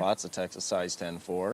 Lots of Texas size 10-4.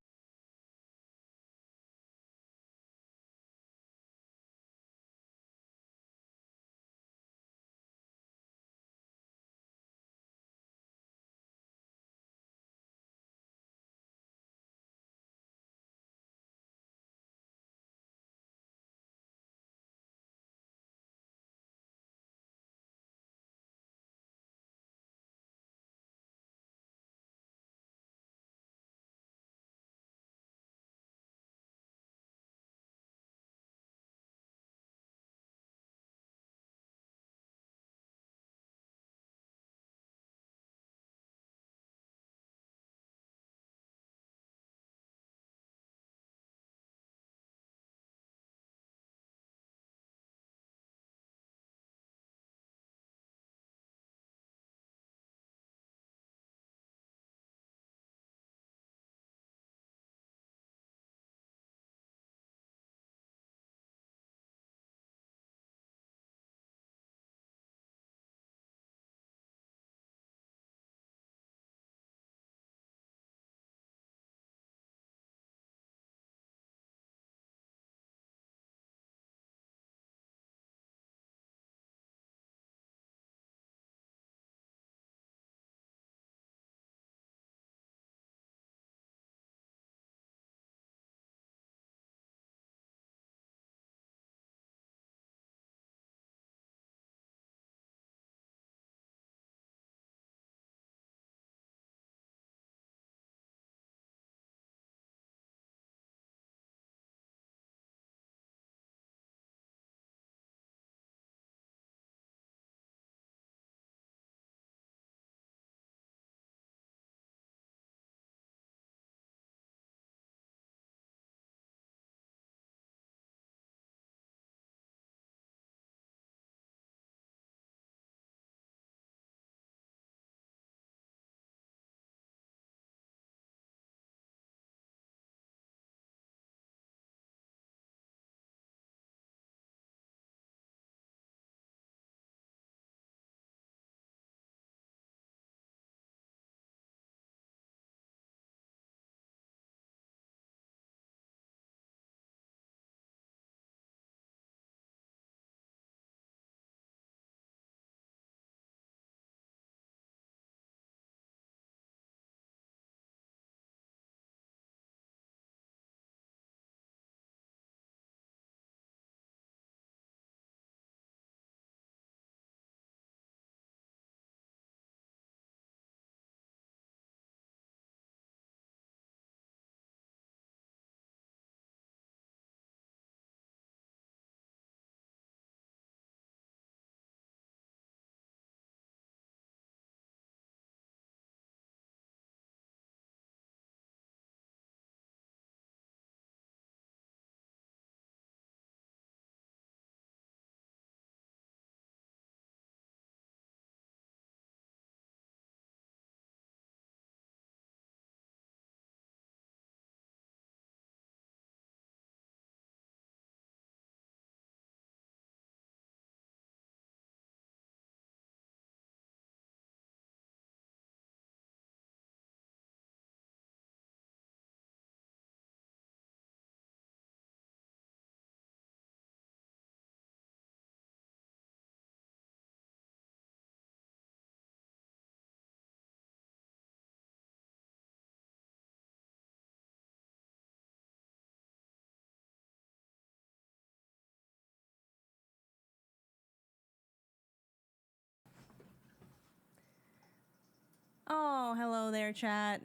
Oh, hello there, chat.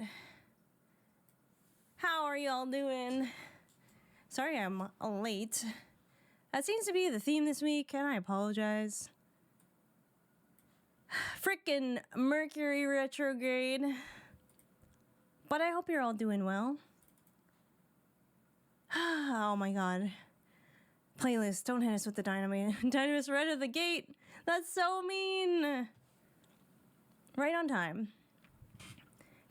How are y'all doing? Sorry I'm late. That seems to be the theme this week, and I apologize. Frickin' Mercury retrograde. But I hope you're all doing well. Oh my god. Playlist, don't hit us with the dynamite. Dynamite right at the gate. That's so mean. Right on time.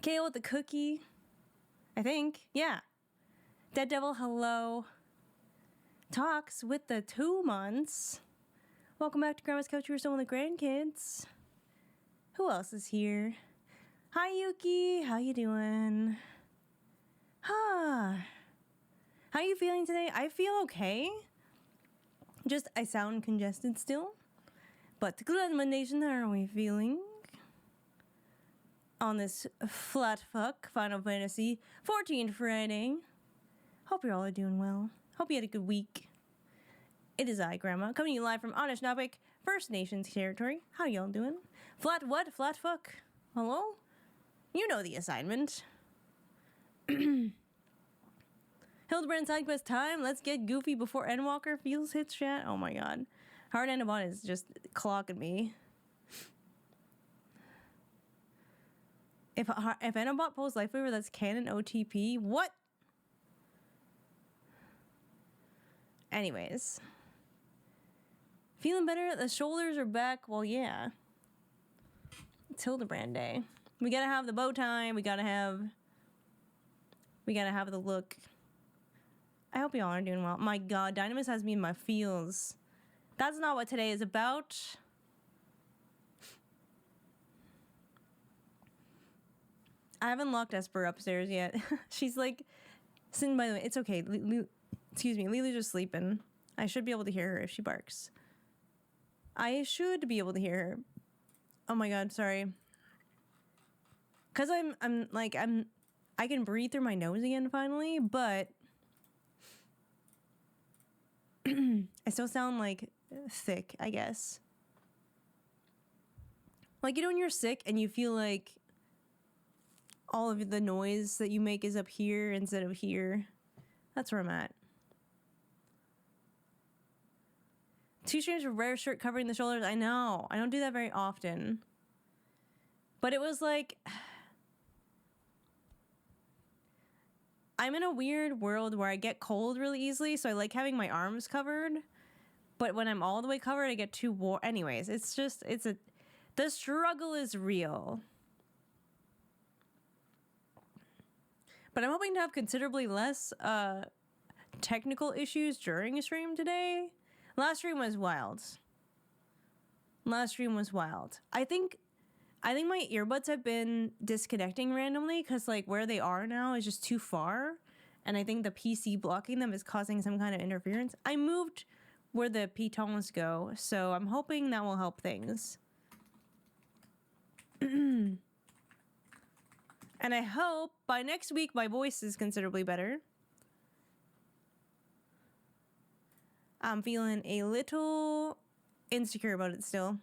Kale with the cookie. I think. Yeah. Dead Devil, hello. Talks with the 2 months. Welcome back to Grandma's Couch. We're still with the grandkids. Who else is here? Hi Yuki, how you doing? How you feeling today? I feel okay. Just I sound congested still. But Nation, how are we feeling? On this flat fuck Final Fantasy 14 Friday. Hope you all are doing well. Hope you had a good week. It is I, Grandma, coming to you live from Anishinaabe, First Nations territory. How y'all doing? Flat what? Flat fuck? Hello? You know the assignment. Hildibrand side quest time. Let's get goofy before Endwalker feels hits chat. Oh my god. Hard Endabot is just clocking me. If Endabot pulls Life Weaver, that's canon OTP. What? Anyways. Feeling better? The shoulders are back. Well, yeah. It's Hildibrand Day. We gotta have the bow tie. We gotta have the look. I hope y'all are doing well. My god, Dynamis has me in my feels. That's not what today is about. I haven't locked Esper upstairs yet. She's like sitting by the way. It's okay. Excuse me. Lily's just sleeping. I should be able to hear her if she barks. I should be able to hear her. Oh my god, sorry. Cause I can breathe through my nose again finally, but I still sound like thick, I guess. Like, you know when you're sick and you feel like all of the noise that you make is up here instead of here? That's where I'm at. 2 streams for rare shirt covering the shoulders. I know. I don't do that very often. But it was like... I'm in a weird world where I get cold really easily, so I like having my arms covered. But when I'm all the way covered, I get too warm. Anyways, the struggle is real. But I'm hoping to have considerably less technical issues during a stream today. Last stream was wild. I think my earbuds have been disconnecting randomly because like where they are now is just too far. And I think the PC blocking them is causing some kind of interference. I moved where the pitons go, so I'm hoping that will help things. And I hope by next week my voice is considerably better. I'm feeling a little insecure about it still.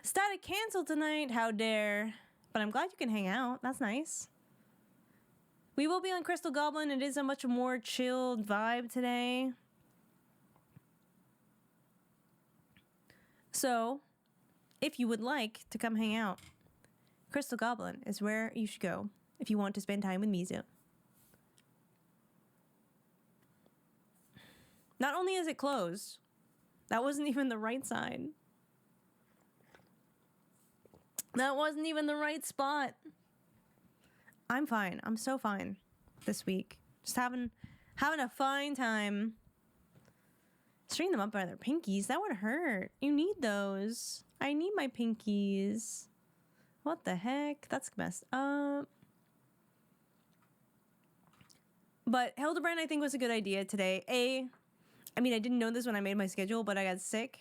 Static canceled tonight, how dare. But I'm glad you can hang out, that's nice. We will be on Crystal Goblin, it is a much more chilled vibe today. So, if you would like to come hang out, Crystal Goblin is where you should go if you want to spend time with Mizu. Not only is it closed, that wasn't even the right side. That wasn't even the right spot. I'm fine. I'm so fine this week. Just having a fine time. String them up by their pinkies. That would hurt. You need those. I need my pinkies. What the heck? That's messed up. But Hildibrand, I think, was a good idea today. I mean, I didn't know this when I made my schedule, but I got sick.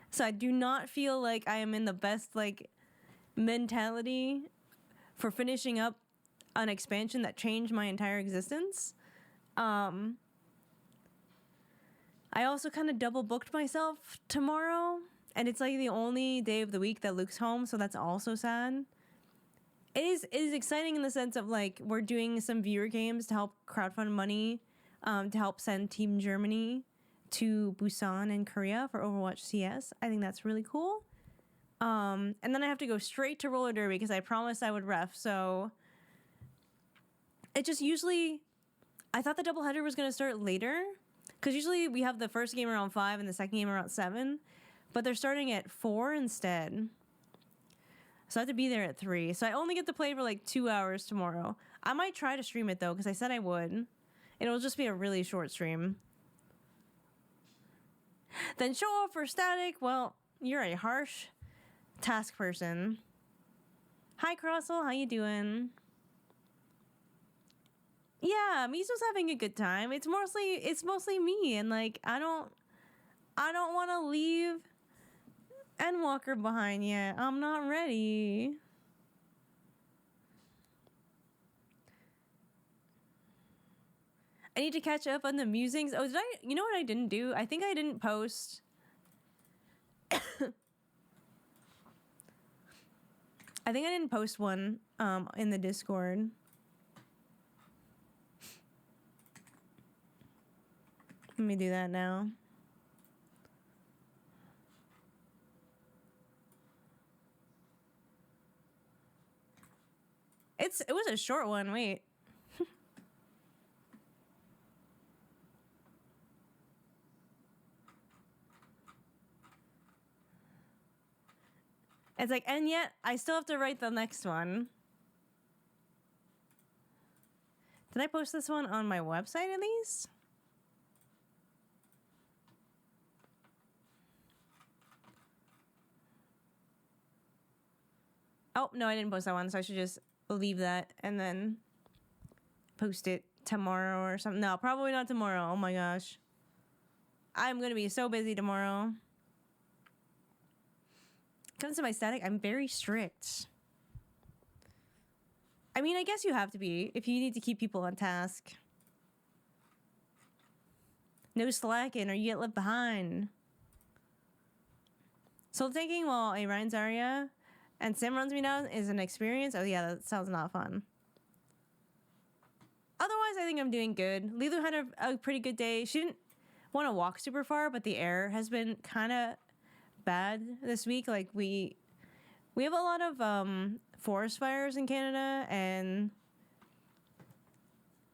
So I do not feel like I am in the best, like, mentality for finishing up an expansion that changed my entire existence. I also kind of double booked myself tomorrow, and it's like the only day of the week that Luke's home, so that's also sad. It is exciting in the sense of, like, we're doing some viewer games to help crowdfund money, to help send Team Germany to Busan and Korea for Overwatch CS. I think that's really cool. And then I have to go straight to roller derby because I promised I would ref, so it just usually... I thought the doubleheader was going to start later, because usually we have the first game around 5 and the second game around 7, but they're starting at 4 instead. So I have to be there at 3. So I only get to play for like 2 hours tomorrow. I might try to stream it though, because I said I would. It'll just be a really short stream. Then show off for Static. Well, you're a harsh task person. Hi, Crossel. How you doing? Yeah, Miso's having a good time. It's mostly me, and like I don't want to leave Endwalker behind yet. I'm not ready. I need to catch up on the musings. Oh, you know what I didn't do? I think I didn't post. I think I didn't post one in the Discord. Let me do that now. It was a short one. Wait. It's like, and yet I still have to write the next one. Did I post this one on my website at least? Oh, no, I didn't post that one, so I should just leave that and then post it tomorrow or something. No, probably not tomorrow. Oh my gosh. I'm going to be so busy tomorrow. Comes to my static, I'm very strict. I mean, I guess you have to be if you need to keep people on task. No slacking or you get left behind. Soul taking while a Ryan Zarya and Sim runs me down is an experience. Oh yeah, that sounds not fun. Otherwise, I think I'm doing good. Lilu had a pretty good day. She didn't want to walk super far, but the air has been kind of bad this week. Like we have a lot of forest fires in Canada, and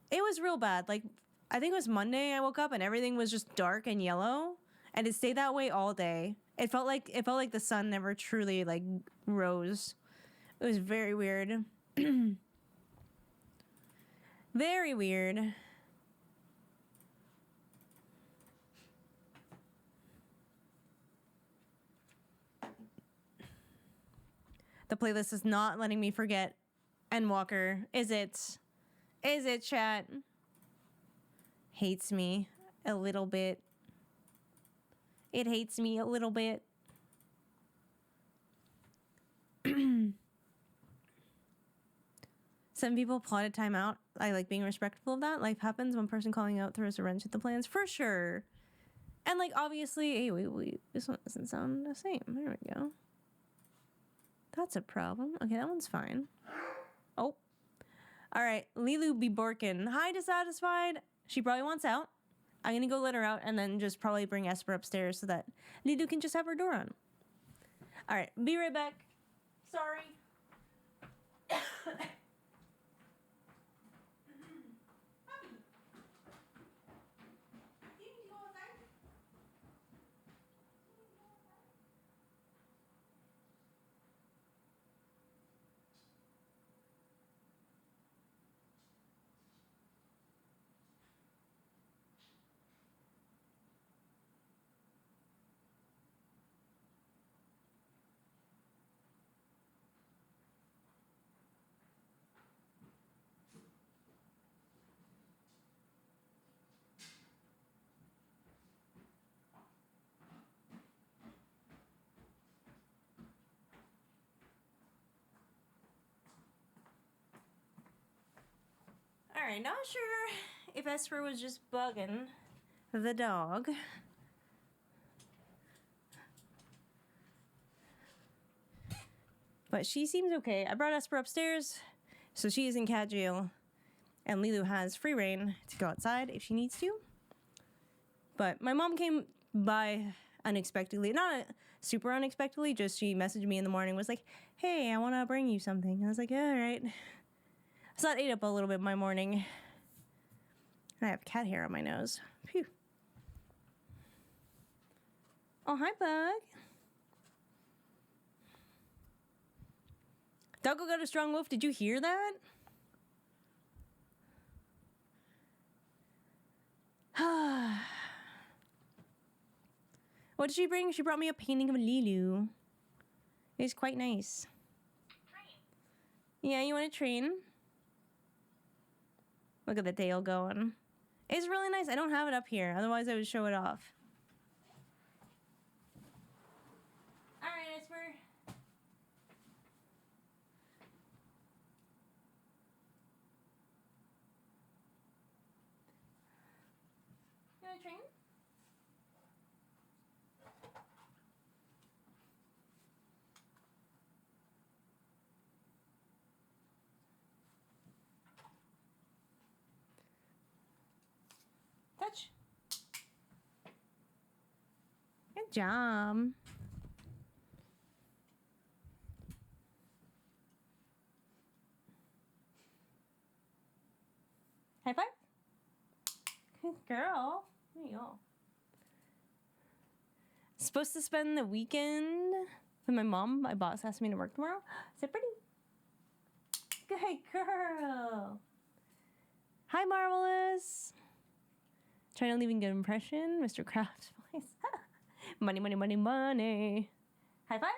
it was real bad. Like I think it was Monday I woke up and everything was just dark and yellow, and it stayed that way all day. It felt like the sun never truly like rose. It was very weird. Very weird. The playlist is not letting me forget Endwalker. Is it? Is it, chat? Hates me a little bit. It hates me a little bit. Some people plotted time out. I like being respectful of that. Life happens. One person calling out throws a wrench at the plans. For sure. And like, obviously, hey, wait. This one doesn't sound the same. There we go. That's a problem. Okay, that one's fine. Oh. All right. Lilu be borkin. Hi, dissatisfied. She probably wants out. I'm going to go let her out and then just probably bring Esper upstairs so that Lilu can just have her door on. All right. Be right back. Sorry. Alright, not sure if Esper was just bugging the dog. But she seems okay. I brought Esper upstairs, so she is in cat jail. And Lilu has free reign to go outside if she needs to. But my mom came by unexpectedly. Not super unexpectedly, just she messaged me in the morning, was like, hey, I want to bring you something. And I was like, yeah, all right. So that ate up a little bit my morning. I have cat hair on my nose. Phew. Oh, hi, Bug. Doggo got a strong wolf. Did you hear that? What did she bring? She brought me a painting of Lilu. It's quite nice. Yeah, you want to train? Look at the tail going. It's really nice. I don't have it up here. Otherwise, I would show it off. All right, Esper. You want to train? Touch. Good job. High five. Good girl. There you go. Supposed to spend the weekend with my mom. My boss asked me to work tomorrow. Is it pretty? Good girl. Hi, Marvelous. Trying to leave a good impression. Mr. Kraft's voice. Money, money, money, money. High five.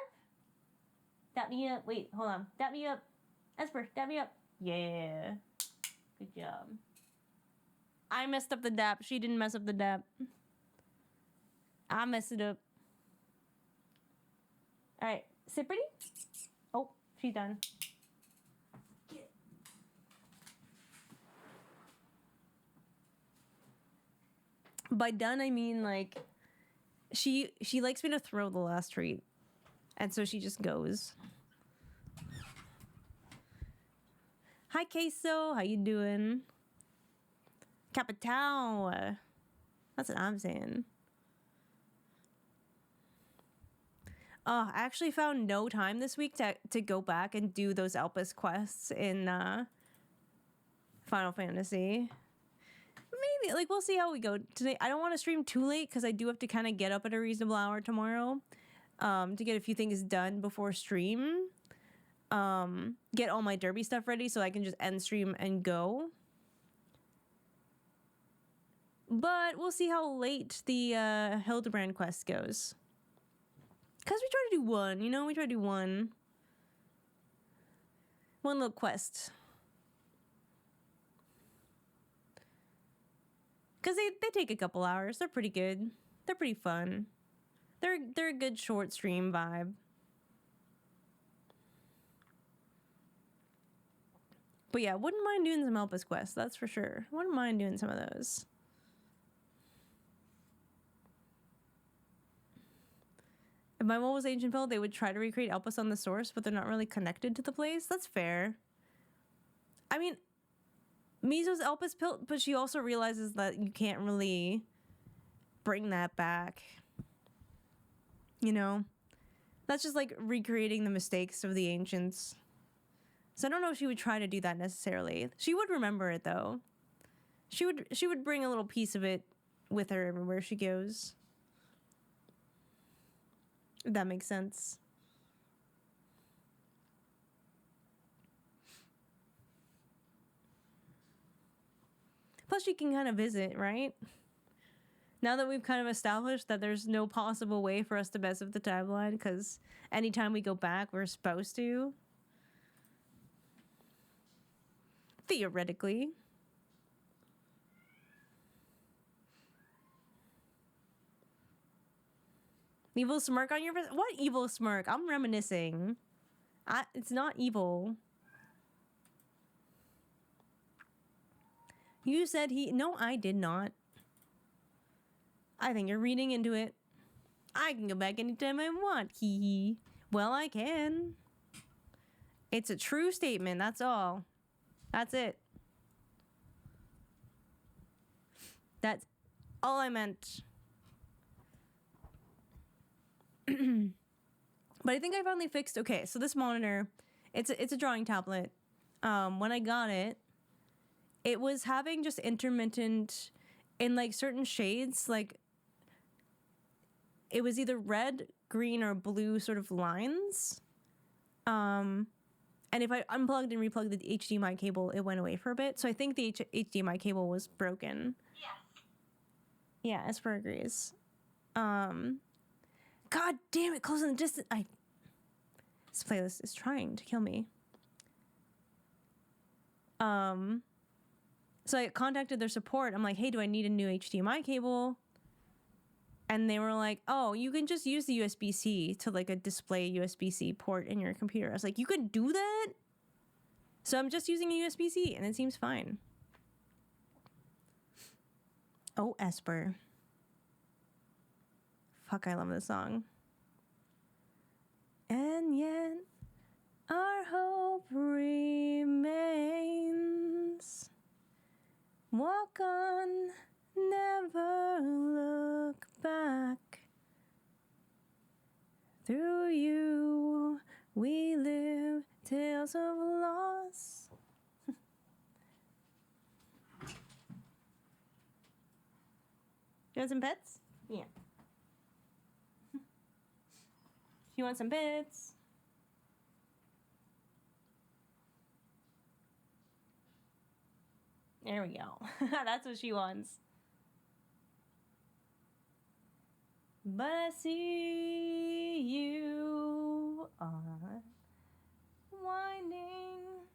Dap me up. Wait, hold on. Dap me up. Esper, dap me up. Yeah. Good job. I messed up the dap. She didn't mess up the dap. I messed it up. Alright. Sit pretty. Oh, she's done. By done, I mean, like, she likes me to throw the last treat. And so she just goes. Hi, Queso. How you doing? Capital. That's what I'm saying. I actually found no time this week to go back and do those Elpis quests in Final Fantasy. Maybe, like, we'll see how we go today. I don't want to stream too late because I do have to kind of get up at a reasonable hour tomorrow to get a few things done before stream. Get all my derby stuff ready so I can just end stream and go. But we'll see how late the Hildibrand quest goes. Because we try to do one, you know? We try to do one. One little quest. Because they take a couple hours. They're pretty good. They're pretty fun. They're a good short stream vibe. But yeah, wouldn't mind doing some Elpis quests, that's for sure. Wouldn't mind doing some of those. If my mom was Ancient Pill, they would try to recreate Elpis on the source, but they're not really connected to the place. That's fair. I mean, Mizo's Elpis Pill, but she also realizes that you can't really bring that back. You know? That's just like recreating the mistakes of the ancients. So I don't know if she would try to do that necessarily. She would remember it though. She would bring a little piece of it with her everywhere she goes. If that makes sense. Plus she can kind of visit, right? Now that we've kind of established that there's no possible way for us to mess up the timeline because anytime we go back, we're supposed to. Theoretically. Evil smirk on your face? What evil smirk? I'm reminiscing. It's not evil. You said he... No, I did not. I think you're reading into it. I can go back anytime I want. Hee hee. Well, I can. It's a true statement, that's all. That's it. That's all I meant. But I think I finally fixed... Okay, so this monitor, it's a drawing tablet. When I got it, it was having just intermittent... In, like, certain shades, like... It was either red, green, or blue sort of lines. And if I unplugged and replugged the HDMI cable, it went away for a bit. So I think the HDMI cable was broken. Yes. Yeah, Esper agrees. God damn it, close in the distance. This playlist is trying to kill me. So I contacted their support. I'm like, hey, do I need a new HDMI cable? And they were like, oh, you can just use the USB-C to like a display USB-C port in your computer. I was like, you can do that? So I'm just using a USB-C and it seems fine. Oh, Esper. Fuck, I love this song. And yet our hope remains. Walk on, never look back. Through you, we live tales of loss. You want some pets? Yeah. You want some pets? There we go. That's what she wants. But I see you are winding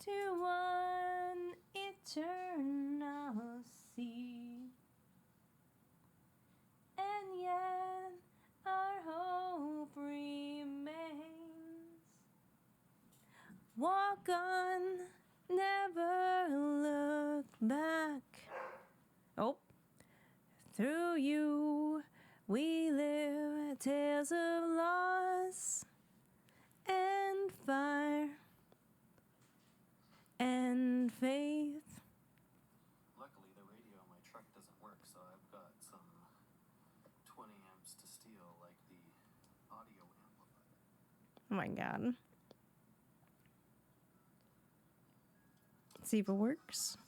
to one eternal sea. And yet our hope remains. Walk on, never look back. Oh, through you we live tales of loss and fire and faith. Luckily, the radio on my truck doesn't work, so I've got some 20 amps to steal, like the audio amplifier. Oh my god. Let's see if it works.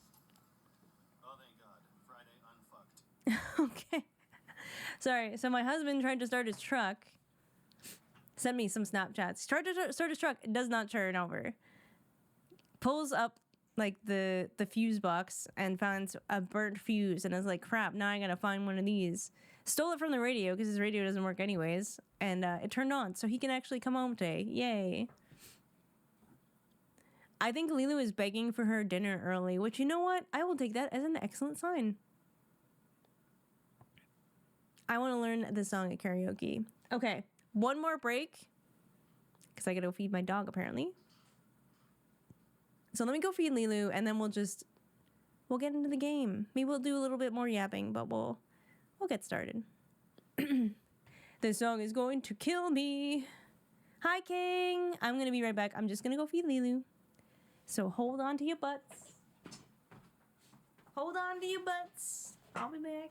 Oh, thank God. Friday unfucked. Okay. Sorry. So my husband tried to start his truck. Sent me some Snapchats. He tried to start his truck. It does not turn over. Pulls up like the fuse box and finds a burnt fuse and is like, crap, now I gotta find one of these. Stole it from the radio because his radio doesn't work anyways. And it turned on so he can actually come home today. Yay. I think Lilu is begging for her dinner early, which, you know what? I will take that as an excellent sign. I want to learn this song at karaoke. Okay, one more break, because I gotta go feed my dog, apparently. So let me go feed Lilu, and then we'll get into the game. Maybe we'll do a little bit more yapping, but we'll get started. This song is going to kill me. Hi, King. I'm gonna be right back. I'm just gonna go feed Lilu. So hold on to your butts. Hold on to your butts. I'll be back.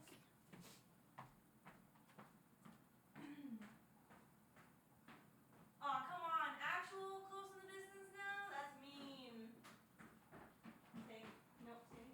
Oh, come on. Actual close in the distance now? That's mean. Okay. Nope. See?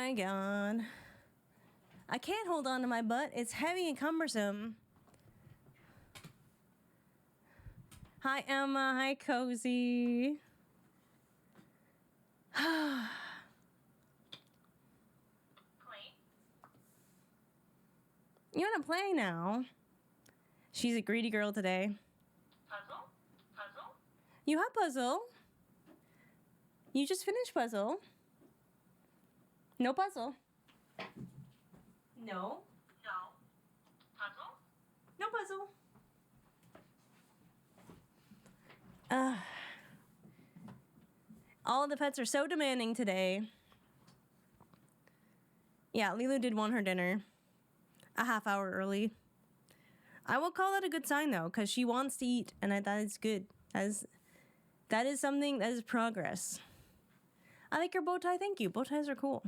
my god. I can't hold on to my butt. It's heavy and cumbersome. Hi, Emma. Hi, Cozy. You want to play now? She's a greedy girl today. Puzzle? Puzzle? You have puzzle. You just finished puzzle. No puzzle. No. No. Puzzle? No puzzle. All the pets are so demanding today. Yeah, Lilu did want her dinner a half hour early. I will call that a good sign though, because she wants to eat, and that is good. That is something that is progress. I like your bow tie. Thank you. Bow ties are cool.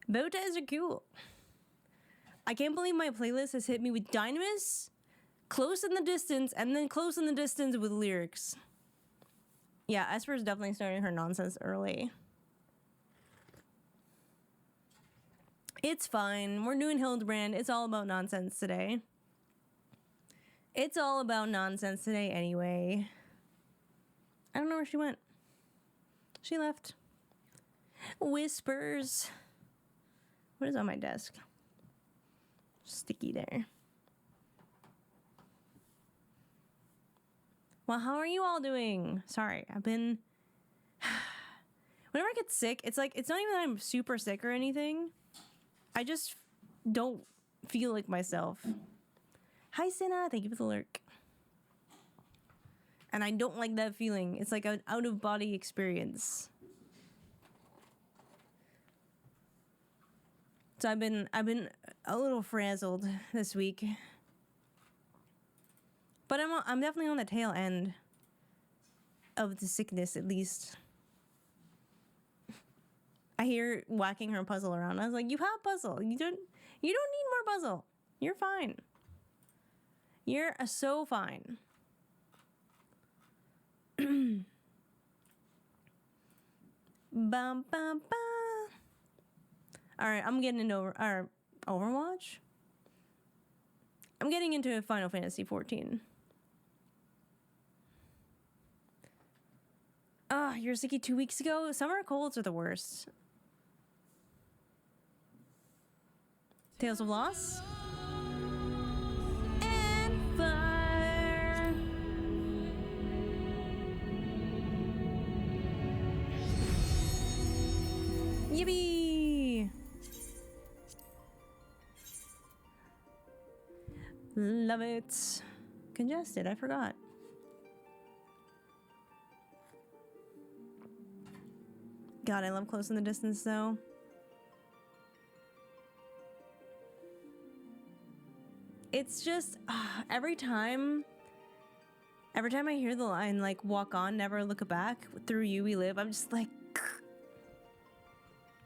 Bow ties are cool. I can't believe my playlist has hit me with Dynamis, Close in the Distance, and then Close in the Distance with lyrics. Yeah, Esper's definitely starting her nonsense early. It's fine. We're doing Hildibrand. It's all about nonsense today. It's all about nonsense today anyway. I don't know where she went. She left. Whispers. What is on my desk? Sticky there. Well, how are you all doing? Sorry, I've been... Whenever I get sick, it's like, it's not even that I'm super sick or anything. I just don't feel like myself. Hi, Senna. Thank you for the lurk. And I don't like that feeling. It's like an out-of-body experience. So I've been a little frazzled this week. But I'm definitely on the tail end of the sickness, at least. I hear whacking her puzzle around. I was like, you have puzzle. You don't need more puzzle. You're fine. You're so fine. Bum, bum, bum. All right, I'm getting into Overwatch. I'm getting into Final Fantasy XIV. You were sicky 2 weeks ago? Summer colds are the worst. Tales of Loss? And fire. Yippee! Love it. Congested, I forgot. God, I love Close in the Distance though. It's just every time I hear the line like walk on, never look back, through you we live, I'm just like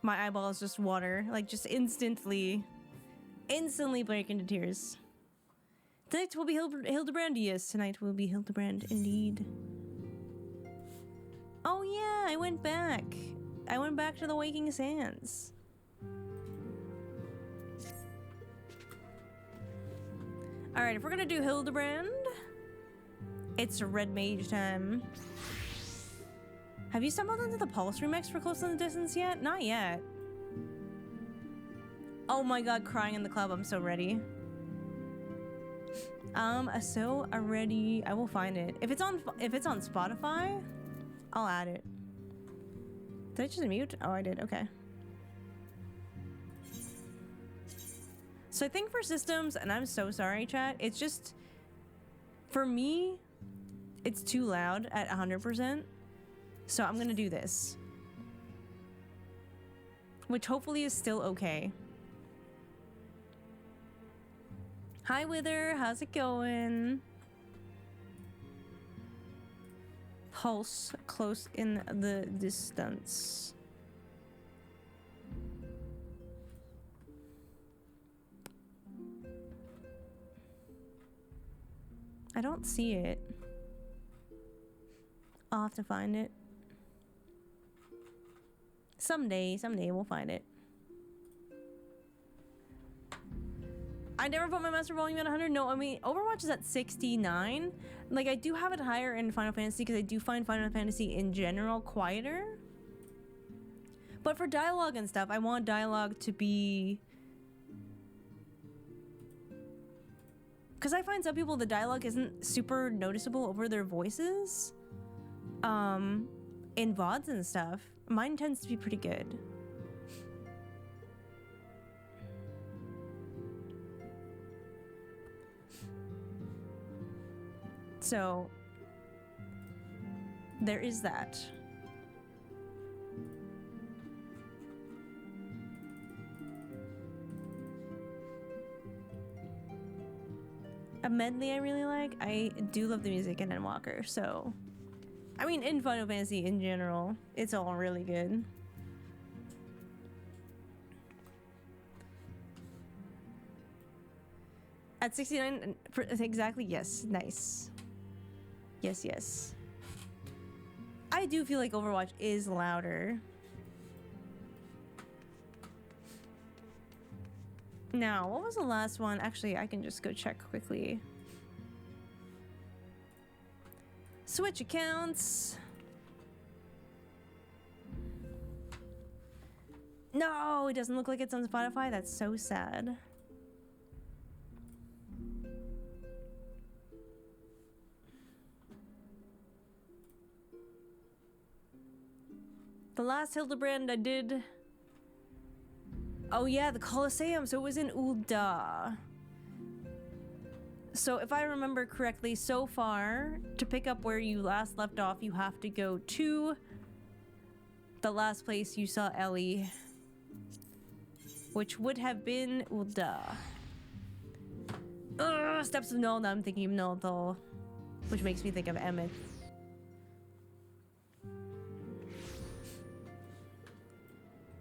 my eyeballs just water, like just instantly break into tears. Tonight will be Hildibrand. Yes, tonight will be Hildibrand indeed. Oh yeah, I went back to the Waking Sands. Alright, if we're gonna do Hildibrand, it's Red Mage time. Have you stumbled into the Pulse remix for Close in the Distance yet? Not yet. Oh my god, Crying in the Club, I'm so ready. So ready. I will find it. If it's on Spotify, I'll add it. Did I just mute? Oh, I did. Okay. So I think for systems, and I'm so sorry, chat, it's just, for me, it's too loud at 100%. So I'm gonna do this. Which hopefully is still okay. Hi, Wither. How's it going? Pulse, Close in the Distance. I don't see it. I'll have to find it. Someday we'll find it. I never put my master volume at 100. No, I mean, Overwatch is at 69. Like, I do have it higher in Final Fantasy because I do find Final Fantasy in general quieter. But for dialogue and stuff, I want dialogue to be... Because I find some people, the dialogue isn't super noticeable over their voices. In VODs and stuff. Mine tends to be pretty good. So, there is that. A medley I really like. I do love the music in Endwalker, so... I mean, in Final Fantasy in general, it's all really good. At 69, exactly, yes, nice. Yes, yes. I do feel like Overwatch is louder. Now, what was the last one? Actually, I can just go check quickly. Switch accounts. No, it doesn't look like it's on Spotify. That's so sad. The last Hildibrand I did... Oh yeah, the Colosseum, so it was in Ul'dah. So if I remember correctly, so far, to pick up where you last left off, you have to go to the last place you saw Ellie, which would have been Ul'dah. Steps of Null, now I'm thinking of Null, which makes me think of Emmett.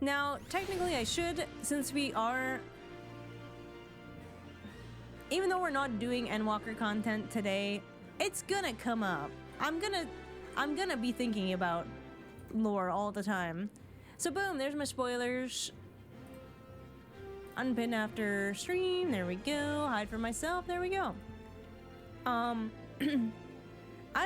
Now, technically I should, since we are... Even though we're not doing Endwalker content today, it's gonna come up. I'm gonna be thinking about lore all the time. So boom, there's my spoilers. Unpin after stream, there we go. Hide for myself, there we go. I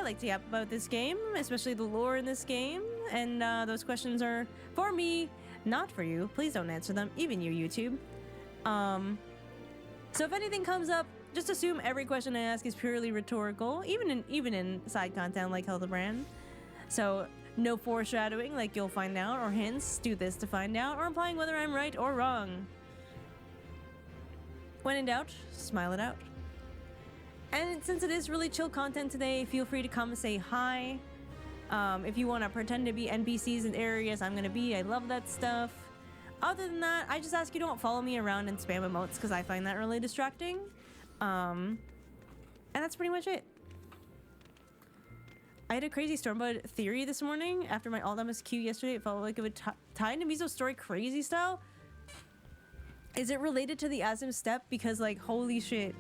like to yap about this game, especially the lore in this game, and those questions are for me, not for you. Please don't answer them, even you, YouTube. So if anything comes up, just assume every question I ask is purely rhetorical, even in side content like Hildibrand. So no foreshadowing, like you'll find out, or hints, do this to find out, or implying whether I'm right or wrong. When in doubt, smile it out. And since it is really chill content today, feel free to come and say hi. If you want to pretend to be NPCs in areas I'm gonna be, I love that stuff. Other than that, I just ask you don't follow me around and spam emotes because I find that really distracting. And that's pretty much it. I had a crazy Stormblood theory this morning after my Aldamus queue yesterday. It felt like it would tie into Mizo's story crazy style. Is it related to the Azim step? Because like, holy shit.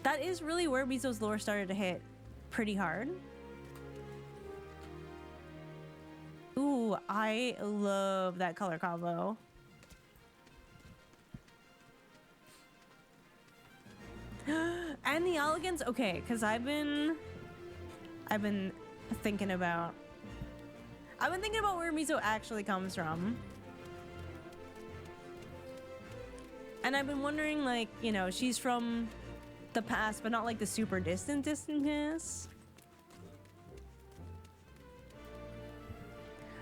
That is really where Mizo's lore started to hit pretty hard. Ooh, I love that color combo. And the elegance, okay, because I've been thinking about where Mizo actually comes from. And I've been wondering, like, you know, she's from the past, but not like the super distant past.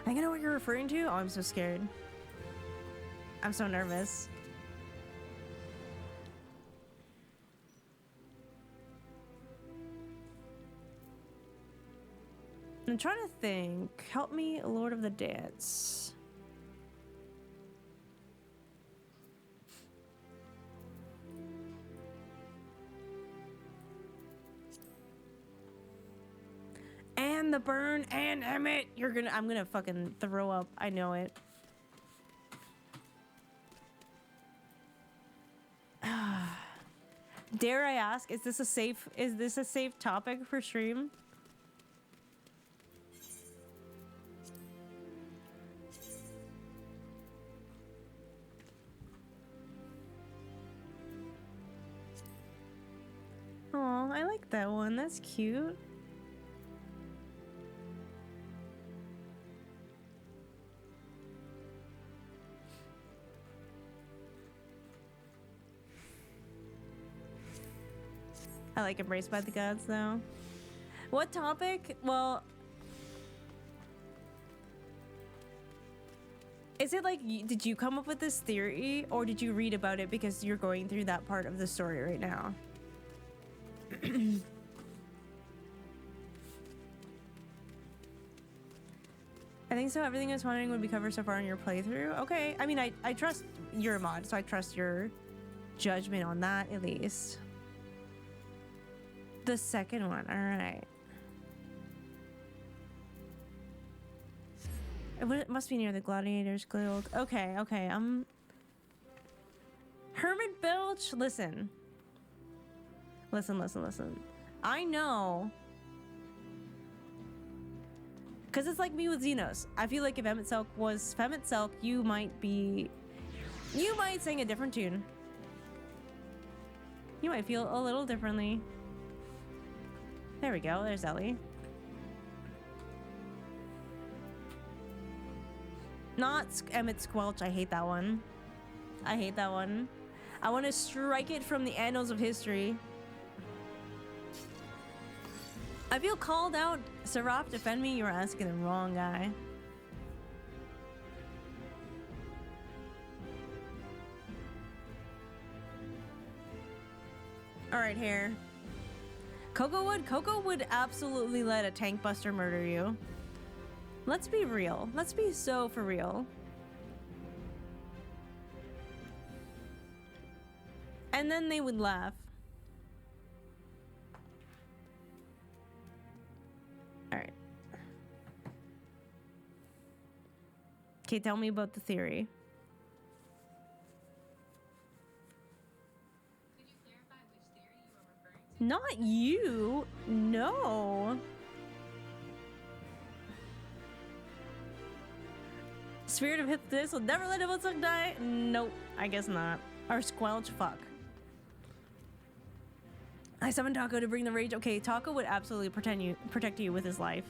I think I know what you're referring to. Oh, I'm so scared. I'm so nervous. I'm trying to think. Help me, Lord of the Dance. And the burn and Emmett. I'm gonna fucking throw up. I know it. Dare I ask, is this a safe topic for stream? Oh, I like that one. That's cute. I like Embraced by the Gods, though. What topic? Well, is it like, did you come up with this theory, or did you read about it because you're going through that part of the story right now? I think so. Everything I was wondering would be covered so far in your playthrough. Okay. I mean, I trust your mod, so I trust your judgment on that, at least. The second one. All right. It must be near the Gladiators Guild. Okay, okay. Hermit Bilge, listen. Listen. I know. Because it's like me with Xenos. I feel like if Emmett Selk was Femmet Selk, you might sing a different tune. You might feel a little differently. There we go. There's Ellie. Not Emmett Squelch. I hate that one. I hate that one. I want to strike it from the annals of history. I feel called out. Seraph, defend me. You were asking the wrong guy. Alright, here. Coco would absolutely let a tank buster murder you. Let's be real. Let's be so for real. And then they would laugh. Alright. Okay, tell me about the theory. Could you clarify which theory you are referring to? Not you. No. Spirit of Hypnosis will never let Emmet die? Nope, I guess not. Or Squelch, fuck. I summoned Taco to bring the rage. Okay, Taco would absolutely protect you with his life.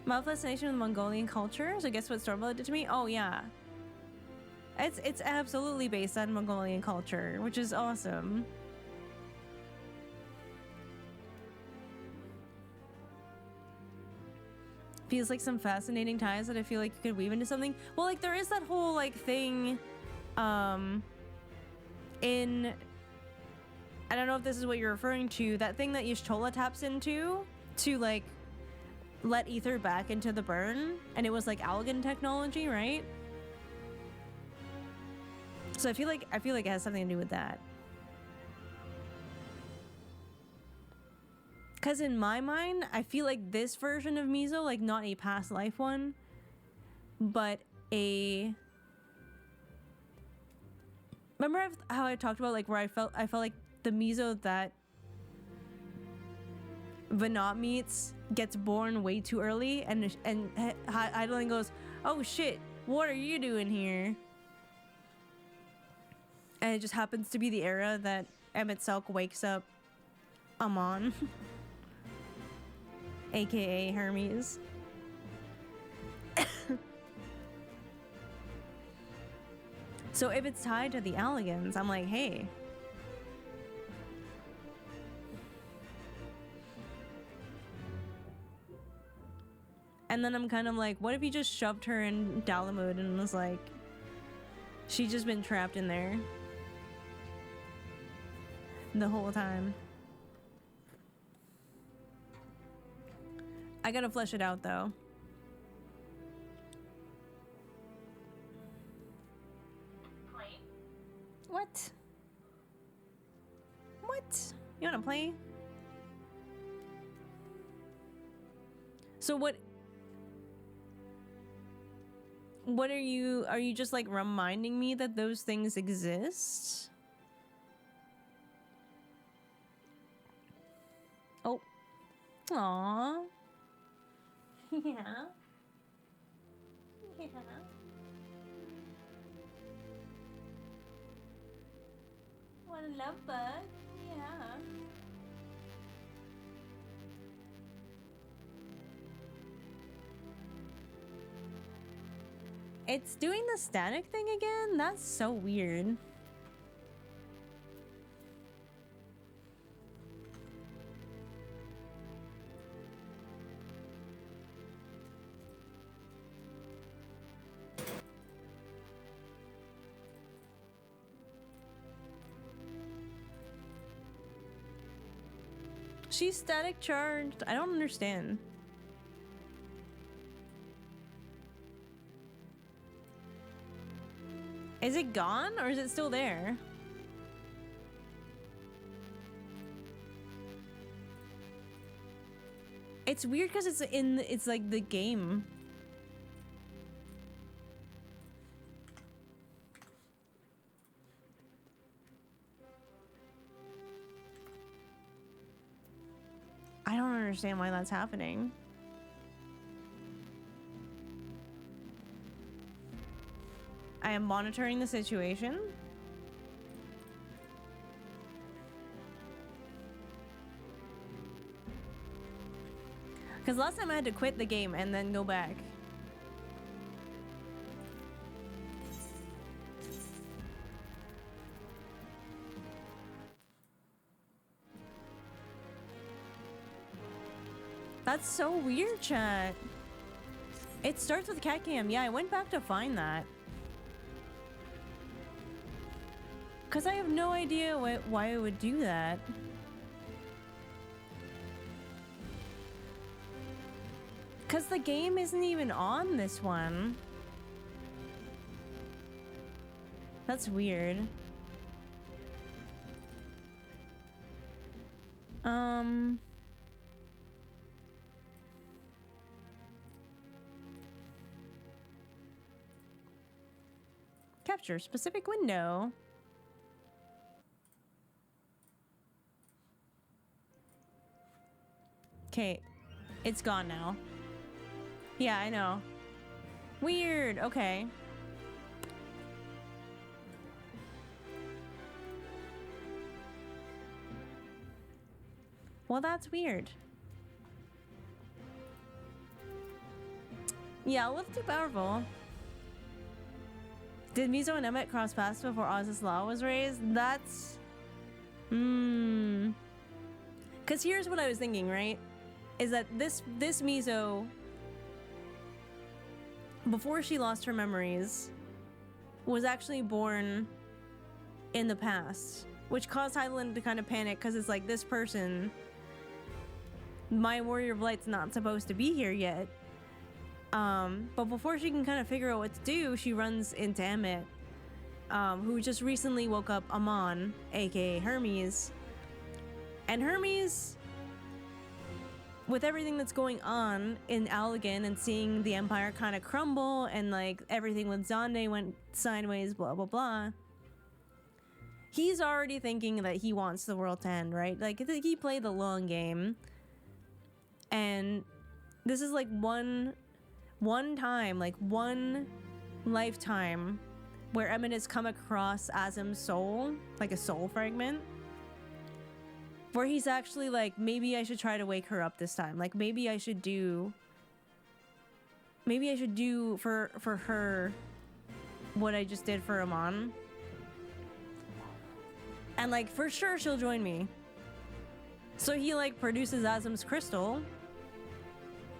My fascination with Mongolian culture. So guess what Stormblood did to me? Oh yeah. It's absolutely based on Mongolian culture, which is awesome. Feels like some fascinating ties that I feel like you could weave into something. Well, like there is that whole like thing in, I don't know if this is what you're referring to, that thing that Y'shtola taps into to like let ether back into the burn, and it was like Algan technology, right? So I feel like it has something to do with that. Because in my mind, I feel like this version of Mizo, like not a past life one, but a... Remember how I talked about like where I felt like the Mizo that Venat meets gets born way too early, and Heidelin goes, "Oh shit, what are you doing here?" And it just happens to be the era that Emmett Selk wakes up Amon. AKA Hermes. So if it's tied to the Alligans, I'm like, hey. And then I'm kind of like, what if you just shoved her in Dalamud and was like, she's just been trapped in there the whole time. I gotta flesh it out though. Play. What? What? You wanna play? So what are you just like reminding me that those things exist? Oh. Aww. Yeah. Yeah. Want a love bug? Yeah. It's doing the static thing again? That's so weird. She's static charged. I don't understand. Is it gone or is it still there? It's weird because it's like the game. I don't understand why that's happening. I am monitoring the situation. Because last time I had to quit the game and then go back. That's so weird, chat. It starts with cat cam. Yeah, I went back to find that. Because I have no idea why it would do that. Because the game isn't even on this one. That's weird. Capture specific window. Okay, it's gone now. Yeah, I know. Weird, okay. Well, that's weird. Yeah, a little too powerful. Did Mizo and Emmett cross paths before Oz's Law was raised? That's... Because here's what I was thinking, right? Is that this Mizo, before she lost her memories, was actually born in the past, which caused Hyland to kind of panic because it's like, this person, my Warrior of Light's not supposed to be here yet. But before she can kind of figure out what to do, she runs into Emmett, who just recently woke up Amon, aka Hermes. And Hermes, with everything that's going on in Allegan and seeing the Empire kind of crumble and like everything with Zonde went sideways, blah, blah, blah, he's already thinking that he wants the world to end, right? Like, he played the long game. And this is like one time, like one lifetime where Emmett has come across Azim's soul, like a soul fragment, where he's actually like, maybe I should try to wake her up this time. Like, maybe I should do for her what I just did for Amon. And like, for sure she'll join me. So he like produces Azim's crystal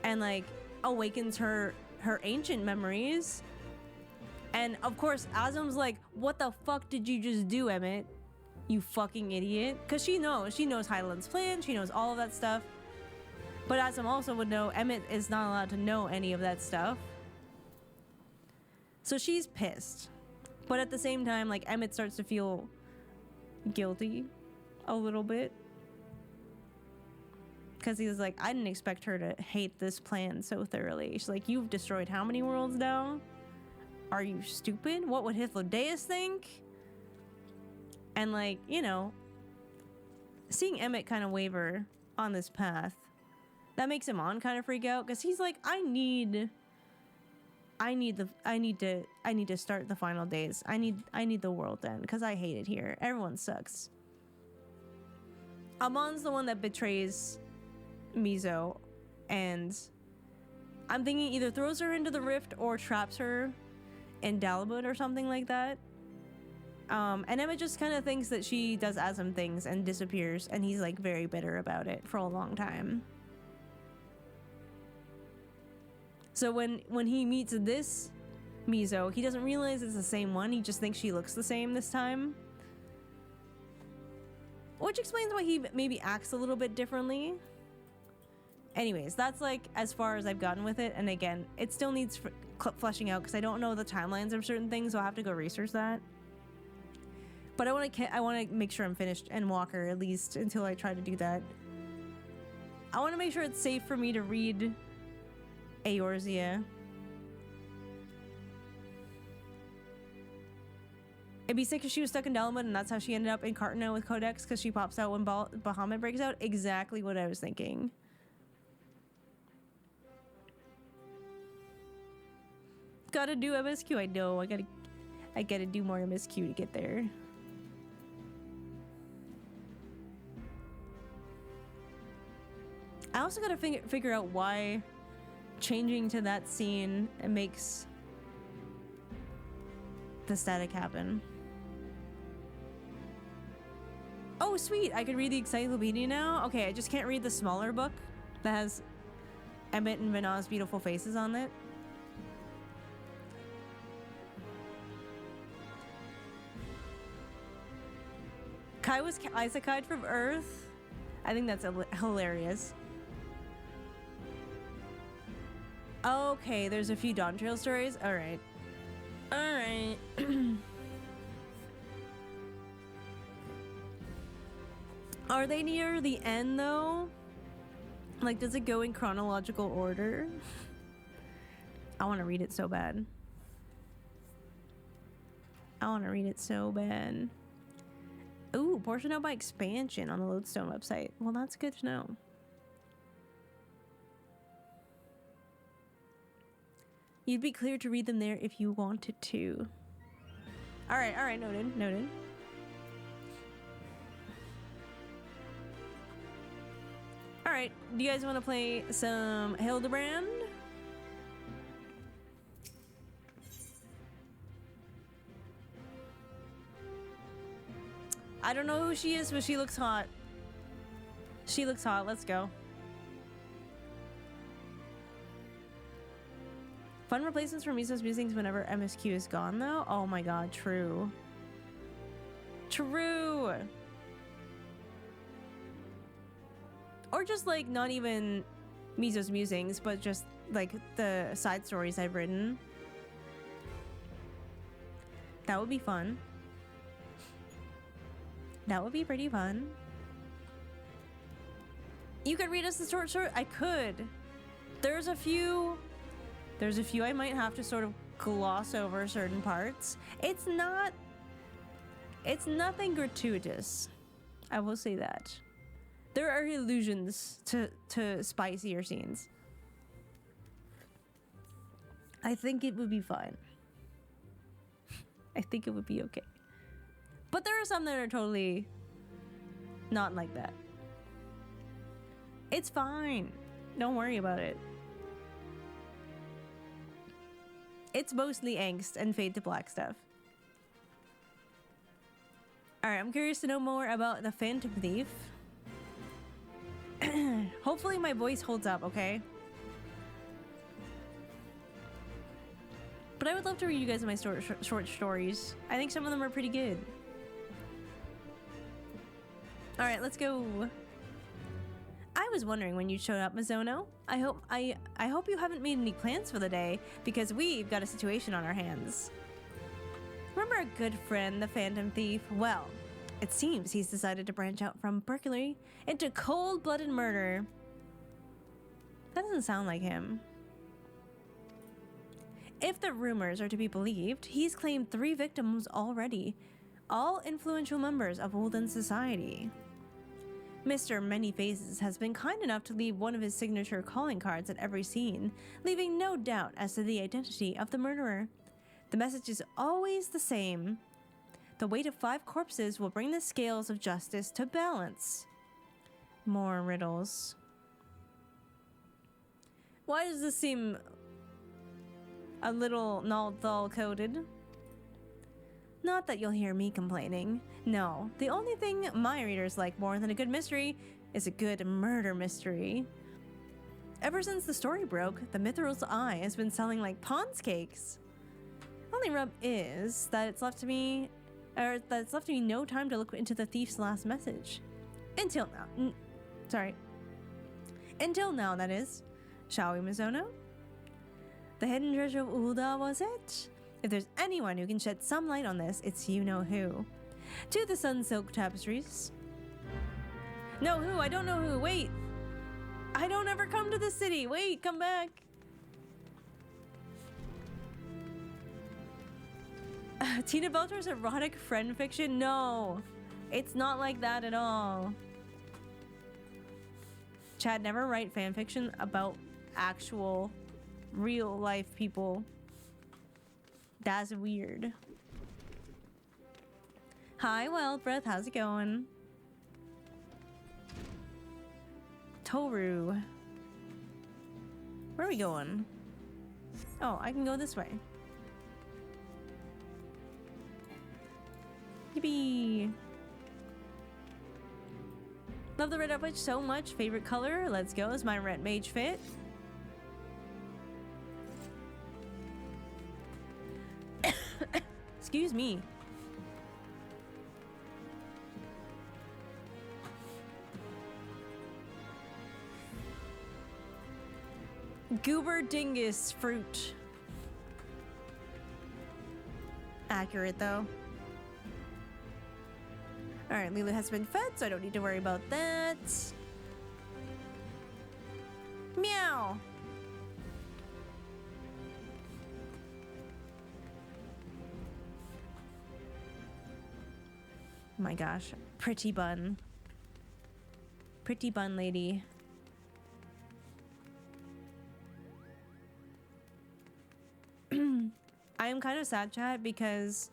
and like awakens her ancient memories. And of course Azim's like, what the fuck did you just do, Emmett? You fucking idiot. Because she knows Hyland's plan, she knows all of that stuff. But Azim also would know Emmett is not allowed to know any of that stuff. So she's pissed. But at the same time, like, Emmett starts to feel guilty a little bit. Because he was like, I didn't expect her to hate this plan so thoroughly. She's like, you've destroyed how many worlds now? Are you stupid? What would Hythlodaeus think? And like, you know, seeing Emmett kind of waver on this path, that makes Amon kind of freak out. Because he's like, I need I need to start the final days. I need the world to end because I hate it here. Everyone sucks. Amon's the one that betrays Mizo, and I'm thinking either throws her into the rift or traps her in Dalabud or something like that. And Emma just kind of thinks that she does Asm things and disappears, and he's like very bitter about it for a long time. So when he meets this Mizo, he doesn't realize it's the same one. He just thinks she looks the same this time. Which explains why he maybe acts a little bit differently. Anyways, that's like as far as I've gotten with it. And again, it still needs fleshing out because I don't know the timelines of certain things, so I'll have to go research that. But I want to make sure I'm finished Endwalker at least until I try to do that. I want to make sure it's safe for me to read Eorzea. It'd be sick if she was stuck in Dalabud and that's how she ended up in Cartano with Codex because she pops out when Bahamut breaks out. Exactly what I was thinking. Gotta do MSQ. I know. I gotta do more MSQ to get there. I also gotta figure out why changing to that scene makes the static happen. Oh, sweet! I could read the encyclopedia now? Okay, I just can't read the smaller book that has Emmett and Vinaz's beautiful faces on it. Kai was Isekai'd from Earth? I think that's hilarious. Okay, there's a few Dawn Trail stories. Alright. Alright. Are they near the end, though? Like, does it go in chronological order? I want to read it so bad. I want to read it so bad. Ooh, portion out by expansion on the Lodestone website. Well, that's good to know. You'd be clear to read them there if you wanted to. Alright, noted. Alright, do you guys want to play some Hildibrand? I don't know who she is, but she looks hot. She looks hot. Let's go. Fun replacements for Miso's musings whenever MSQ is gone, though? Oh my god, true. True! Or just, like, not even Miso's musings, but just, like, the side stories I've written. That would be fun. That would be pretty fun. You could read us the short story? I could. There's a few I might have to sort of gloss over certain parts. It's nothing gratuitous. I will say that. There are allusions to spicier scenes. I think it would be fine. I think it would be okay. But there are some that are totally not like that. It's fine. Don't worry about it. It's mostly angst and Fade to Black stuff. Alright, I'm curious to know more about the Phantom Thief. Hopefully my voice holds up, okay? But I would love to read you guys my short stories. I think some of them are pretty good. Alright, let's go. I was wondering when you showed up, Mizono. I hope you haven't made any plans for the day, because we've got a situation on our hands. Remember our good friend, the Phantom Thief? Well, it seems he's decided to branch out from burglary into cold-blooded murder. That doesn't sound like him. If the rumors are to be believed, he's claimed 3 victims already, all influential members of Olden society. Mr. Many Faces has been kind enough to leave one of his signature calling cards at every scene, leaving no doubt as to the identity of the murderer. The message is always the same. The weight of 5 corpses will bring the scales of justice to balance. More riddles. Why does this seem a little Nalthal-coded? Not that you'll hear me complaining. No, the only thing my readers like more than a good mystery is a good murder mystery. Ever since the story broke, the Mithril's Eye has been selling like Pond's cakes. Only rub is that it's left me no time to look into the thief's last message. Until now. Until now, that is. Shall we, Mizono? The hidden treasure of Ul'dah, was it? If there's anyone who can shed some light on this, it's you-know-who. To the Sun Silk Tapestries. No, who? I don't know who. Wait. I don't ever come to the city. Wait, come back. Tina Belcher's erotic friend fiction? No. It's not like that at all. Chad, never write fan fiction about actual real life people. That's weird. Hi, Wild Breath. How's it going? Toru. Where are we going? Oh, I can go this way. Yippee! Love the red outfit so much. Favorite color? Let's go. Is my red mage fit? Excuse me. Goober dingus fruit. Accurate though. Alright, Lulu has been fed, so I don't need to worry about that. Meow! Oh my gosh. Pretty bun. Pretty bun lady. I am kind of sad, chat, because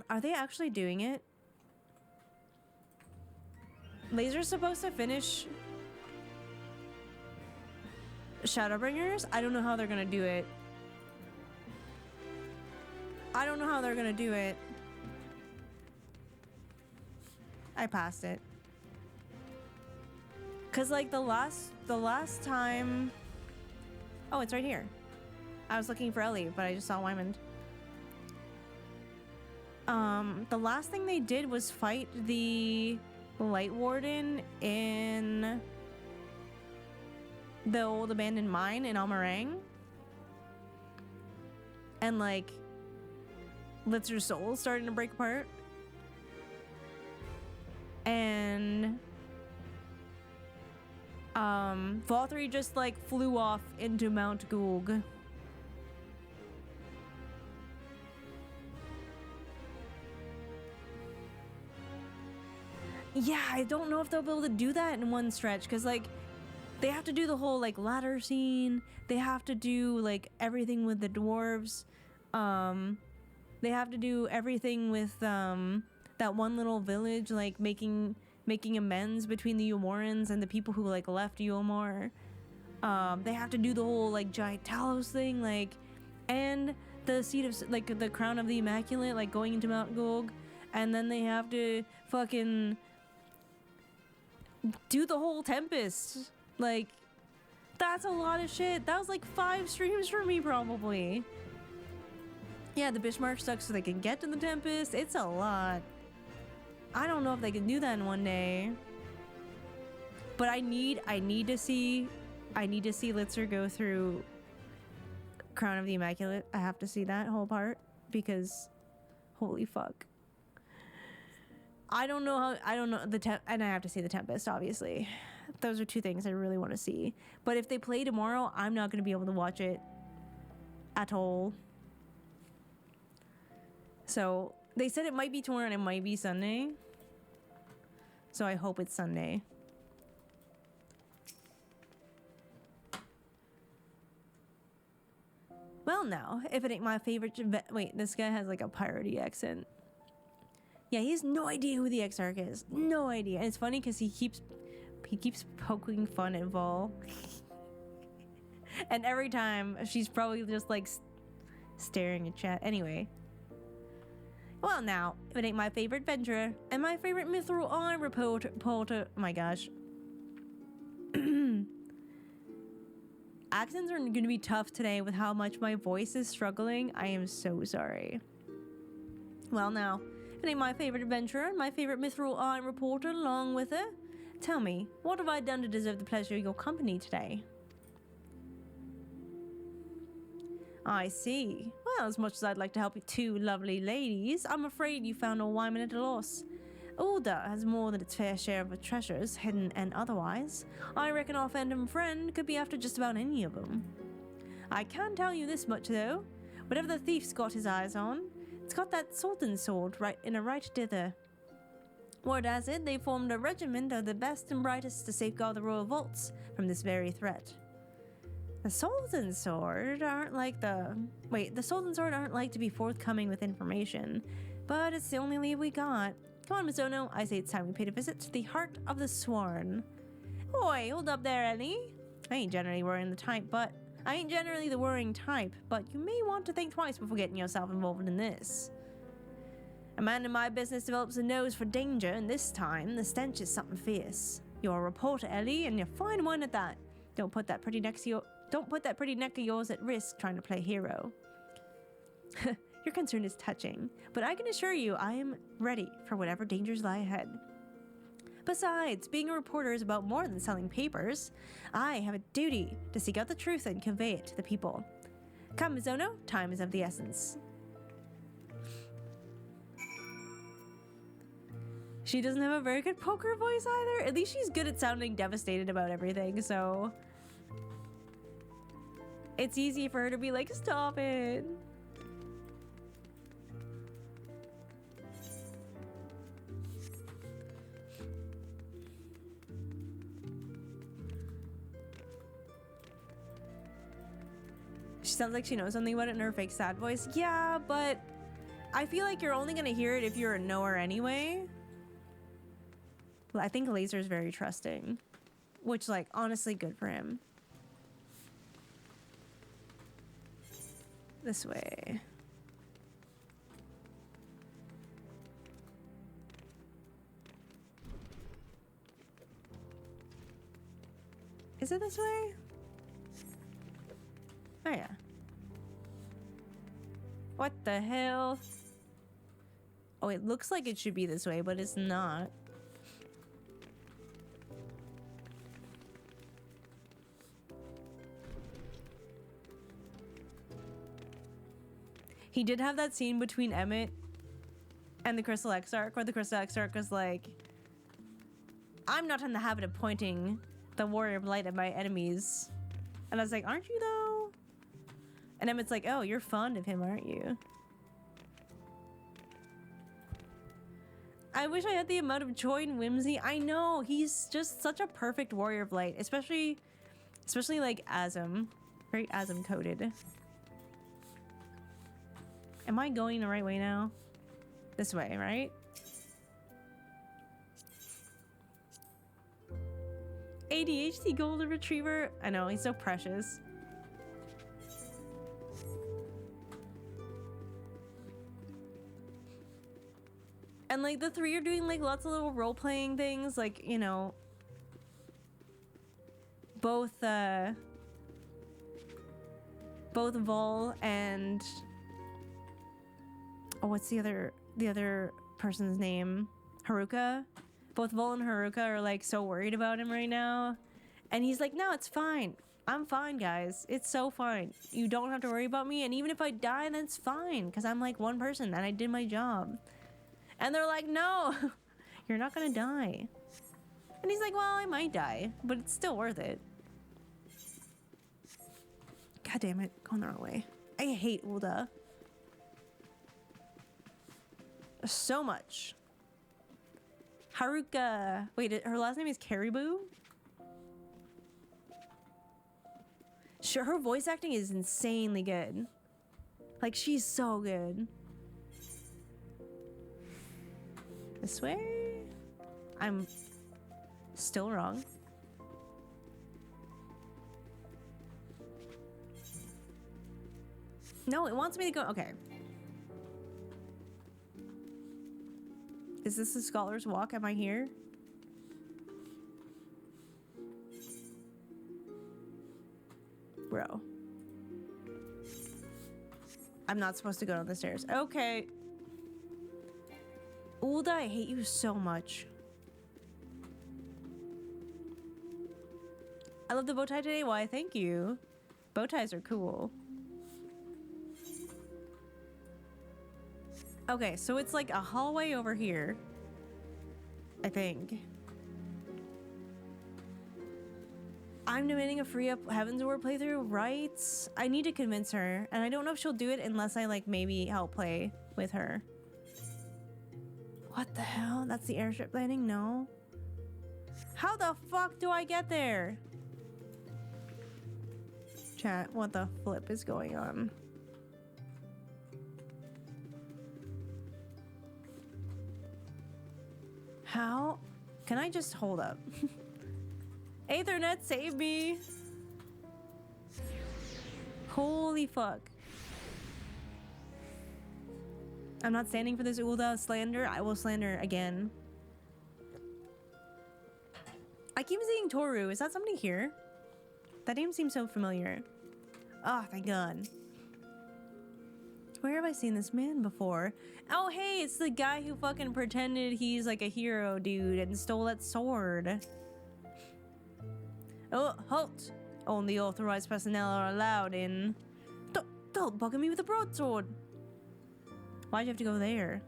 are they actually doing it? Laser's supposed to finish Shadowbringers? I don't know how they're gonna do it. I don't know how they're gonna do it. I passed it. Cause like the last time. Oh, it's right here. I was looking for Ellie, but I just saw Wymond. The last thing they did was fight the Light Warden in the old abandoned mine in Almarang. And like Litzer's soul starting to break apart. And Valtteri just like flew off into Mount Gulg. Yeah, I don't know if they'll be able to do that in one stretch, because like they have to do the whole like ladder scene, they have to do like everything with the dwarves, they have to do everything with that one little village, like making amends between the Eulmorans and the people who like left Eulmor. They have to do the whole like giant Talos thing, like, and the seat of like the crown of the Immaculate, like going into Mount Gulg, and then they have to fucking do the whole Tempest. Like, that's a lot of shit. That was like 5 streams for me probably. Yeah, the Bismarck stuck so they can get to the Tempest. It's a lot. I don't know if they can do that in one day. But I need to see Litzer go through Crown of the Immaculate. I have to see that whole part because holy fuck. I don't know and I have to see the Tempest, obviously. Those are 2 things I really want to see. But if they play tomorrow, I'm not going to be able to watch it at all. So, they said it might be tomorrow and it might be Sunday. So I hope it's Sunday. Well, now, if it ain't my favorite... Wait, this guy has like a piratey accent. Yeah, he has no idea who the Exarch is. No idea. And it's funny because he keeps poking fun at Vol. And every time, she's probably just like staring at chat. Anyway. Well, now, if it ain't my favorite adventurer and my favorite mithril eye reporter... Oh my gosh. Accents are going to be tough today with how much my voice is struggling. I am so sorry. Well, now, if it ain't my favorite adventurer and my favorite mithril eye reporter along with her, tell me, what have I done to deserve the pleasure of your company today? I see. Well, as much as I'd like to help you two lovely ladies, I'm afraid you found old Wyman at a loss. Ulda has more than its fair share of treasures, hidden and otherwise. I reckon our phantom friend could be after just about any of them. I can tell you this much, though. Whatever the thief's got his eyes on, it's got that Sultan sword right dither. Word has it, they formed a regiment of the best and brightest to safeguard the royal vaults from this very threat. The Sultan sword aren't like to be forthcoming with information, but it's the only lead we got. Come on, Miss Ono, I say it's time we paid a visit to the heart of the Sworn. Oi, hold up there, Ellie. I ain't generally the worrying type, but you may want to think twice before getting yourself involved in this. A man in my business develops a nose for danger, and this time the stench is something fierce. You're a reporter, Ellie, and you're a fine one at that. Don't put that pretty neck of yours at risk trying to play hero. Your concern is touching, but I can assure you I am ready for whatever dangers lie ahead. Besides, being a reporter is about more than selling papers. I have a duty to seek out the truth and convey it to the people. Come, Mizono, time is of the essence. She doesn't have a very good poker voice either. At least she's good at sounding devastated about everything, so... it's easy for her to be like, stop it. She sounds like she knows something about it in her fake sad voice. Yeah, but I feel like you're only gonna hear it if you're a knower anyway. Well, I think Laser's very trusting, which, like, honestly, good for him. This way. Is it this way? Oh, yeah. What the hell? Oh, it looks like it should be this way, but it's not. He did have that scene between Emmett and the Crystal Exarch, where the Crystal Exarch was like, I'm not in the habit of pointing the Warrior of Light at my enemies. And I was like, aren't you though? And Emmett's like, oh, you're fond of him, aren't you? I wish I had the amount of joy and whimsy. I know, he's just such a perfect Warrior of Light, especially like Asm. Very Asm coded. Am I going the right way now? This way, right? ADHD golden retriever. I know, he's so precious. And like the three are doing like lots of little role-playing things, like, you know, both Vol and oh, what's the other person's name? Haruka. Both Vol and Haruka are like so worried about him right now. And he's like, no, it's fine. I'm fine, guys. It's so fine. You don't have to worry about me. And even if I die, then it's fine. Because I'm like one person and I did my job. And they're like, no, you're not going to die. And he's like, well, I might die, but it's still worth it. God damn it. Going the wrong way. I hate Ulda. So much. Haruka. Wait, her last name is Caribou? Sure, her voice acting is insanely good. Like, she's so good. This way? I'm still wrong. No, it wants me to go. Okay. Is this the Scholar's Walk? Am I here? Bro. I'm not supposed to go down the stairs. Okay. Ulda, I hate you so much. I love the bow tie today. Why, thank you. Bow ties are cool. Okay, so it's like a hallway over here. I think. I'm demanding a free up Heaven's Ward playthrough, right? I need to convince her, and I don't know if she'll do it unless I like maybe help play with her. What the hell? That's the airship landing? No. How the fuck do I get there? Chat, what the flip is going on? How? Can I just hold up? Ethernet, save me! Holy fuck. I'm not standing for this Ulda slander. I will slander again. I keep seeing Toru. Is that somebody here? That name seems so familiar. Oh, thank God. Where have I seen this man before? Oh, hey, it's the guy who fucking pretended he's like a hero dude and stole that sword. Oh, halt! Only authorized personnel are allowed in. Don't bugger me with a broadsword. Why'd you have to go there?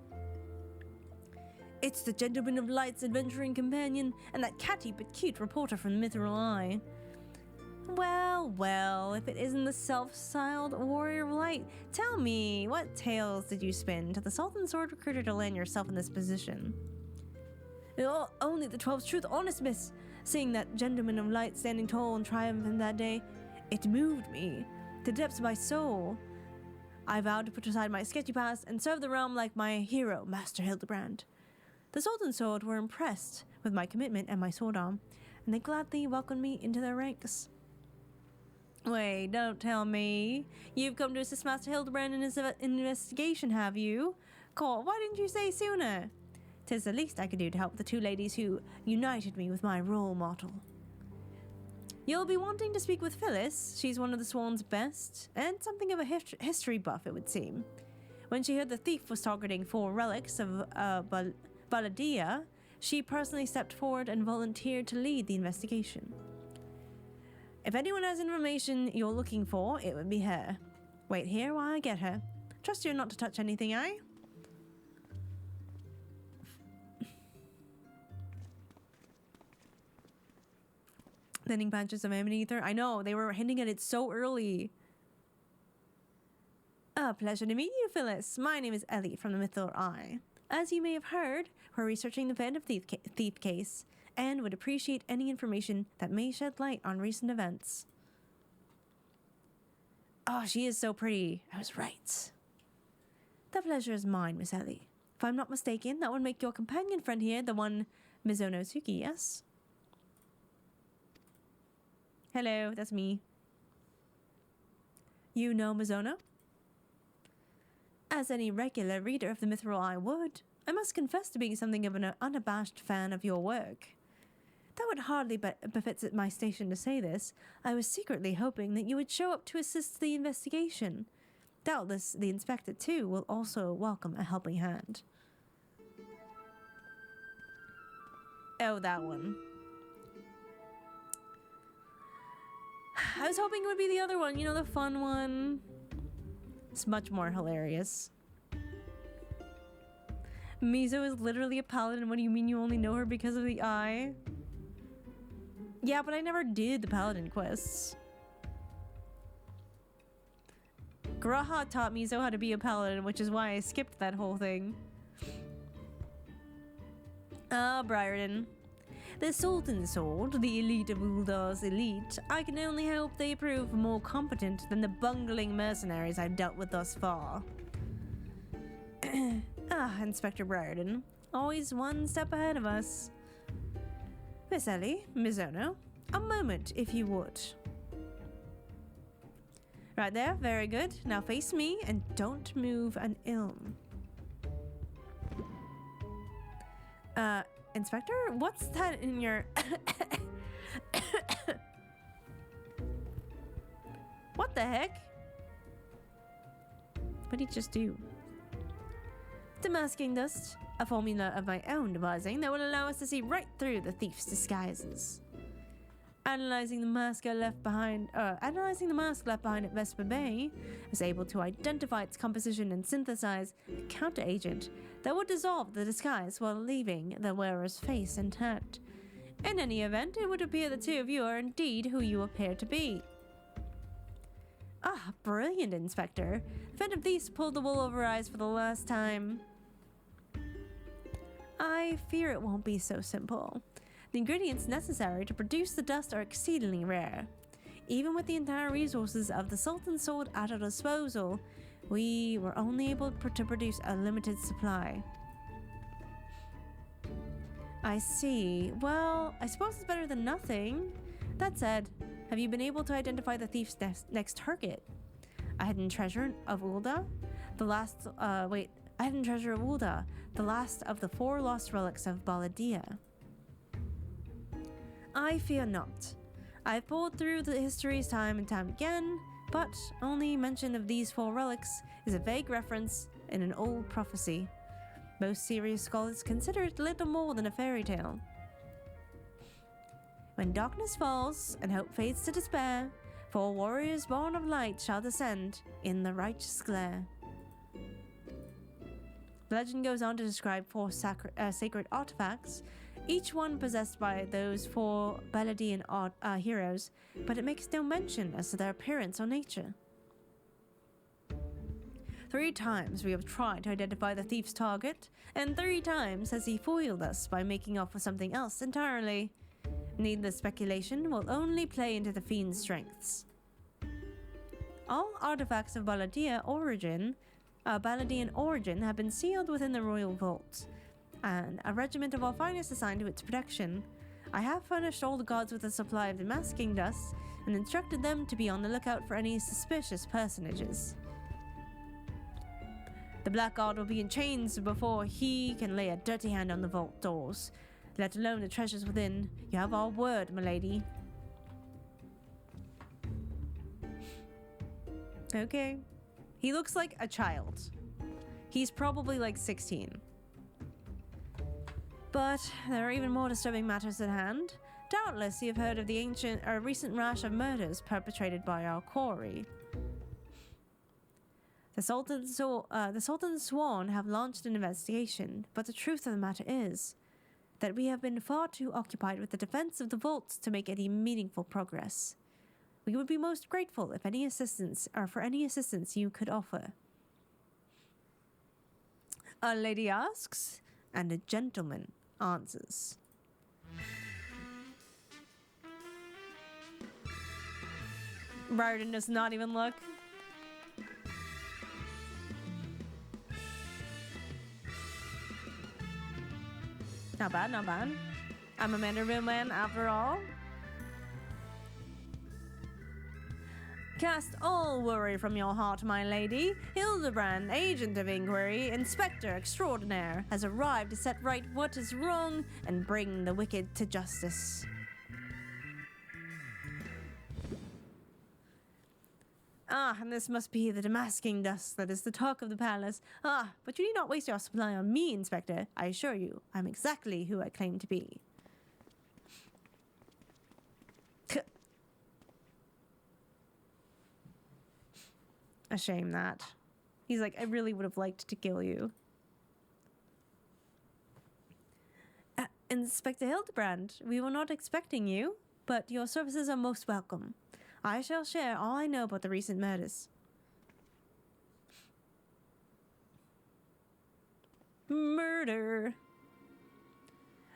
It's the Gentleman of Light's adventuring companion and that catty but cute reporter from the Mithril Eye. Well, well, if it isn't the self-styled Warrior of Light, tell me, what tales did you spin to the Sultan Sword Recruiter to land yourself in this position? Oh, only the 12's truth, honest miss. Seeing that Gentleman of Light standing tall and triumphant that day, it moved me to the depths of my soul. I vowed to put aside my sketchy past and serve the realm like my hero, Master Hildibrand. The Sultan's Sword were impressed with my commitment and my sword arm, and they gladly welcomed me into their ranks. Wait, don't tell me. You've come to assist Master Hildibrand in his investigation, have you? Cool, why didn't you say sooner? 'Tis the least I could do to help the two ladies who united me with my role model. You'll be wanting to speak with Phyllis. She's one of the Swan's best, and something of a history buff, it would seem. When she heard the thief was targeting 4 relics of Baladia, she personally stepped forward and volunteered to lead the investigation. If anyone has information you're looking for, it would be her. Wait here while I get her. Trust you not to touch anything, eh? Thinning patches of amber ether. I know, they were hinting at it so early. A pleasure to meet you, Phyllis. My name is Ellie from the Mithril Eye. As you may have heard, we're researching the Phantom Thief case, and would appreciate any information that may shed light on recent events. Oh, she is so pretty. I was right. The pleasure is mine, Miss Ellie. If I'm not mistaken, that would make your companion friend here the one Mizuno Suki, yes? Hello, that's me. You know Mizuno? As any regular reader of the Mithril Eye would, I must confess to being something of an unabashed fan of your work. That would hardly befits my station to say this. I was secretly hoping that you would show up to assist the investigation. Doubtless the inspector, too, will also welcome a helping hand. Oh, that one. I was hoping it would be the other one, you know, the fun one. It's much more hilarious. Mizo is literally a paladin. What do you mean you only know her because of the eye? Yeah, but I never did the paladin quests. Graha taught Mizo how to be a paladin, which is why I skipped that whole thing. Ah, Briarden. The Sultan's Sword, the elite of Uldor's elite, I can only hope they prove more competent than the bungling mercenaries I've dealt with thus far. Inspector Briarden, always one step ahead of us. Miss Ellie, Miss Ono, a moment if you would. Right there, very good. Now face me and don't move an ilm. Inspector, what's that in your... What the heck? What did he just do? Demasking dust, a formula of my own devising that will allow us to see right through the thief's disguises. Analyzing the mask left behind at Vesper Bay, I was able to identify its composition and synthesize a counteragent that would dissolve the disguise while leaving the wearer's face intact. In any event, it would appear the two of you are indeed who you appear to be. Ah, brilliant, Inspector. The Phantom Thieves pulled the wool over our eyes for the last time. I fear it won't be so simple. The ingredients necessary to produce the dust are exceedingly rare. Even with the entire resources of the Sultan's Sword at our disposal, we were only able to produce a limited supply. I see. Well, I suppose it's better than nothing. That said, have you been able to identify the thief's next target? A hidden treasure of Ulda? A hidden treasure of Ulda, the last of the 4 lost relics of Baladia. I fear not. I've pulled through the histories time and time again, but only mention of these 4 relics is a vague reference in an old prophecy. Most serious scholars consider it little more than a fairy tale. When darkness falls and hope fades to despair, 4 warriors born of light shall descend in the righteous glare. The legend goes on to describe 4 sacred artifacts, each one possessed by those 4 Baladian heroes, but it makes no mention as to their appearance or nature. 3 times we have tried to identify the thief's target, and 3 times has he foiled us by making off with something else entirely. Needless speculation will only play into the fiend's strengths. All artifacts of Baladian origin have been sealed within the royal vault, and a regiment of our finest assigned to its protection. I have furnished all the guards with a supply of demasking dust and instructed them to be on the lookout for any suspicious personages. The Black Guard will be in chains before he can lay a dirty hand on the vault doors, let alone the treasures within. You have our word, milady. Okay. He looks like a child. He's probably like 16. But there are even more disturbing matters at hand. Doubtless you have heard of the recent rash of murders perpetrated by our quarry. The Sultan's Sworn have launched an investigation, but the truth of the matter is that we have been far too occupied with the defense of the vaults to make any meaningful progress. We would be most grateful if any assistance you could offer. A lady asks, and a gentleman answers. Briarden does not even look. Not bad, not bad. I'm a Manderville man after all. Cast all worry from your heart, my lady. Hildibrand, agent of inquiry, inspector extraordinaire, has arrived to set right what is wrong and bring the wicked to justice. Ah, and this must be the demasking dust that is the talk of the palace. Ah, but you need not waste your supply on me, Inspector. I assure you, I'm exactly who I claim to be. A shame that. He's like, I really would have liked to kill you. Inspector Hildibrand, we were not expecting you, but your services are most welcome. I shall share all I know about the recent murders. Murder.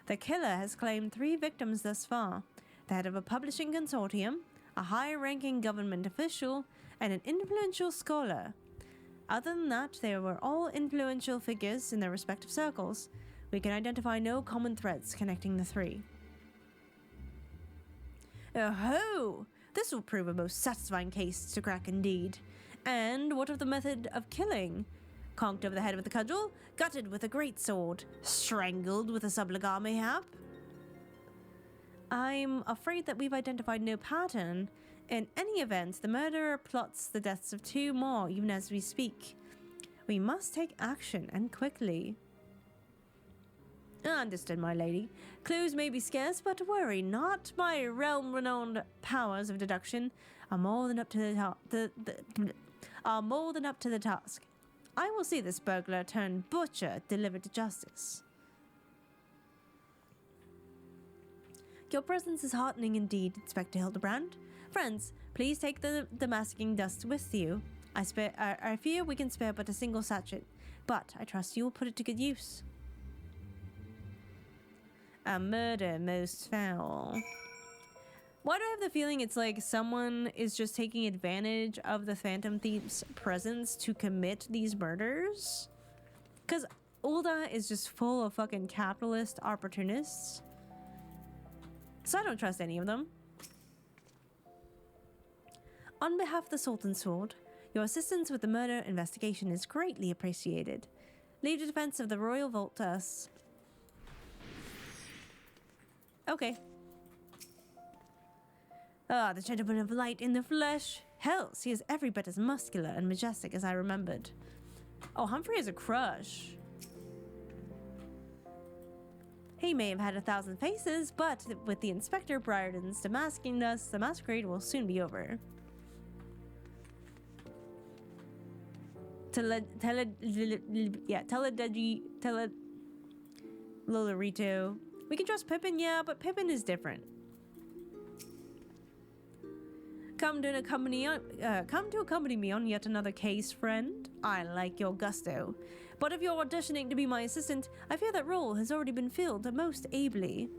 The killer has claimed 3 victims thus far: the head of a publishing consortium, a high-ranking government official, and an influential scholar. Other than that, they were all influential figures in their respective circles. We can identify no common threads connecting the 3. Oh-ho! This will prove a most satisfying case to crack indeed. And what of the method of killing? Conked over the head with a cudgel, gutted with a greatsword, strangled with a subligar mayhap? I'm afraid that we've identified no pattern. In any event, the murderer plots the deaths of 2 more even as we speak. We must take action, and quickly. Understood, my lady. Clues may be scarce, but worry not. My realm-renowned powers of deduction are more than up to the task. I will see this burglar turned butcher delivered to justice. Your presence is heartening indeed, Inspector Hildibrand. Friends, please take the masking dust with you. I fear we can spare but a single sachet, but I trust you will put it to good use. A murder most foul. Why do I have the feeling it's like someone is just taking advantage of the Phantom Thief's presence to commit these murders? Because Ulda is just full of fucking capitalist opportunists. So I don't trust any of them. On behalf of the Sultan's Sword, your assistance with the murder investigation is greatly appreciated. Leave the defense of the Royal Vault to us. Okay. Ah, the gentleman of light in the flesh. Hells, he is every bit as muscular and majestic as I remembered. Oh, Humphrey has a crush. He may have had 1,000 faces, but with the Inspector Briarden's demasking us, the masquerade will soon be over. Lolorito. We can trust Pippin, yeah, but Pippin is different. Come to accompany me on yet another case, friend. I like your gusto. But if you're auditioning to be my assistant, I fear that role has already been filled most ably.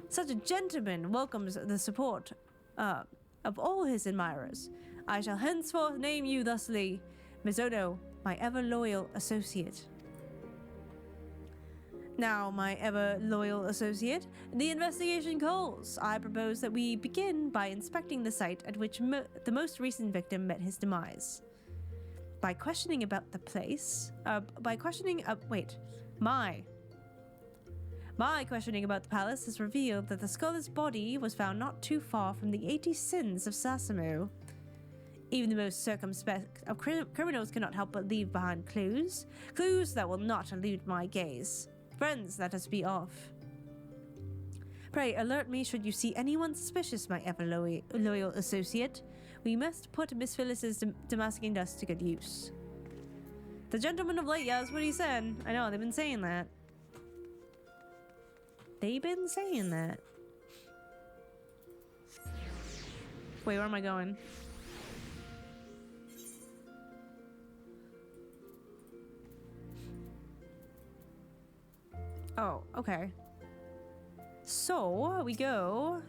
Such a gentleman welcomes the support of all his admirers. I shall henceforth name you thusly, Mizono, my ever-loyal associate. Now, my ever-loyal associate, the investigation calls. I propose that we begin by inspecting the site at which the most recent victim met his demise. By questioning about the place, my questioning about the palace has revealed that the scholar's body was found not too far from the 80 sins of Sasamo. Even the most circumspect of criminals cannot help but leave behind clues that will not elude my gaze. Friends, let us be off. Pray, alert me should you see anyone suspicious, my ever-loyal associate. We must put Miss Phyllis's demasking dust to good use. The gentleman of light, yeah, that's what he said. I know, they've been saying that. They've been saying that. Wait, where am I going? Oh, okay. So, we go...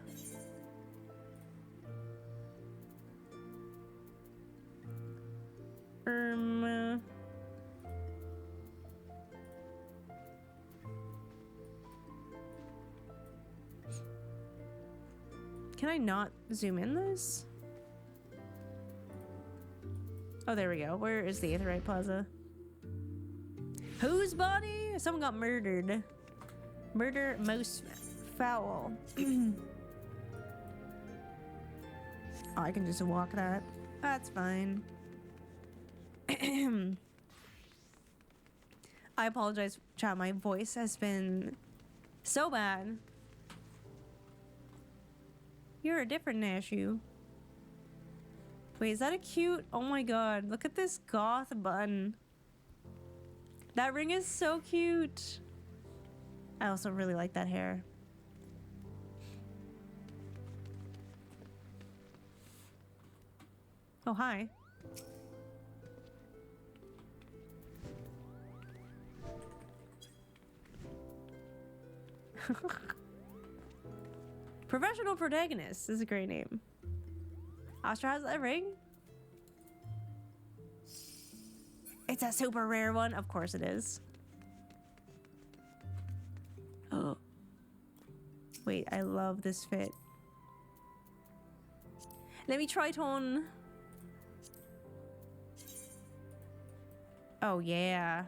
Can I not zoom in this? Oh, there we go. Where is the Aetheryte Plaza? Whose body? Someone got murdered. Murder most foul. Oh, I can just walk that. That's fine. I apologize, chat. My voice has been so bad. You're a different Nashu. Wait, is that a cute? Oh my god, look at this goth bun. That ring is so cute. I also really like that hair. Oh, hi. Professional protagonist is a great name. Astra has that ring? It's a super rare one. Of course it is. Oh. Wait, I love this fit. Let me try it on. Oh, yeah.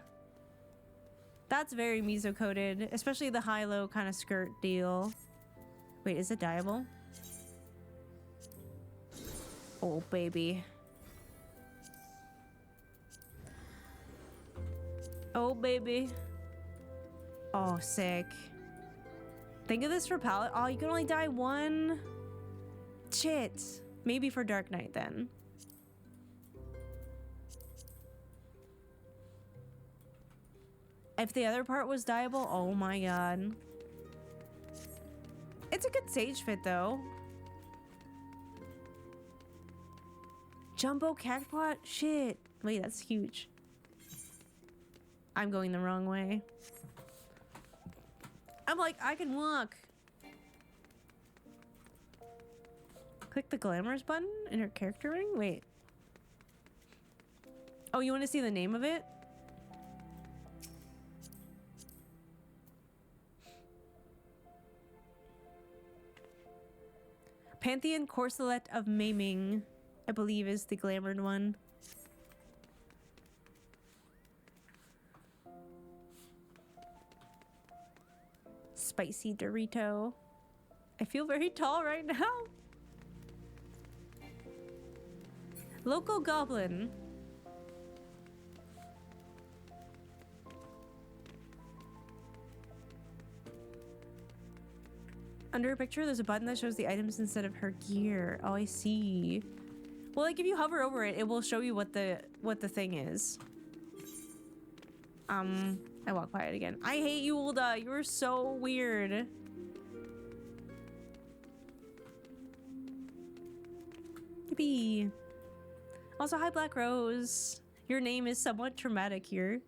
That's very miso-coated, especially the high-low kind of skirt deal. Wait, is it dyeable? Oh, baby. Oh, baby. Oh, sick. Think of this for palette. Oh, you can only dye one. Shit. Maybe for Dark Knight then. If the other part was dyeable, oh my god. It's a good sage fit though. Jumbo cactpot? Shit. Wait, that's huge. I'm going the wrong way. I'm like, I can walk. Click the glamorous button in her character ring? Wait. Oh, you want to see the name of it? Pantheon Corselet of Maiming, I believe, is the glamored one. Spicy Dorito. I feel very tall right now. Local Goblin. Under a picture, there's a button that shows the items instead of her gear. Oh, I see. Well, like if you hover over it, it will show you what the thing is. I walk by it again. I hate you, Ulda. You're so weird. Yippee. Also, hi, Black Rose. Your name is somewhat traumatic here.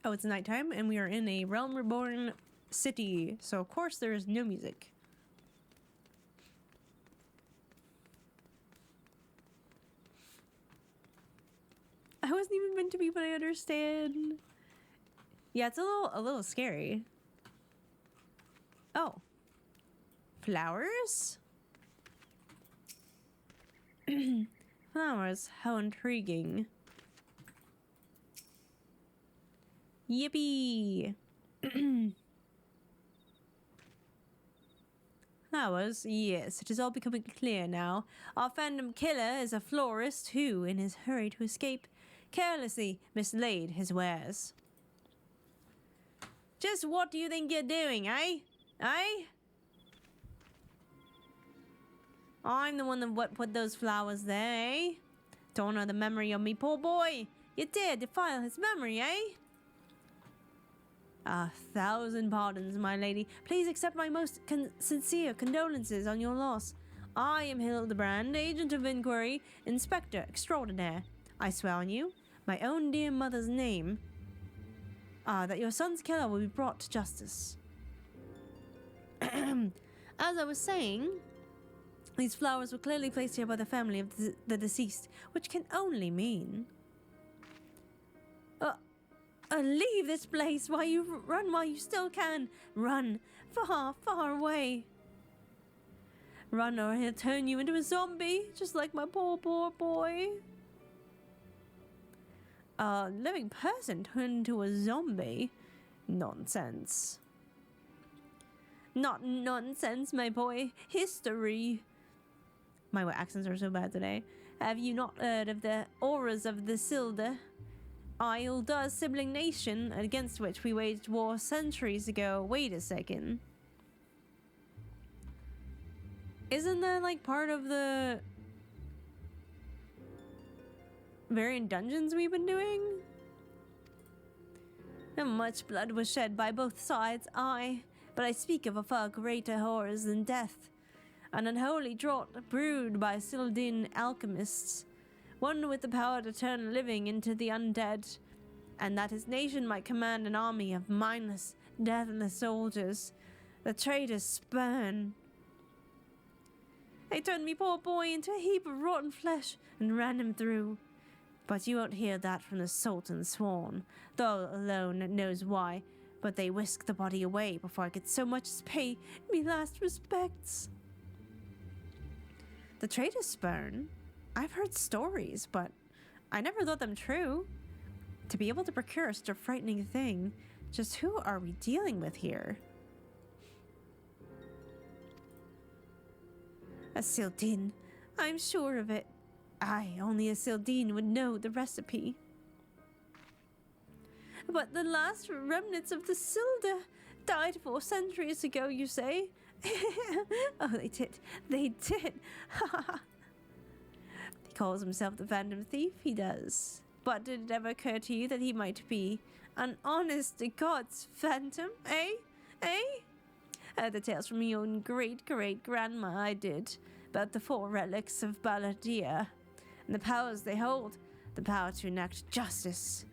Oh, it's nighttime, and we are in a Realm Reborn city, so of course there is no music. I wasn't even meant to be, but I understand. Yeah, it's a little scary. Oh. Flowers? Flowers, how intriguing. Yippee! Flowers, yes, it is all becoming clear now. Our phantom killer is a florist who, in his hurry to escape, carelessly mislaid his wares. Just what do you think you're doing, eh? Eh? I'm the one that put those flowers there, eh? Don't know the memory of me poor boy. You dare defile his memory, eh? 1,000 pardons, my lady. Please accept my most sincere condolences on your loss. I am Hildibrand, agent of inquiry, inspector extraordinaire. I swear on you, my own dear mother's name, that your son's killer will be brought to justice. As I was saying, these flowers were clearly placed here by the family of the deceased, which can only mean... leave this place while you run while you still can. Run far, far away. Run or he'll turn you into a zombie, just like my poor, poor boy. A living person turned into a zombie? Nonsense. Not nonsense, my boy. History. My accents are so bad today. Have you not heard of the auras of the Sil'dih? Ilda's sibling nation against which we waged war centuries ago. Wait a second. Isn't that like part of the variant dungeons we've been doing? And much blood was shed by both sides, but I speak of a far greater horrors than death. An unholy draught brewed by Sil'dih alchemists one with the power to turn living into the undead, and that his nation might command an army of mindless, deathless soldiers. The traitors spurn. They turned me poor boy into a heap of rotten flesh and ran him through. But you won't hear that from the Sultan's sworn, though alone knows why. But they whisked the body away before I could so much as pay me last respects. The traitors spurn? I've heard stories, but I never thought them true. To be able to procure such a frightening thing, just who are we dealing with here? A Sil'dih, I'm sure of it. Only a Sil'dih would know the recipe. But the last remnants of the Sil'dih died 4 centuries ago, you say? Oh, they did. They did. He calls himself the Phantom Thief, he does. But did it ever occur to you that he might be an honest-to-God's phantom, eh? Eh? I heard the tales from your own great-great-grandma, I did, about the 4 relics of Baladir, and the powers they hold, the power to enact justice.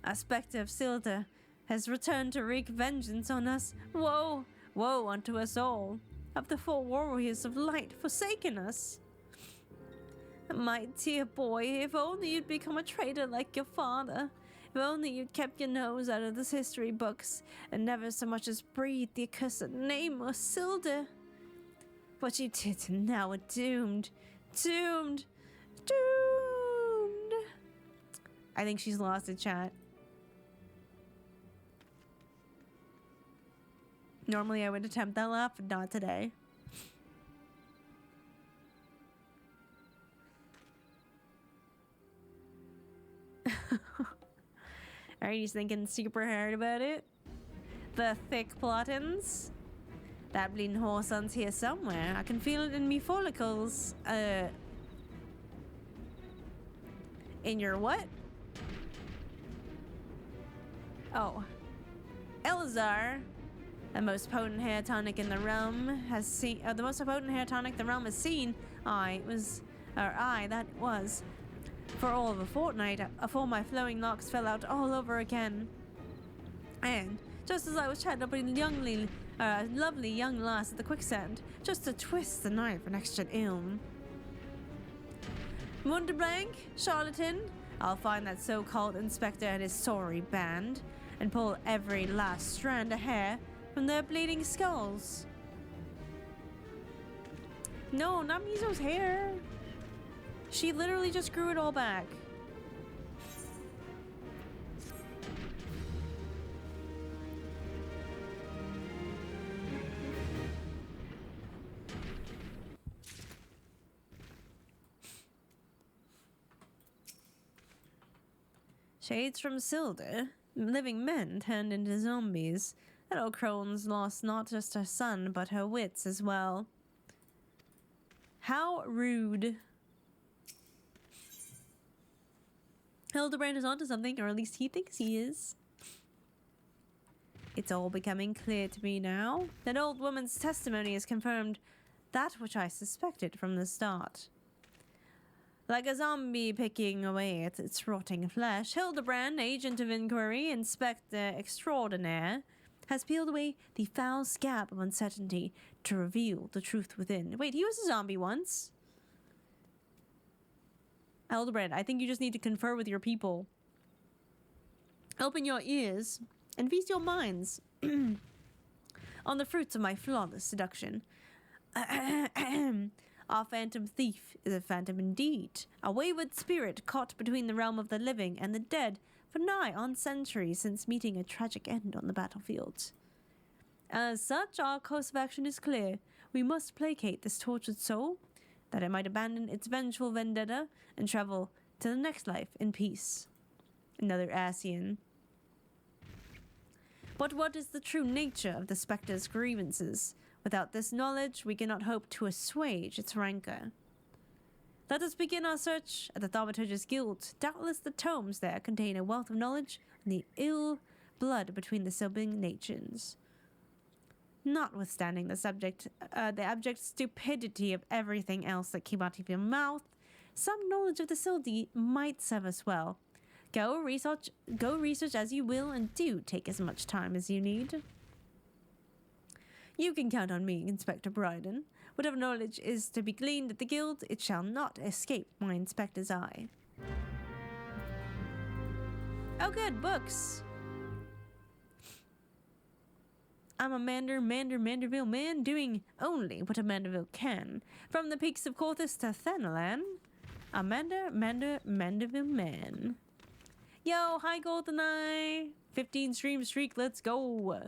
A spectre of Sil'dih has returned to wreak vengeance on us. Woe, woe unto us all. Have the 4 warriors of light forsaken us? My dear boy, if only you'd become a traitor like your father. If only you'd kept your nose out of the history books and never so much as breathed the accursed name of Sil'dih. But you did, and now we're doomed. Doomed. Doomed. I think she's lost it, chat. Normally I would attempt that laugh, but not today. Are you thinking super hard about it? The thick plottins? That bleeding whoreson's here somewhere. I can feel it in me follicles. In your what? Oh. Elazar, the most potent hair tonic in the realm, has seen. The most potent hair tonic the realm has seen. That was. For all of a fortnight, afore my flowing locks fell out all over again. And just as I was chatting up with a lovely young lass at the quicksand, just to twist the knife an extra ilm. Munderblank, charlatan, I'll find that so-called inspector and his sorry band, and pull every last strand of hair from their bleeding skulls. No, not Mizo's hair. She literally just grew it all back. Shades from Sil'dih, living men turned into zombies. That old crone's lost not just her son, but her wits as well. How rude. Hildibrand is onto something, or at least he thinks he is. It's all becoming clear to me now. That old woman's testimony has confirmed that which I suspected from the start. Like a zombie picking away at its rotting flesh, Hildibrand, agent of inquiry, inspector extraordinaire, has peeled away the foul scab of uncertainty to reveal the truth within. Wait, he was a zombie once? Hildibrand, I think you just need to confer with your people. Open your ears and feast your minds on the fruits of my flawless seduction. Our phantom thief is a phantom indeed, a wayward spirit caught between the realm of the living and the dead for nigh on centuries since meeting a tragic end on the battlefield. As such, our course of action is clear. We must placate this tortured soul, that it might abandon its vengeful vendetta and travel to the next life in peace. Another Asian. But what is the true nature of the spectre's grievances? Without this knowledge, we cannot hope to assuage its rancor. Let us begin our search at the Thaumaturge's Guild. Doubtless the tomes there contain a wealth of knowledge on the ill blood between the sibling nations. Notwithstanding the abject stupidity of everything else that came out of your mouth, some knowledge of the Sil'dih might serve us well. Go research as you will, and do take as much time as you need. You can count on me, Inspector Bryden. Whatever knowledge is to be gleaned at the Guild, it shall not escape my inspector's eye. Oh good, books! I'm a Manderville man doing only what a Manderville can. From the peaks of Corthus to Thanalan, a Manderville man. Yo, hi GoldenEye! 15 stream streak, let's go!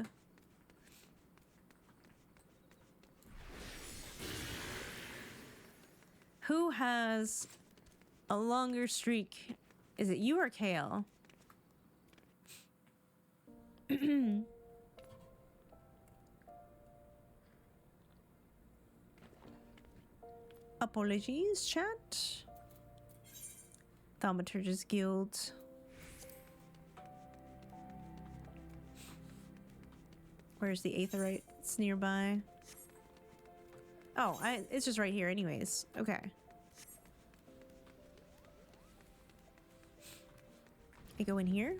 Who has a longer streak? Is it you or Kale? Apologies, chat. Thaumaturge's Guild. Where's the Aetherite? It's nearby. Oh, it's just right here anyways. Okay. I go in here.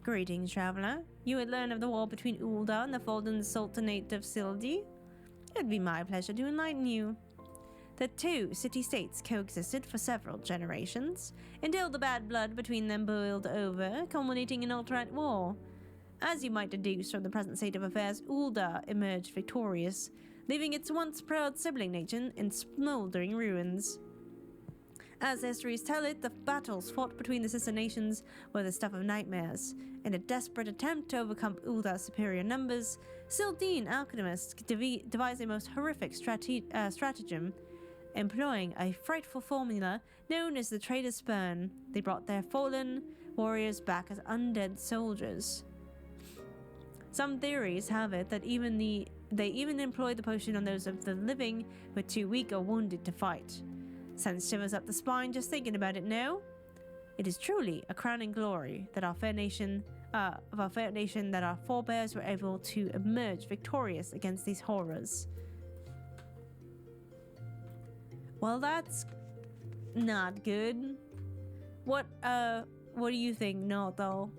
Greetings, traveler. You had learned of the war between Ul'dah and the fallen Sultanate of Sil'dih. It would be my pleasure to enlighten you. The two city-states coexisted for several generations, until the bad blood between them boiled over, culminating in ultimate war. As you might deduce from the present state of affairs, Ul'dah emerged victorious, leaving its once proud sibling nation in smoldering ruins. As histories tell it, the battles fought between the sister nations were the stuff of nightmares. In a desperate attempt to overcome Ul'dah's superior numbers, Sil'dih alchemists devised a most horrific stratagem. Employing a frightful formula known as the Traitor's Spurn, they brought their fallen warriors back as undead soldiers. Some theories have it that they even employed the potion on those of the living who were too weak or wounded to fight. Sends shivers up the spine just thinking about it now. It is truly a crowning glory that our fair nation that our forebears were able to emerge victorious against these horrors. Well, that's not good. What do you think? No, though.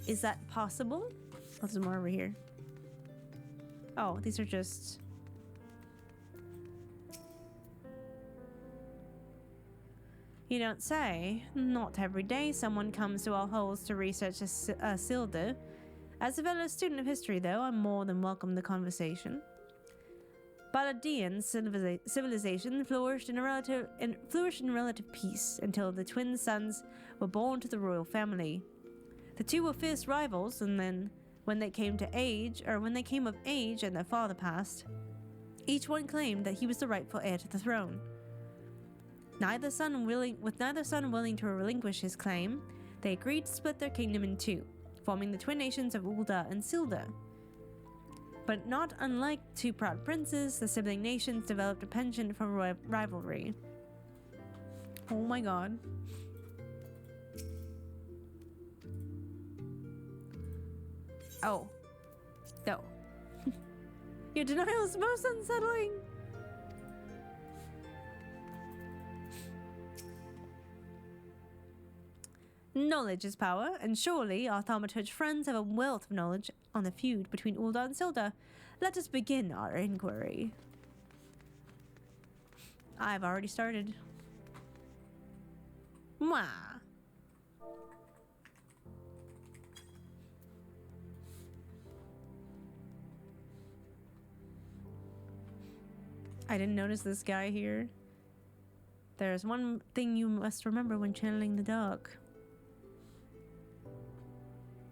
Is that possible? Oh, there's more over here. Oh, these are just... You don't say. Not every day someone comes to our halls to research a Sil'dih. As a fellow student of history, though, I'm more than welcome to the conversation. Baladian civilization flourished in relative peace until the twin sons were born to the royal family. The two were fierce rivals, and then when they came of age and their father passed, each one claimed that he was the rightful heir to the throne. With neither son willing to relinquish his claim, they agreed to split their kingdom in two, forming the twin nations of Ul'dah and Sil'dih. But not unlike two proud princes, the sibling nations developed a penchant for rivalry. Oh my god. Oh. No. Your denial is most unsettling. Knowledge is power, and surely our thaumaturge friends have a wealth of knowledge on the feud between Ul'dah and Sil'dih. Let us begin our inquiry. I've already started. Mwah. I didn't notice this guy here. There's one thing you must remember when channeling the dog.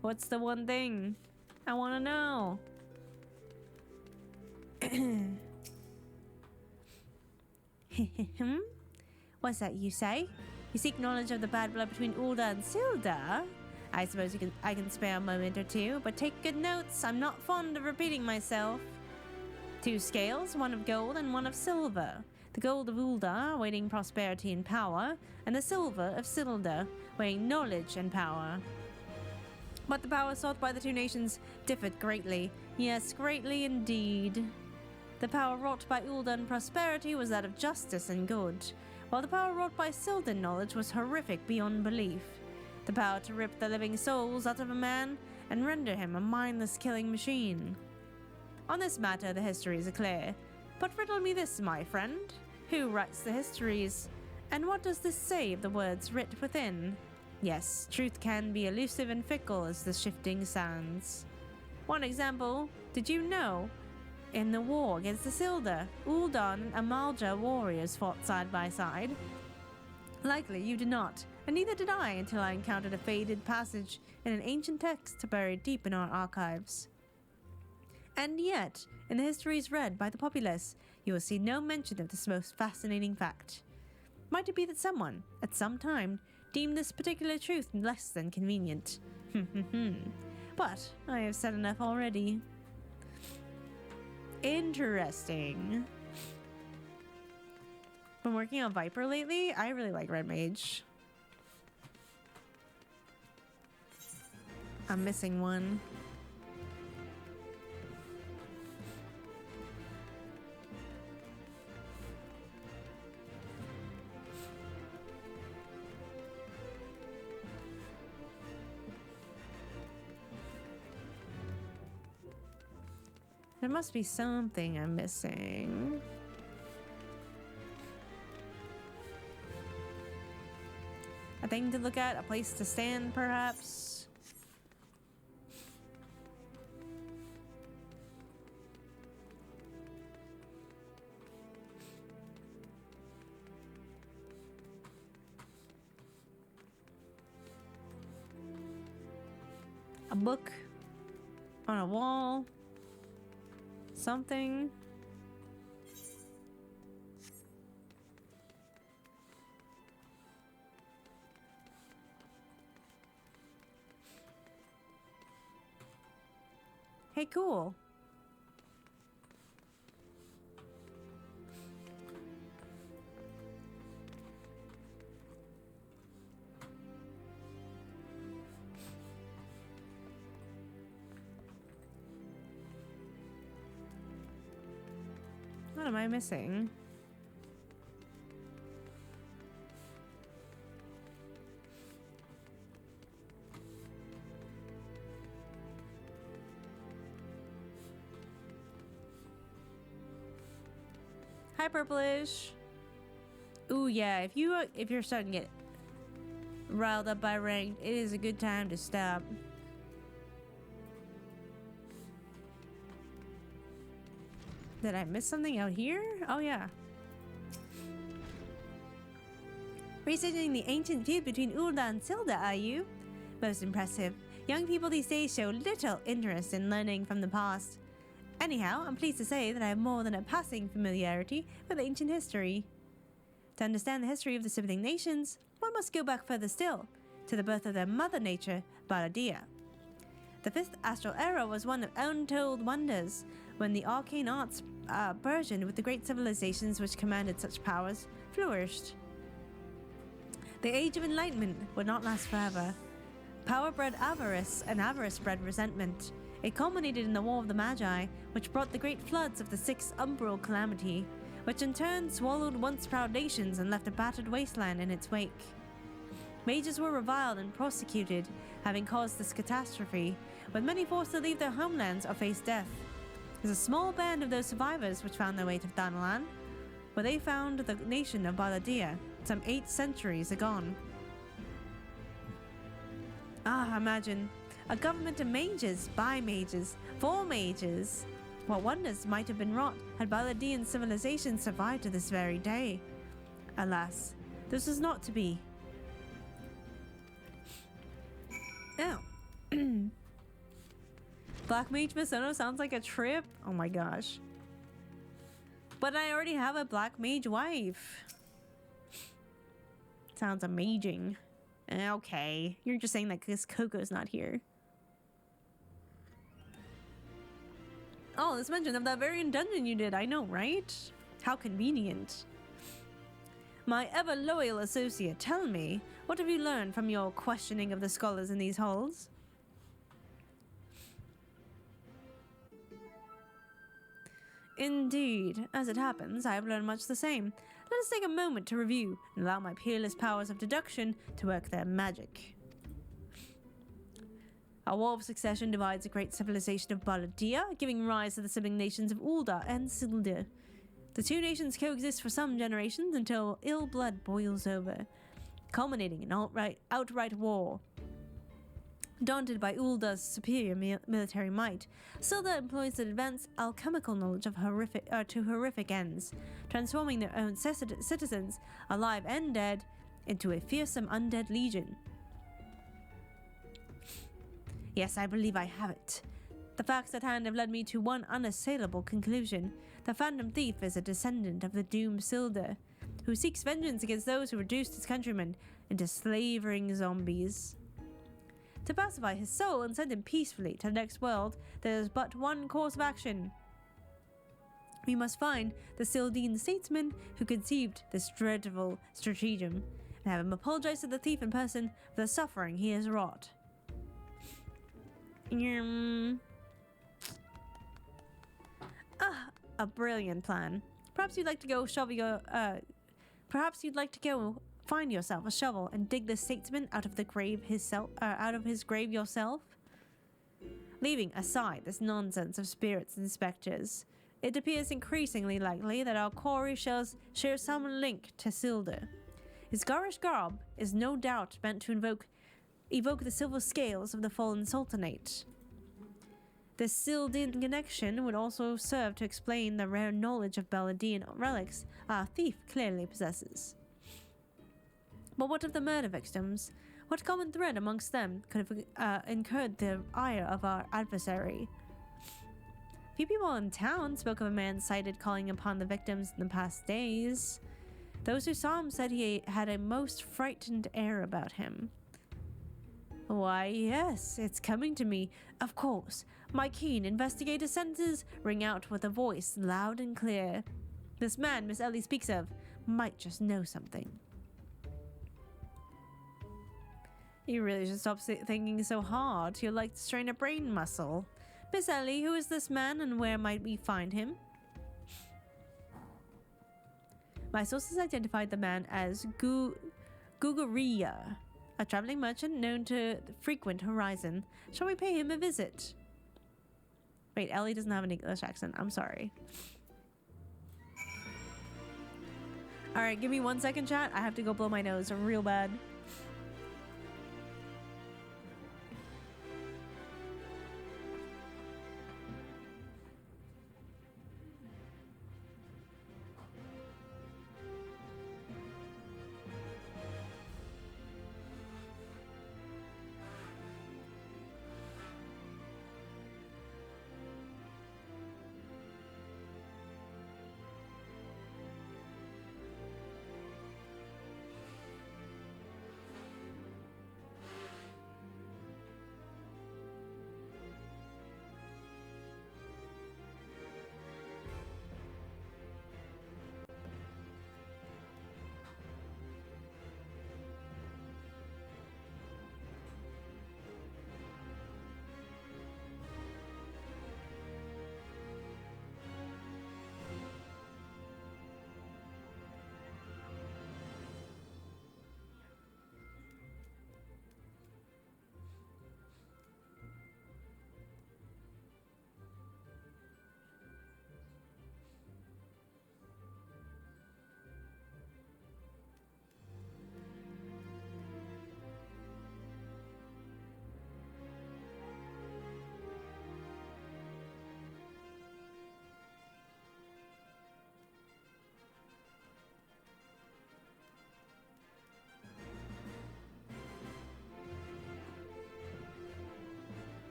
What's the one thing? I want to know. What's that you say? You seek knowledge of the bad blood between Ul'dah and Sil'dih? I suppose I can spare a moment or two, but take good notes. I'm not fond of repeating myself. 2 scales, one of gold and one of silver. the gold of Ul'dah, weighing prosperity and power, and the silver of Sil'dih, weighing knowledge and power. But the power sought by the two nations differed greatly. Yes, greatly indeed. The power wrought by Ul'dah in prosperity was that of justice and good, while the power wrought by Sil'dih knowledge was horrific beyond belief. The power to rip the living souls out of a man and render him a mindless killing machine. On this matter, the histories are clear. But riddle me this, my friend. Who writes the histories? And what does this say of the words writ within? Yes, truth can be elusive and fickle as the shifting sands. One example, did you know? In the war against the Sil'dih, Ul'dah and Amalja warriors fought side by side. Likely you did not, and neither did I until I encountered a faded passage in an ancient text buried deep in our archives. And yet, in the histories read by the populace, you will see no mention of this most fascinating fact. Might it be that someone, at some time, deemed this particular truth less than convenient? But I have said enough already. Interesting. Been working on Viper lately. I really like Red Mage. I'm missing one. There must be something I'm missing. A thing to look at, a place to stand, perhaps. A book on a wall. Something. Hey, cool. What am I missing? Hi, Purplish. Ooh, yeah. If you're starting to get riled up by ranked, it is a good time to stop. Did I miss something out here? Oh, yeah. Researching the ancient feud between Ul'dah and Sil'dih, are you? Most impressive. Young people these days show little interest in learning from the past. Anyhow, I'm pleased to say that I have more than a passing familiarity with ancient history. To understand the history of the sibling nations, one must go back further still, to the birth of their mother nature, Baladia. The fifth astral era was one of untold wonders, when the arcane arts burgeoned with the great civilizations which commanded such powers flourished. The age of enlightenment would not last forever. Power bred avarice, and avarice bred resentment. It culminated in the War of the Magi, which brought the great floods of the Sixth Umbral Calamity, which in turn swallowed once proud nations and left a battered wasteland in its wake. Mages were reviled and prosecuted, having caused this catastrophe, with many forced to leave their homelands or face death. There's a small band of those survivors which found their way to Thanalan, where they found the nation of Baladia, some 8 centuries agone. Ah, imagine, a government of mages, by mages, for mages. What wonders might have been wrought had Baladian civilization survived to this very day. Alas, this was not to be. Oh. Black Mage Misono sounds like a trip. Oh my gosh. But I already have a Black Mage wife. Sounds amazing. Okay, you're just saying that because Coco's not here. Oh, this mention of that very dungeon you did. I know, right? How convenient. My ever-loyal associate, tell me, what have you learned from your questioning of the scholars in these halls? Indeed. As it happens, I have learned much the same. Let us take a moment to review and allow my peerless powers of deduction to work their magic. Our war of succession divides the great civilization of Baladia, giving rise to the sibling nations of Ul'dah and Sil'dih. The two nations coexist for some generations until ill blood boils over, culminating in outright war. Daunted by Ul'dah's superior military might, Sil'dih employs the advanced alchemical knowledge of to horrific ends, transforming their own citizens, alive and dead, into a fearsome undead legion. Yes, I believe I have it. The facts at hand have led me to one unassailable conclusion. The Phantom Thief is a descendant of the doomed Sil'dih, who seeks vengeance against those who reduced his countrymen into slavering zombies. To pacify his soul and send him peacefully to the next world, there is but one course of action. We must find the Sil'dih statesman who conceived this dreadful stratagem, and have him apologize to the thief in person for the suffering he has wrought. A brilliant plan. Perhaps you'd like to go find yourself a shovel and dig the statesman out of his grave yourself. Leaving aside this nonsense of spirits and specters, it appears increasingly likely that our quarry shares some link to Sil'dih. His garish garb is no doubt meant to evoke the silver scales of the fallen sultanate. This Sil'dih connection would also serve to explain the rare knowledge of Baladian relics our thief clearly possesses. But what of the murder victims? What common thread amongst them could have incurred the ire of our adversary? Few people in town spoke of a man sighted calling upon the victims in the past days. Those who saw him said he had a most frightened air about him. Why, yes, it's coming to me. Of course, my keen investigative senses ring out with a voice loud and clear. This man Miss Ellie speaks of might just know something. You really should stop thinking so hard. You'll like to strain a brain muscle. Miss Ellie, who is this man and where might we find him? My sources identified the man as Gugaria, a traveling merchant known to frequent Horizon. Shall we pay him a visit? Wait, Ellie doesn't have an English accent. I'm sorry. Alright, give me 1 second, chat. I have to go blow my nose real bad.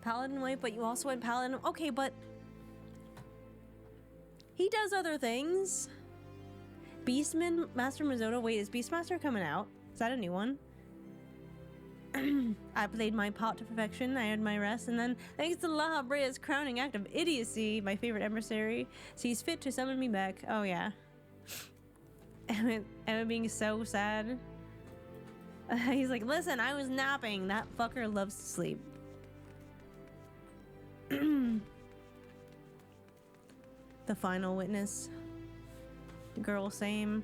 Paladin Wight, but you also went Paladin. Okay, but he does other things. Beastman Master Mizzota. Wait, is Beastmaster coming out? Is that a new one? I played my part to perfection. I earned my rest, and then thanks to La Brea's crowning act of idiocy, my favorite emissary, sees fit to summon me back. Oh yeah. Emma being so sad. He's like, listen, I was napping. That fucker loves to sleep. The final witness. Girl, same.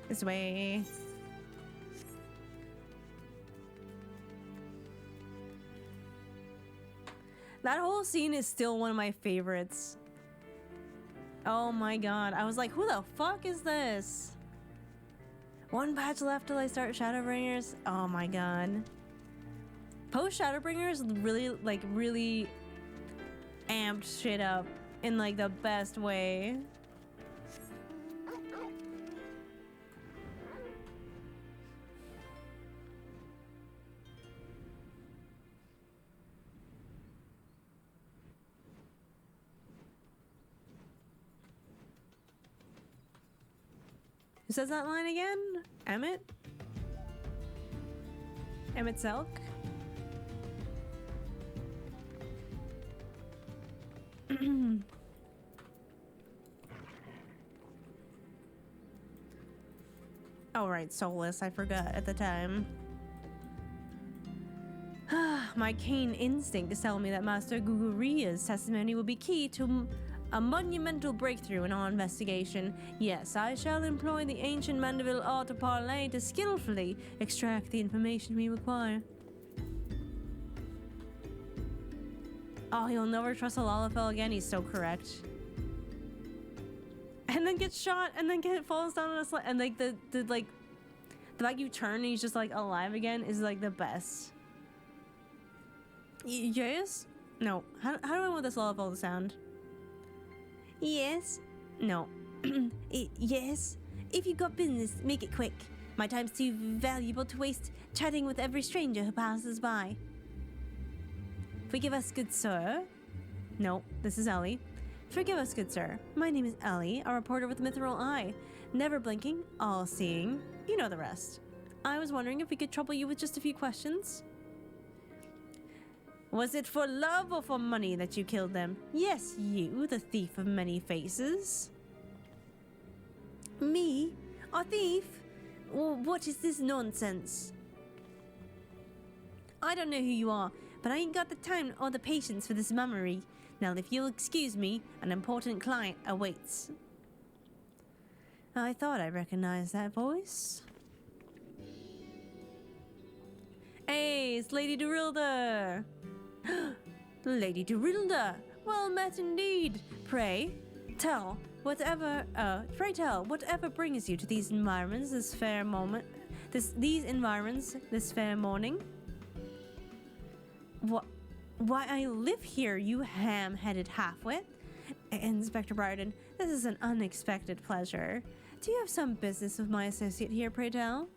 This way. That whole scene is still one of my favorites. Oh my god. I was like, who the fuck is this? One patch left till I start Shadowbringers. Oh my god. Post Shadowbringers really amped shit up in like the best way. Who says that line again? Emmett? Emmett Selk? Oh right, Soulless, I forgot at the time. My keen instinct is telling me that Master Guguria's testimony will be key to a monumental breakthrough in our investigation. Yes, I shall employ the ancient Mandeville art of parley to skillfully extract the information we require. Oh, he'll never trust a Lalafell again. He's so correct. And then gets shot, and then falls down on a slide, and like the fact you turn and he's just like alive again is like the best. Yes? No. How do I want this Lalafell to sound? Yes. No. Yes. If you got business, make it quick. My time's too valuable to waste chatting with every stranger who passes by. Forgive us, good sir. No, this is Ellie. Forgive us, good sir. My name is Ellie, a reporter with a mithril eye. Never blinking, all-seeing. You know the rest. I was wondering if we could trouble you with just a few questions. Was it for love or for money that you killed them? Yes, you, the thief of many faces. Me? A thief? What is this nonsense? I don't know who you are, but I ain't got the time or the patience for this mummery. Now, if you'll excuse me, an important client awaits. I thought I recognized that voice. Hey, it's Lady Dorilda! Lady Dorilda! Well met indeed. Pray tell, whatever brings you to these environments this fair moment, these environs this fair morning? Why I live here, you ham-headed halfwit? Inspector Briarden, this is an unexpected pleasure. Do you have some business with my associate here, pray tell?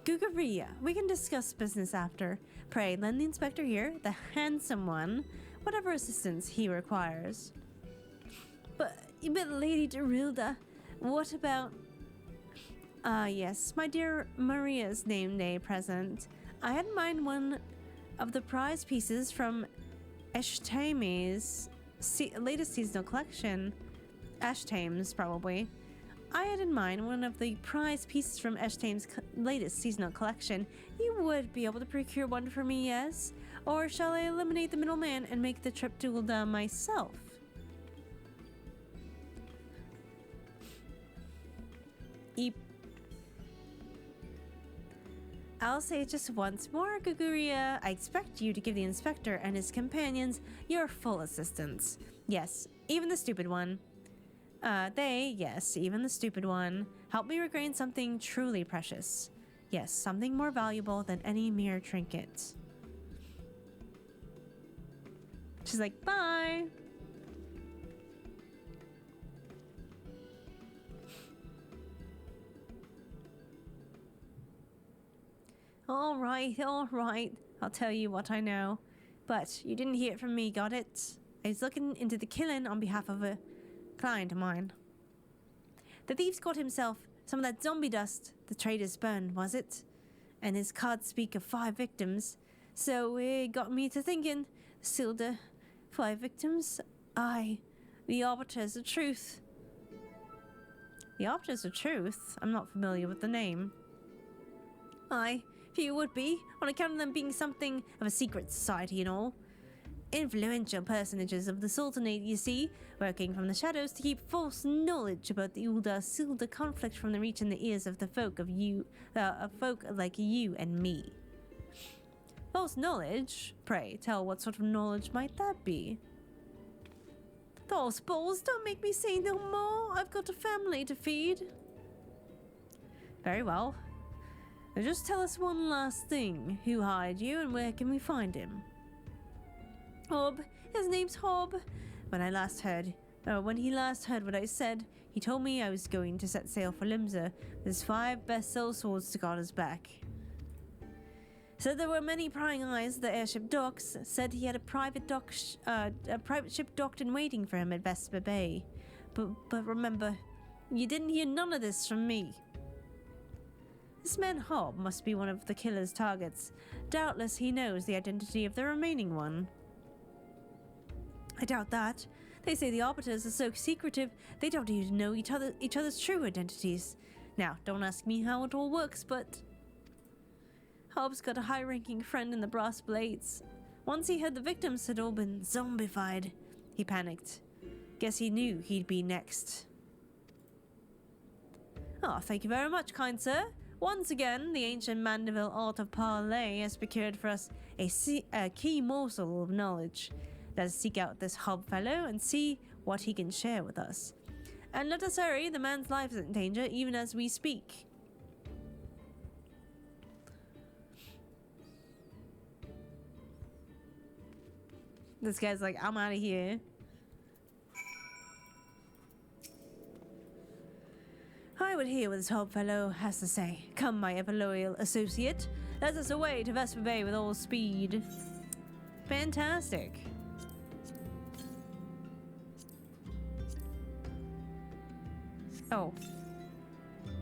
Gugaria, we can discuss business after. Pray, lend the inspector here, the handsome one, whatever assistance he requires. But Lady Dorilda, what about... yes, my dear Maria's name day present. I had in mind one of the prize pieces from Eshtame's latest seasonal collection. Ashtame's, probably. I had in mind one of the prize pieces from Eshtame's latest seasonal collection. You would be able to procure one for me, yes? Or shall I eliminate the middleman and make the trip to Gul'dan myself? I'll say it just once more, Guguria. I expect you to give the inspector and his companions your full assistance. Yes, even the stupid one. Yes, even the stupid one. Help me regain something truly precious. Yes, something more valuable than any mere trinket. She's like, bye. All right, all right. I'll tell you what I know. But you didn't hear it from me, got it? I was looking into the killing on behalf of a client of mine. The thief's got himself some of that zombie dust the traders burned, was it? And his cards speak of 5 victims. So it got me to thinking, Sil'dih, 5 victims? Aye, the Arbiters of Truth. The Arbiters of Truth? I'm not familiar with the name. Aye, few would be, on account of them being something of a secret society and all. Influential personages of the Sultanate, you see, working from the shadows to keep false knowledge about the Sil'dih conflict from the reach and the ears of the folk like you and me. False knowledge? Pray, tell what sort of knowledge might that be? Those balls, don't make me say no more. I've got a family to feed. Very well. Now just tell us one last thing. Who hired you and where can we find him? Hob. His name's Hob. When he last heard what I said, he told me I was going to set sail for Limsa with his 5 best soul swords to guard us back. Said there were many prying eyes at the airship docks. Said he had a private ship docked and waiting for him at Vesper Bay. But remember, you didn't hear none of this from me. This man Hob must be one of the killer's targets. Doubtless he knows the identity of the remaining one. I doubt that. They say the Arbiters are so secretive, they don't even know each other's true identities. Now, don't ask me how it all works, but Hob's got a high-ranking friend in the Brass Blades. Once he heard the victims had all been zombified, he panicked. Guess he knew he'd be next. Oh, thank you very much, kind sir. Once again, the ancient Mandeville art of parley has procured for us a key morsel of knowledge. Let us seek out this Hob fellow and see what he can share with us. And let us hurry, the man's life is in danger even as we speak. This guy's like, I'm out of here. I would hear what this Hob fellow has to say. Come, my ever-loyal associate. Let us away to Vesper Bay with all speed. Fantastic. Oh.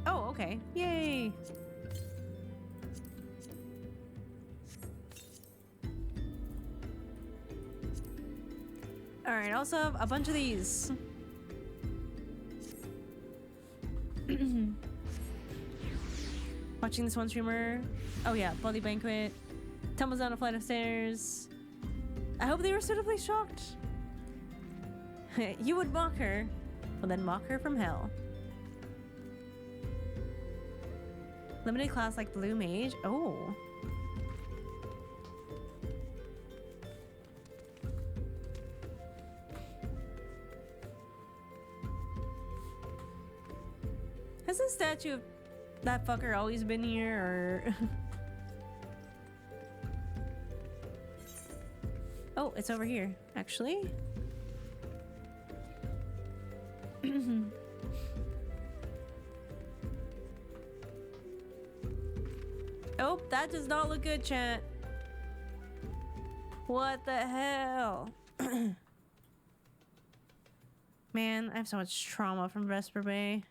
Oh, okay. Yay. Alright, also have a bunch of these. Watching this one streamer. Oh yeah, Bloody Banquet. Tumbles down a flight of stairs. I hope they were suitably shocked. You would mock her. Well then mock her from hell. Limited class like Blue Mage. Oh. Has this statue of that fucker always been here, or... Oh, it's over here, actually. Oh, that does not look good, chat. What the hell? Man, I have so much trauma from Vesper Bay.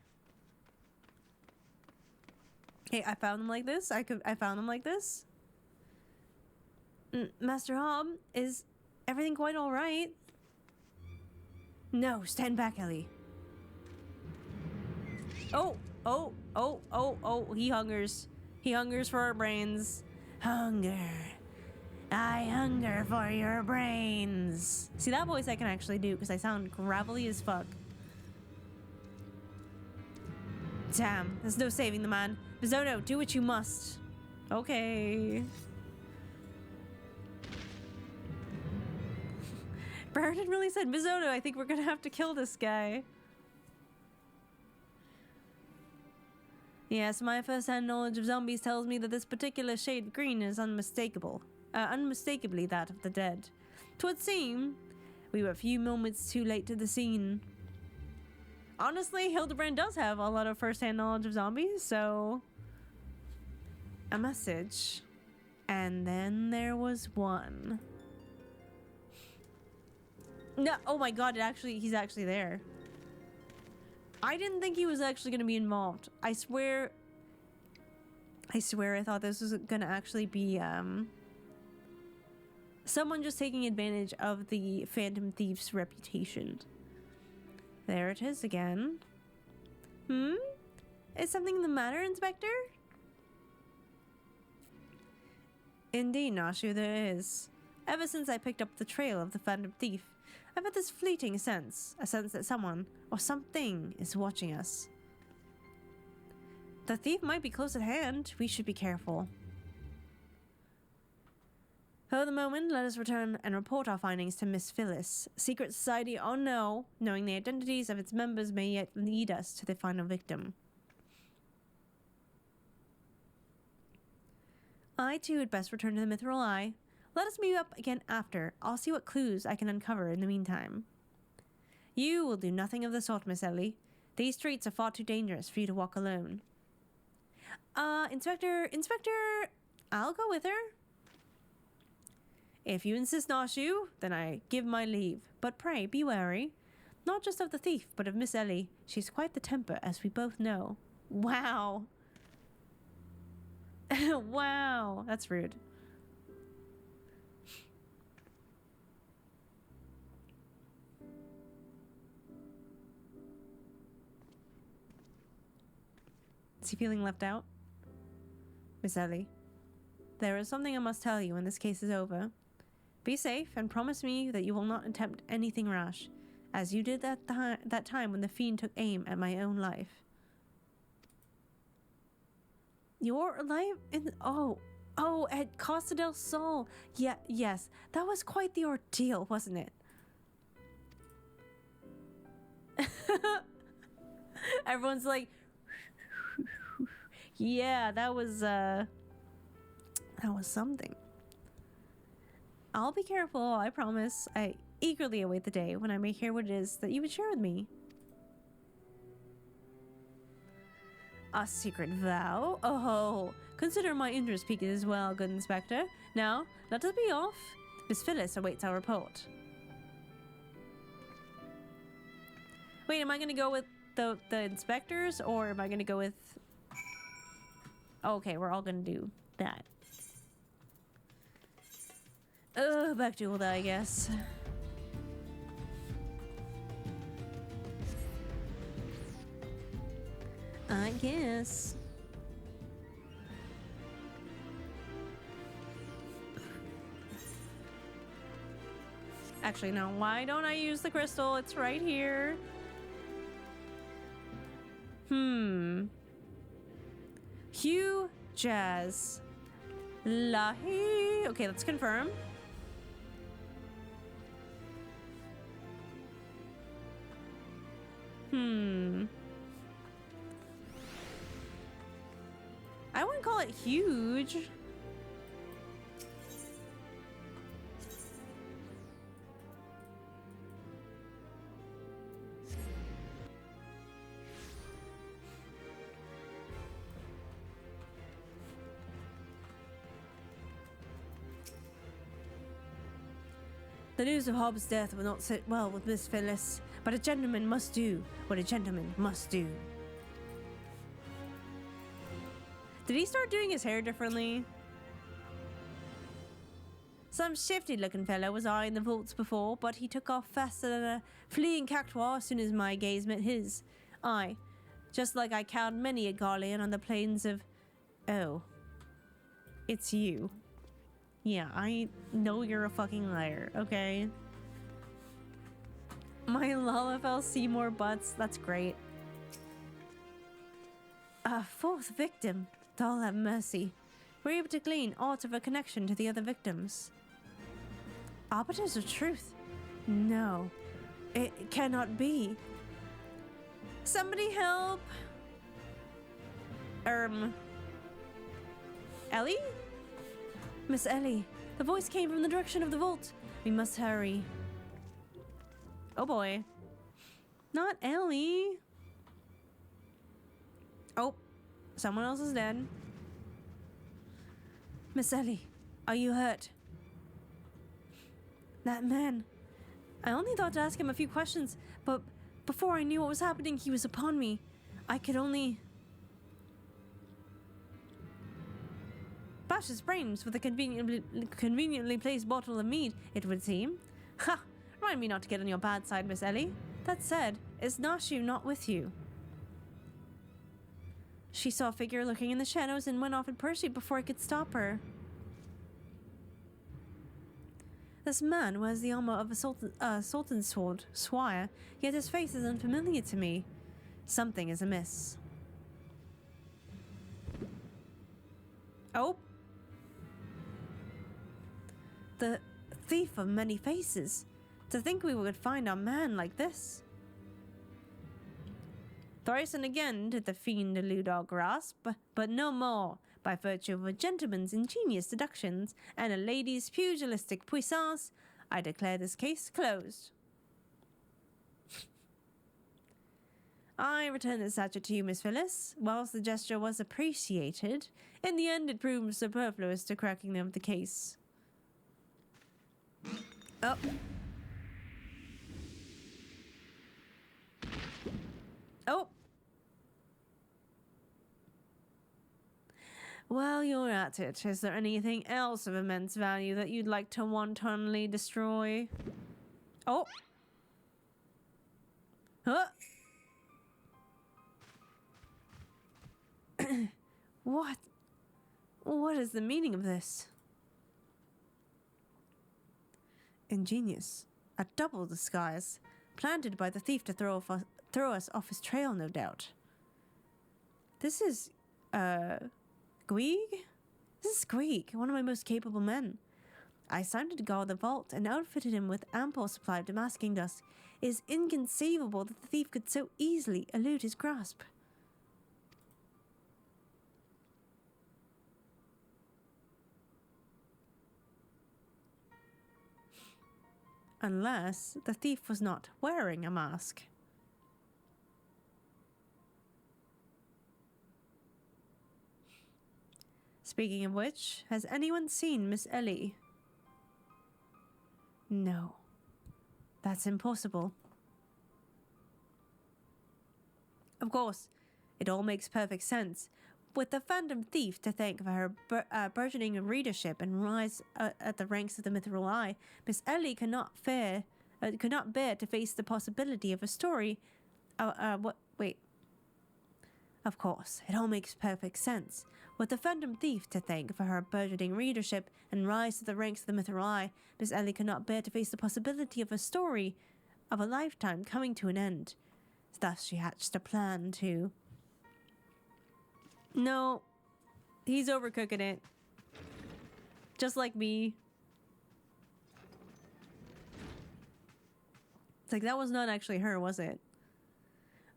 Hey, I found them like this. I found them like this. Master Hob, is everything quite all right? No, stand back, Ellie. Oh, oh, oh, oh, oh, he hungers. He hungers for our brains. Hunger. I hunger for your brains. See, that voice I can actually do because I sound gravelly as fuck. Damn, there's no saving the man. Bizono, do what you must. Okay. Brandon really said, Bizono, I think we're gonna have to kill this guy. Yes, my first-hand knowledge of zombies tells me that this particular shade of green is unmistakable. Unmistakably that of the dead. 'Twould seem we were a few moments too late to the scene. Honestly, Hildibrand does have a lot of first-hand knowledge of zombies, so... A message. And then there was one. No, oh my god, he's actually there. I didn't think he was actually gonna be involved. I swear I thought this was gonna actually be, someone just taking advantage of the Phantom Thief's reputation. There it is again. Is something the matter, Inspector? Indeed, Nashu, there is. Ever since I picked up the trail of the Phantom Thief, I've had this fleeting sense, a sense that someone or something is watching us. The thief might be close at hand. We should be careful. For the moment, let us return and report our findings to Miss Phyllis. Secret Society or no, knowing the identities of its members may yet lead us to the final victim. I, too, had best return to the Mithril Eye. Let us meet up again after. I'll see what clues I can uncover in the meantime. You will do nothing of the sort, Miss Ellie. These streets are far too dangerous for you to walk alone. Inspector, I'll go with her. If you insist, Nashu, then I give my leave. But pray, be wary. Not just of the thief, but of Miss Ellie. She's quite the temper, as we both know. Wow. Wow, that's rude. Is he feeling left out? Miss Ellie, there is something I must tell you when this case is over. Be safe and promise me that you will not attempt anything rash, as you did that time when the fiend took aim at my own life. Your life in... Oh, at Costa del Sol. Yeah, yes, that was quite the ordeal, wasn't it? Everyone's like... Yeah, that was something. I'll be careful, I promise. I eagerly await the day when I may hear what it is that you would share with me. A secret vow? Oh, consider my interest piqued as well, good Inspector. Now, let us be off. Miss Phyllis awaits our report. Wait, am I gonna go with the inspectors, or am I gonna go with... Okay, we're all gonna do that. Back to Hilda, I guess. I guess. Actually, no. Why don't I use the crystal? It's right here. Hugh Jazz. Lahi. Okay, let's confirm. I wouldn't call it huge. The news of Hobbs' death will not sit well with Miss Phyllis, but a gentleman must do what a gentleman must do. Did he start doing his hair differently? Some shifty-looking fellow was eyeing the vaults before, but he took off faster than a fleeing cactuar as soon as my gaze met his. Aye, just like I cowed many a Garlean on the plains of... Oh. It's you. Yeah, I know you're a fucking liar, okay? My Lalafell Seymour butts, that's great. A fourth victim. God have mercy. We're able to glean aught of a connection to the other victims. Arbiters of truth? No. It cannot be. Somebody help! Ellie? Miss Ellie, the voice came from the direction of the vault. We must hurry. Oh boy. Not Ellie. Oh, someone else is dead. Miss Ellie, are you hurt? That man. I only thought to ask him a few questions, but before I knew what was happening, he was upon me. I could only bash his brains with a conveniently placed bottle of mead, it would seem. Ha! Remind me not to get on your bad side, Miss Ellie. That said, is Nashu not with you? She saw a figure lurking in the shadows and went off in pursuit before I could stop her. This man wears the armor of a sultan's sword, squire, yet his face is unfamiliar to me. Something is amiss. Oh! The thief of many faces. To think we would find a man like this. Thrice and again did the fiend elude our grasp, but no more, by virtue of a gentleman's ingenious deductions and a lady's pugilistic puissance. I declare this case closed. I return the statue to you, Miss Phyllis. Whilst the gesture was appreciated, in the end it proved superfluous to cracking of the case. Oh. Oh. While you're at it, is there anything else of immense value that you'd like to wantonly destroy? Oh. Huh. What? What is the meaning of this? Ingenious. A double disguise. Planted by the thief to throw us off his trail, no doubt. This is, Squeak? This is Squeak, one of my most capable men. I signed to guard the vault and outfitted him with ample supply of damasking dust. It is inconceivable that the thief could so easily elude his grasp. Unless the thief was not wearing a mask. Speaking of which, has anyone seen Miss Ellie? No. That's impossible. Of course, it all makes perfect sense. With the phantom thief to thank for her burgeoning readership and rise at the ranks of the Mithril Eye, Miss Ellie could not bear to face the possibility of a story. Wait. Of course, it all makes perfect sense. With the phantom thief to thank for her burgeoning readership and rise to the ranks of the Mithril Eye, Miss Ellie could not bear to face the possibility of a story of a lifetime coming to an end. Thus, she hatched a plan to... No, he's overcooking it. Just like me. It's like, that was not actually her, was it?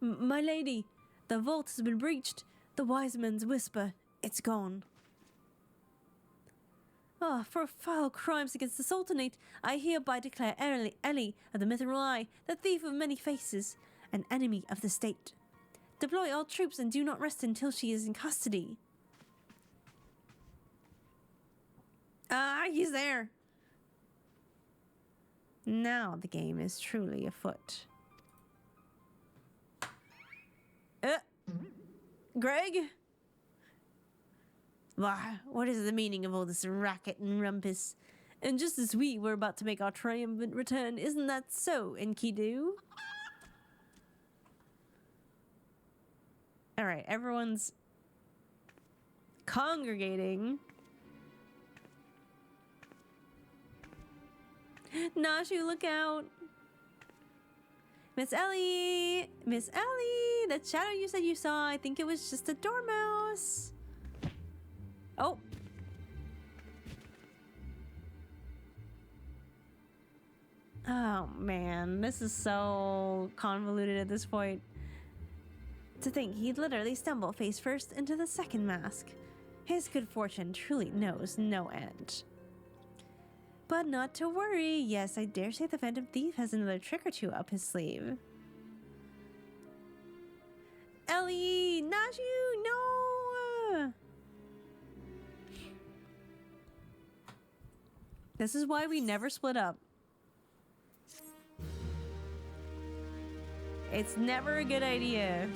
My lady, the vault has been breached. The wise men's whisper, it's gone. Oh, for foul crimes against the Sultanate, I hereby declare Ellie of the Mithril Eye, the thief of many faces, an enemy of the state. Deploy all troops and do not rest until she is in custody. He's there. Now the game is truly afoot. Greg? What is the meaning of all this racket and rumpus? And just as we were about to make our triumphant return, isn't that so, Enkidu? Alright, everyone's congregating. Nashu, look out! Miss Ellie! Miss Ellie! That shadow you said you saw, I think it was just a dormouse. Oh! Oh man, this is so convoluted at this point. To think he'd literally stumble face first into the second mask. His good fortune truly knows no end. But not to worry. Yes, I dare say the Phantom Thief has another trick or two up his sleeve. Ellie! Not you! No! This is why we never split up. It's never a good idea.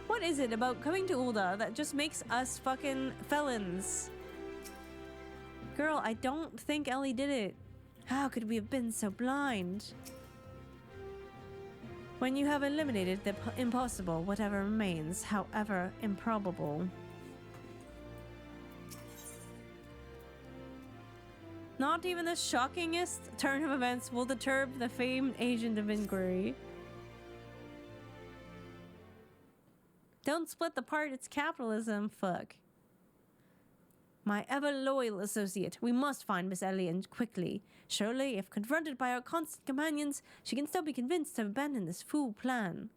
What is it about coming to Ul'dah that just makes us fucking felons? Girl, I don't think Ellie did it. How could we have been so blind? When you have eliminated the impossible, whatever remains, however improbable. Not even the shockingest turn of events will deter the famed agent of inquiry. Don't split the part, it's capitalism. Fuck. My ever-loyal associate, we must find Miss Ellie and quickly. Surely, if confronted by our constant companions, she can still be convinced to abandon this fool plan.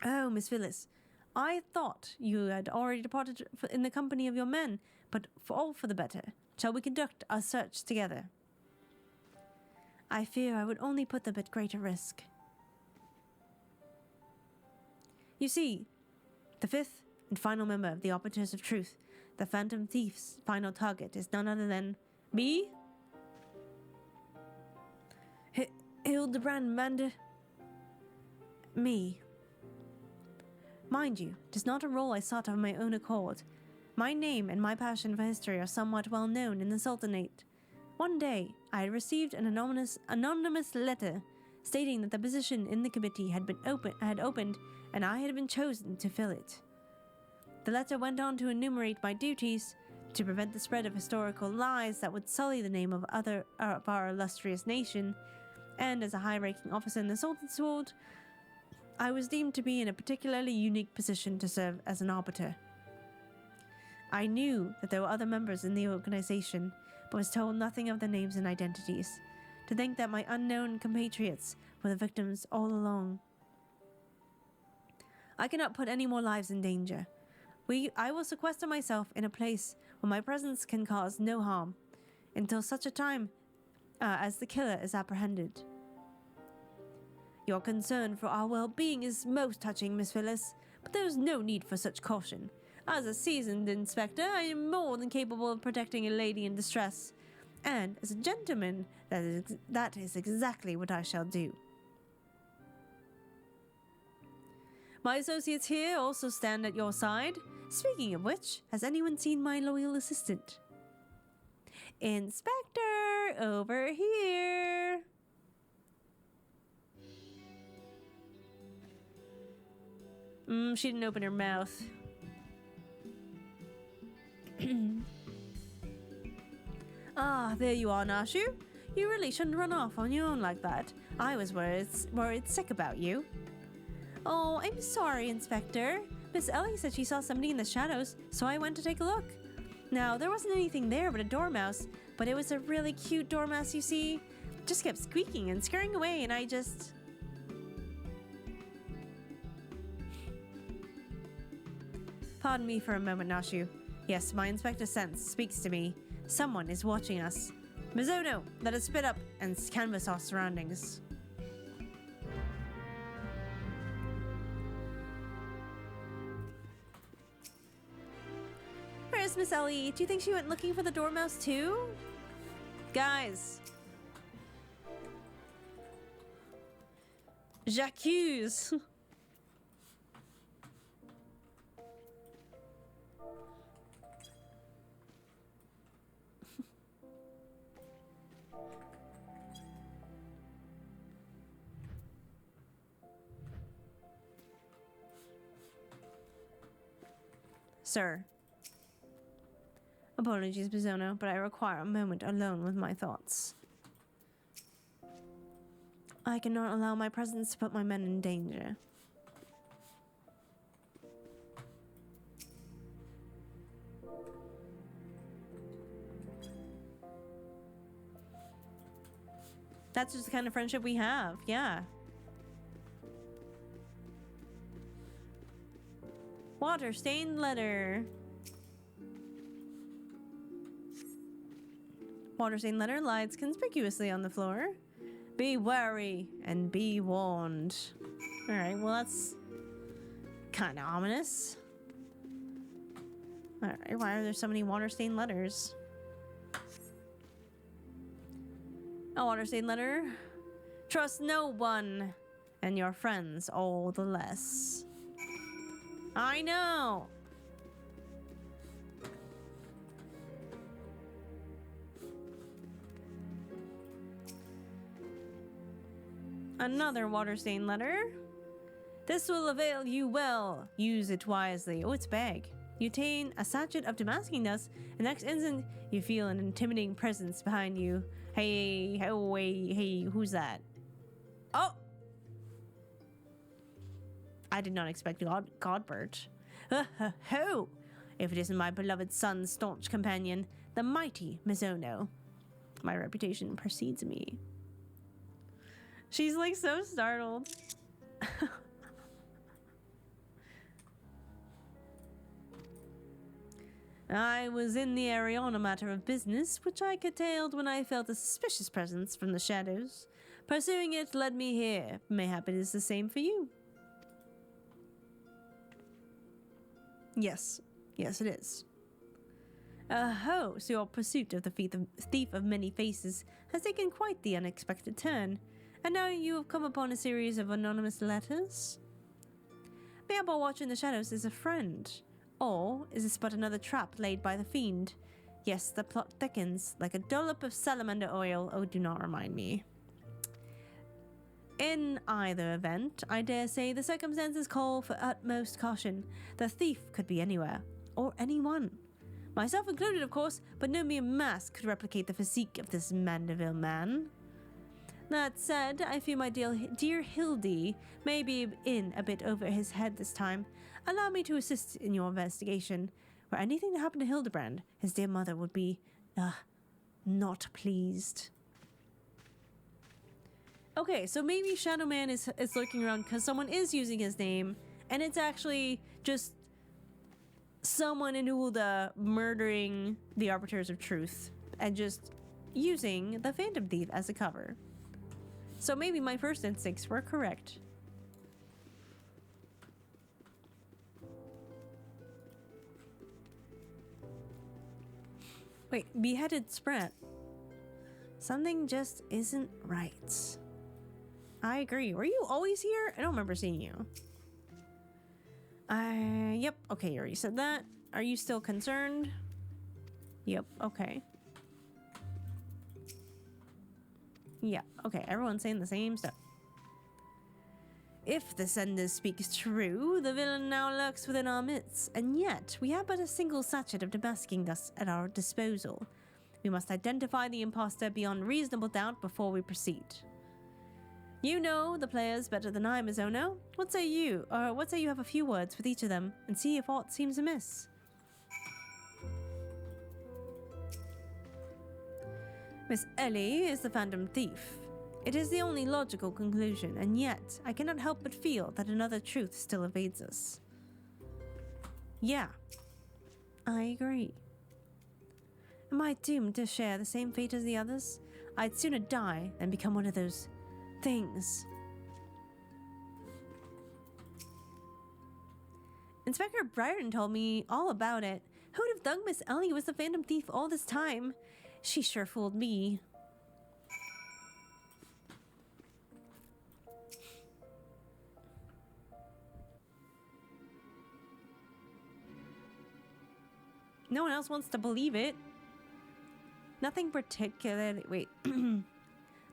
Oh, Miss Phyllis, I thought you had already departed in the company of your men, but all for the better. Shall we conduct our search together? I fear I would only put them at greater risk. You see, the fifth and final member of the Arbiters of Truth, the Phantom Thief's final target is none other than me? Hildibrand me. Mind you, it is not a role I sought of my own accord. My name and my passion for history are somewhat well known in the Sultanate. One day, I had received an anonymous letter stating that the position in the committee had opened and I had been chosen to fill it. The letter went on to enumerate my duties to prevent the spread of historical lies that would sully the name of our illustrious nation, and as a high-ranking officer in the Sultan's Sword, I was deemed to be in a particularly unique position to serve as an arbiter. I knew that there were other members in the organization, but was told nothing of their names and identities. To think that my unknown compatriots were the victims all along. I cannot put any more lives in danger. I will sequester myself in a place where my presence can cause no harm, until such a time as the killer is apprehended. Your concern for our well-being is most touching, Miss Phyllis, but there is no need for such caution. As a seasoned inspector, I am more than capable of protecting a lady in distress. And as a gentleman, that is exactly what I shall do. My associates here also stand at your side. Speaking of which, has anyone seen my loyal assistant? Inspector, over here. She didn't open her mouth. Ah, there you are, Nashu. You really shouldn't run off on your own like that. I was worried sick about you. Oh, I'm sorry, Inspector. Miss Ellie said she saw somebody in the shadows, so I went to take a look. Now, there wasn't anything there but a dormouse, but it was a really cute dormouse, you see. Just kept squeaking and scurrying away, and I just... Pardon me for a moment, Nashu. Yes, my Inspector sense speaks to me. Someone is watching us. Mizono, let us split up and canvass our surroundings. Where's Miss Ellie? Do you think she went looking for the dormouse too? Guys. J'accuse. Sir. Apologies, Bizono, but I require a moment alone with my thoughts. I cannot allow my presence to put my men in danger. That's just the kind of friendship we have, yeah. Water-stained letter. Water-stained letter lies conspicuously on the floor. Be wary and be warned. Alright, well that's kind of ominous. Alright, why are there so many water-stained letters? A water-stained letter. Trust no one, and your friends all the less. I know! Another water-stained letter. This will avail you well. Use it wisely. Oh, it's bag. You obtain a sachet of demasking dust, and next instant you feel an intimidating presence behind you. Hey, hey, who's that? Oh! I did not expect Godbert. Ho! If it isn't my beloved son's staunch companion, the mighty Mizono. My reputation precedes me. She's like so startled. I was in the area on a matter of business, which I curtailed when I felt a suspicious presence from the shadows. Pursuing it led me here. Mayhap it is the same for you. Yes. Yes, it is. Oh, so your pursuit of the thief of many faces has taken quite the unexpected turn. And now you have come upon a series of anonymous letters? Mayhap our watcher in the shadows is a friend. Or is this but another trap laid by the fiend? Yes, the plot thickens, like a dollop of salamander oil. Oh, do not remind me. In either event, I dare say the circumstances call for utmost caution. The thief could be anywhere, or anyone. Myself included, of course, but no mere mask could replicate the physique of this Mandeville man. That said, I fear my dear Hildibrand may be in a bit over his head this time. Allow me to assist in your investigation. Were anything to happen to Hildibrand, his dear mother would be, not pleased. Okay, so maybe Shadow Man is lurking around because someone is using his name, and it's actually just someone in Ul'dah murdering the Arbiters of Truth, and just using the Phantom Thief as a cover. So maybe my first instincts were correct. Wait, beheaded Sprat. Something just isn't right. I agree. Were you always here? I don't remember seeing you. Yep. Okay, you already said that. Are you still concerned? Yep. Okay. Yeah. Okay, everyone's saying the same stuff. If the sender speaks true, the villain now lurks within our midst, and yet we have but a single sachet of demasking dust at our disposal. We must identify the imposter beyond reasonable doubt before we proceed. You know the players better than I, Mizono. What say you have a few words with each of them, and see if aught seems amiss? Miss Ellie is the Phantom Thief. It is the only logical conclusion, and yet I cannot help but feel that another truth still evades us. Yeah, I agree. Am I doomed to share the same fate as the others? I'd sooner die than become one of those things. Inspector Brighton told me all about it. Who would have thunk Miss Ellie was the Phantom Thief all this time? She sure fooled me. No one else wants to believe it. Nothing particularly... Wait.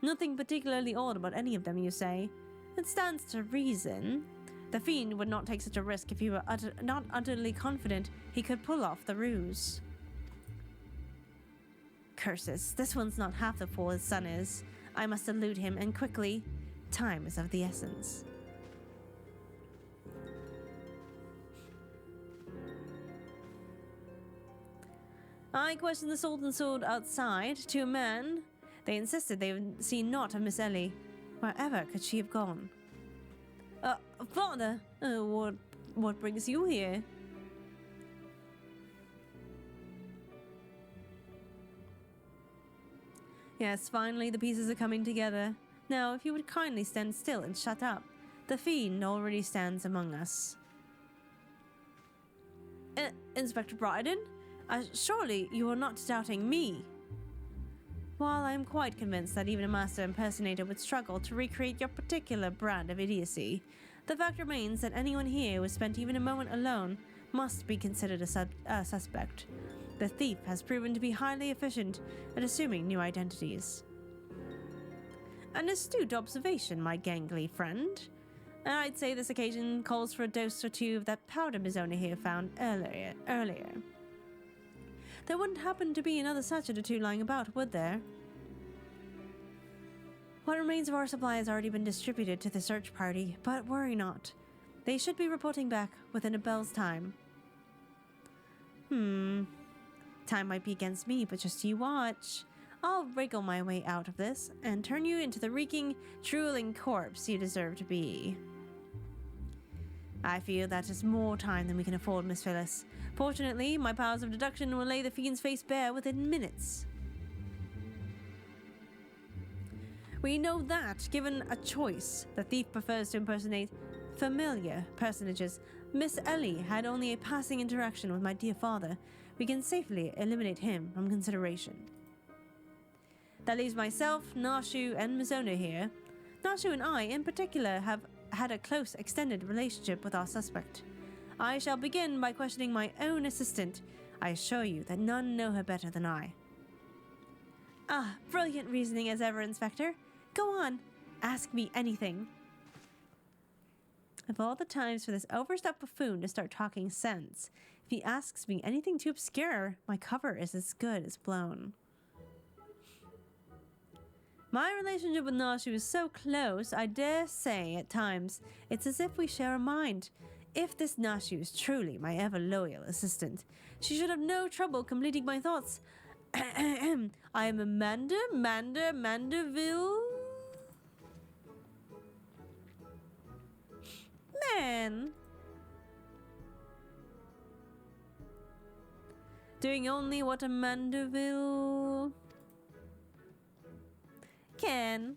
Nothing particularly odd about any of them, you say? It stands to reason. The fiend would not take such a risk if he were not utterly confident he could pull off the ruse. Curses. This one's not half the fool his son is. I must elude him, and quickly. Time is of the essence. I questioned the Sultan sword outside to a man. They insisted they had seen naught of Miss Ellie. Wherever could she have gone? Father, what brings you here? Yes, finally the pieces are coming together. Now, if you would kindly stand still and shut up. The fiend already stands among us. Inspector Bryden? Surely you are not doubting me. While I am quite convinced that even a master impersonator would struggle to recreate your particular brand of idiocy, the fact remains that anyone here who has spent even a moment alone must be considered a suspect. The thief has proven to be highly efficient at assuming new identities. An astute observation, my gangly friend. And I'd say this occasion calls for a dose or two of that powder Miss Ona here found earlier. There wouldn't happen to be another sachet or two lying about, would there? What remains of our supply has already been distributed to the search party, but worry not. They should be reporting back within a bell's time. Time might be against me, but just you watch. I'll wriggle my way out of this and turn you into the reeking, drooling corpse you deserve to be. I feel that is more time than we can afford, Miss Phyllis. Fortunately, my powers of deduction will lay the fiend's face bare within minutes. We know that, given a choice, the thief prefers to impersonate familiar personages. Miss Ellie had only a passing interaction with my dear father. We can safely eliminate him from consideration. That leaves myself, Nashu, and Mizona here. Nashu and I, in particular, have had a close, extended relationship with our suspect. I shall begin by questioning my own assistant. I assure you that none know her better than I. Ah, brilliant reasoning as ever, Inspector. Go on, ask me anything. Of all the times for this overstuffed buffoon to start talking sense, if he asks me anything too obscure, my cover is as good as blown. My relationship with Nashu is so close, I dare say, at times, it's as if we share a mind. If this Nashu is truly my ever-loyal assistant, she should have no trouble completing my thoughts. I am Amanda Mandeville. Man. Doing only what a Mandeville can.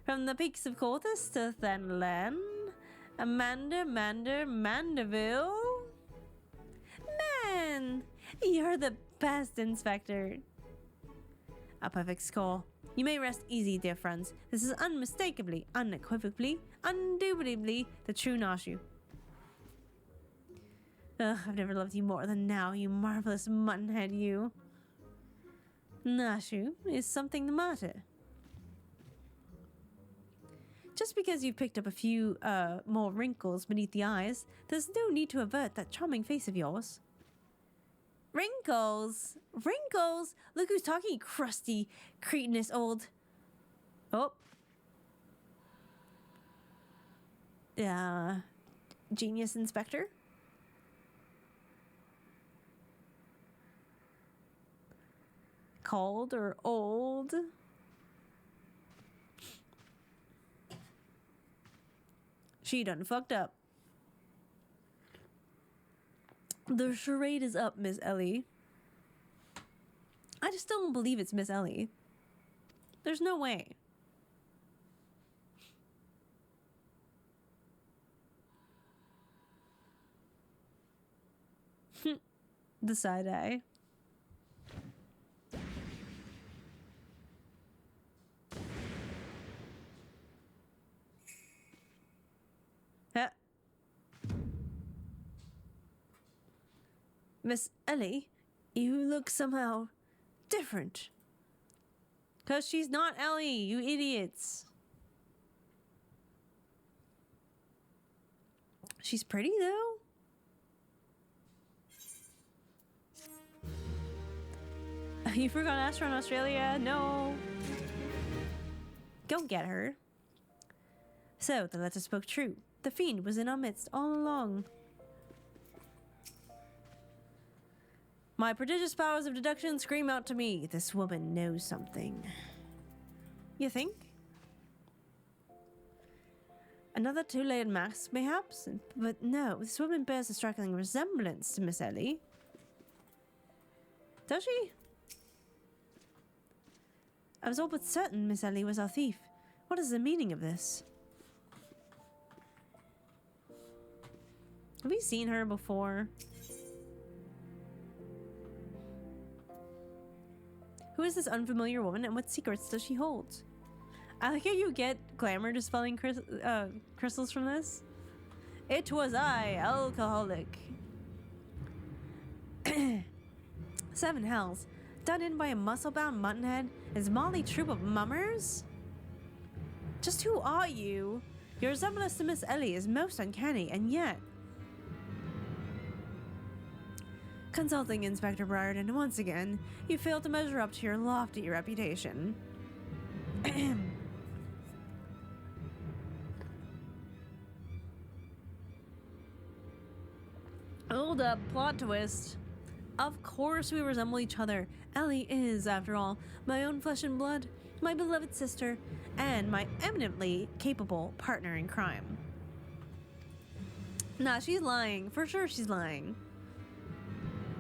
From the peaks of Corthus to Thenlan, Mandeville. Man, you're the best, Inspector. A perfect score. You may rest easy, dear friends. This is unmistakably, unequivocally, undoubtedly the true Nashu. Ugh, I've never loved you more than now, you marvelous muttonhead, you. Nashu, is something the matter? Just because you've picked up a few, more wrinkles beneath the eyes, there's no need to avert that charming face of yours. Wrinkles? Wrinkles? Look who's talking, crusty, cretinous old... Oh. Genius Inspector? Called or old? She done fucked up. The charade is up, Miss Ellie. I just still don't believe it's Miss Ellie. There's no way. The side eye. Miss Ellie, you look somehow different. 'Cause she's not Ellie, you idiots. She's pretty, though. You forgot to ask her in Australia? No. Go get her. So, the letter spoke true. The fiend was in our midst all along. My prodigious powers of deduction scream out to me. This woman knows something. You think? Another two-layered mask, mayhaps? But no, this woman bears a striking resemblance to Miss Ellie. Does she? I was all but certain Miss Ellie was our thief. What is the meaning of this? Have we seen her before? Who is this unfamiliar woman and what secrets does she hold? I like how you get glamour dispelling crystals from this. It was I, alcoholic. 7 hells. Done in by a muscle-bound muttonhead? His motley troop of mummers? Just who are you? Your resemblance to Miss Ellie is most uncanny, and yet... Consulting Inspector Briarden, once again, you failed to measure up to your lofty reputation. Hold up, plot twist. Of course we resemble each other. Ellie is, after all, my own flesh and blood, my beloved sister, and my eminently capable partner in crime. Nah, she's lying. For sure she's lying.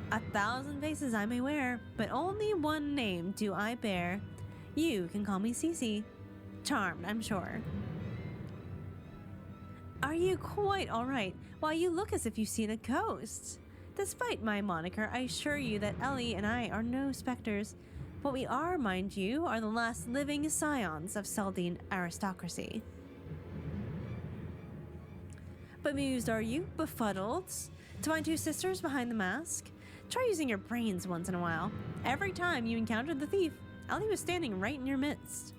1,000 faces I may wear, but only one name do I bear. You can call me Cece. Charmed, I'm sure. Are you quite alright? Why, you look as if you've seen a ghost. Despite my moniker, I assure you that Ellie and I are no specters. What we are, mind you, are the last living scions of Sil'dih aristocracy. Bemused, are you? Befuddled? To find 2 sisters behind the mask? Try using your brains once in a while. Every time you encountered the thief, Ellie was standing right in your midst.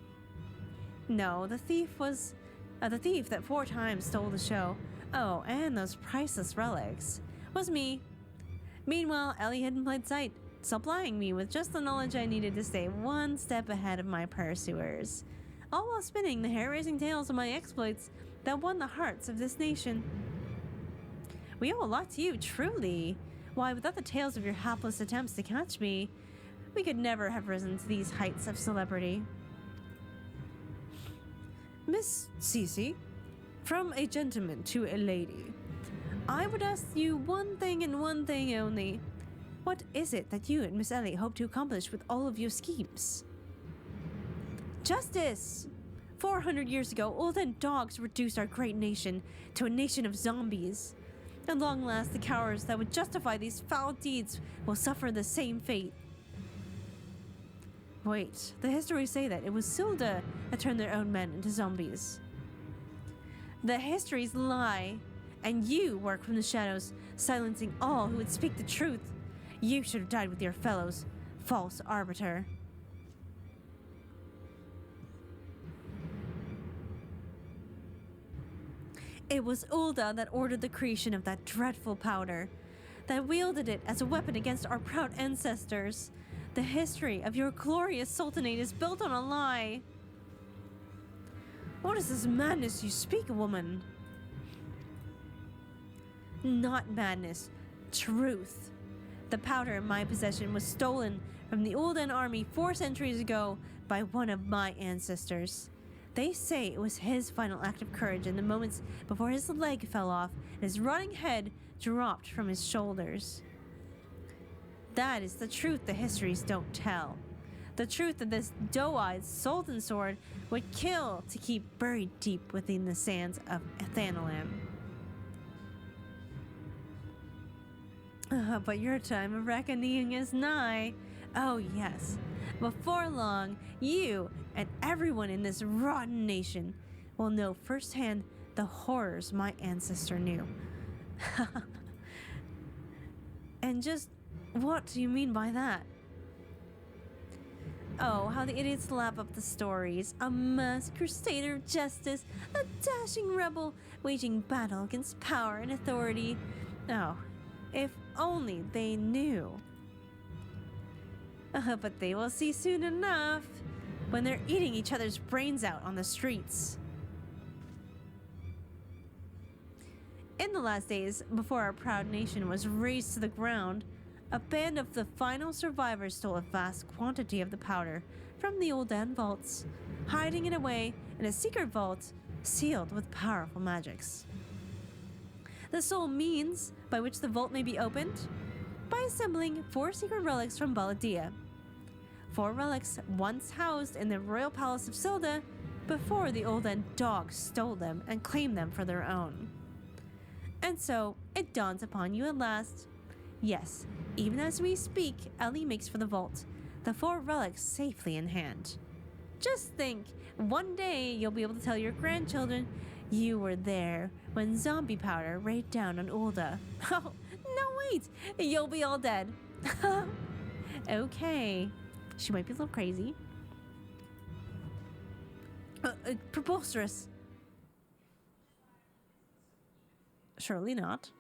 No, the thief was... the thief that 4 times stole the show. Oh, and those priceless relics. Was me. Meanwhile, Ellie hid in plain sight, supplying me with just the knowledge I needed to stay one step ahead of my pursuers. All while spinning the hair-raising tales of my exploits that won the hearts of this nation. We owe a lot to you, truly. Why, without the tales of your hapless attempts to catch me, we could never have risen to these heights of celebrity. Miss Cece, from a gentleman to a lady, I would ask you one thing and one thing only. What is it that you and Miss Ellie hope to accomplish with all of your schemes? Justice! 400 years ago, old and dogs reduced our great nation to a nation of zombies. At long last, the cowards that would justify these foul deeds will suffer the same fate. Wait, the histories say that it was Sil'dih that turned their own men into zombies. The histories lie, and you work from the shadows, silencing all who would speak the truth. You should have died with your fellows, false arbiter. It was Ulda that ordered the creation of that dreadful powder, that wielded it as a weapon against our proud ancestors. The history of your glorious sultanate is built on a lie. What is this madness you speak, woman? Not madness, truth. The powder in my possession was stolen from the Uldan army 4 centuries ago by one of my ancestors. They say it was his final act of courage in the moments before his leg fell off and his rotting head dropped from his shoulders. That is the truth the histories don't tell. The truth that this doe-eyed sultan sword would kill to keep buried deep within the sands of Athanalan. But your time of reckoning is nigh. Oh yes, before long, you and everyone in this rotten nation will know firsthand the horrors my ancestor knew. And just what do you mean by that? Oh, how the idiots lap up the stories. A masked crusader of justice, a dashing rebel, waging battle against power and authority. Oh, if only they knew. But they will see soon enough, when they're eating each other's brains out on the streets. In the last days, before our proud nation was razed to the ground, a band of the final survivors stole a vast quantity of the powder from the Uldan vaults, hiding it away in a secret vault sealed with powerful magics. The sole means by which the vault may be opened? By assembling 4 secret relics from Baladia. 4 relics once housed in the royal palace of Sil'dih before the old end dogs stole them and claimed them for their own. And so, it dawns upon you at last. Yes, even as we speak, Ellie makes for the vault, the 4 relics safely in hand. Just think, one day you'll be able to tell your grandchildren you were there when zombie powder rained down on Ulda. Oh, no wait, you'll be all dead. Okay, she might be a little crazy. Preposterous. Surely not.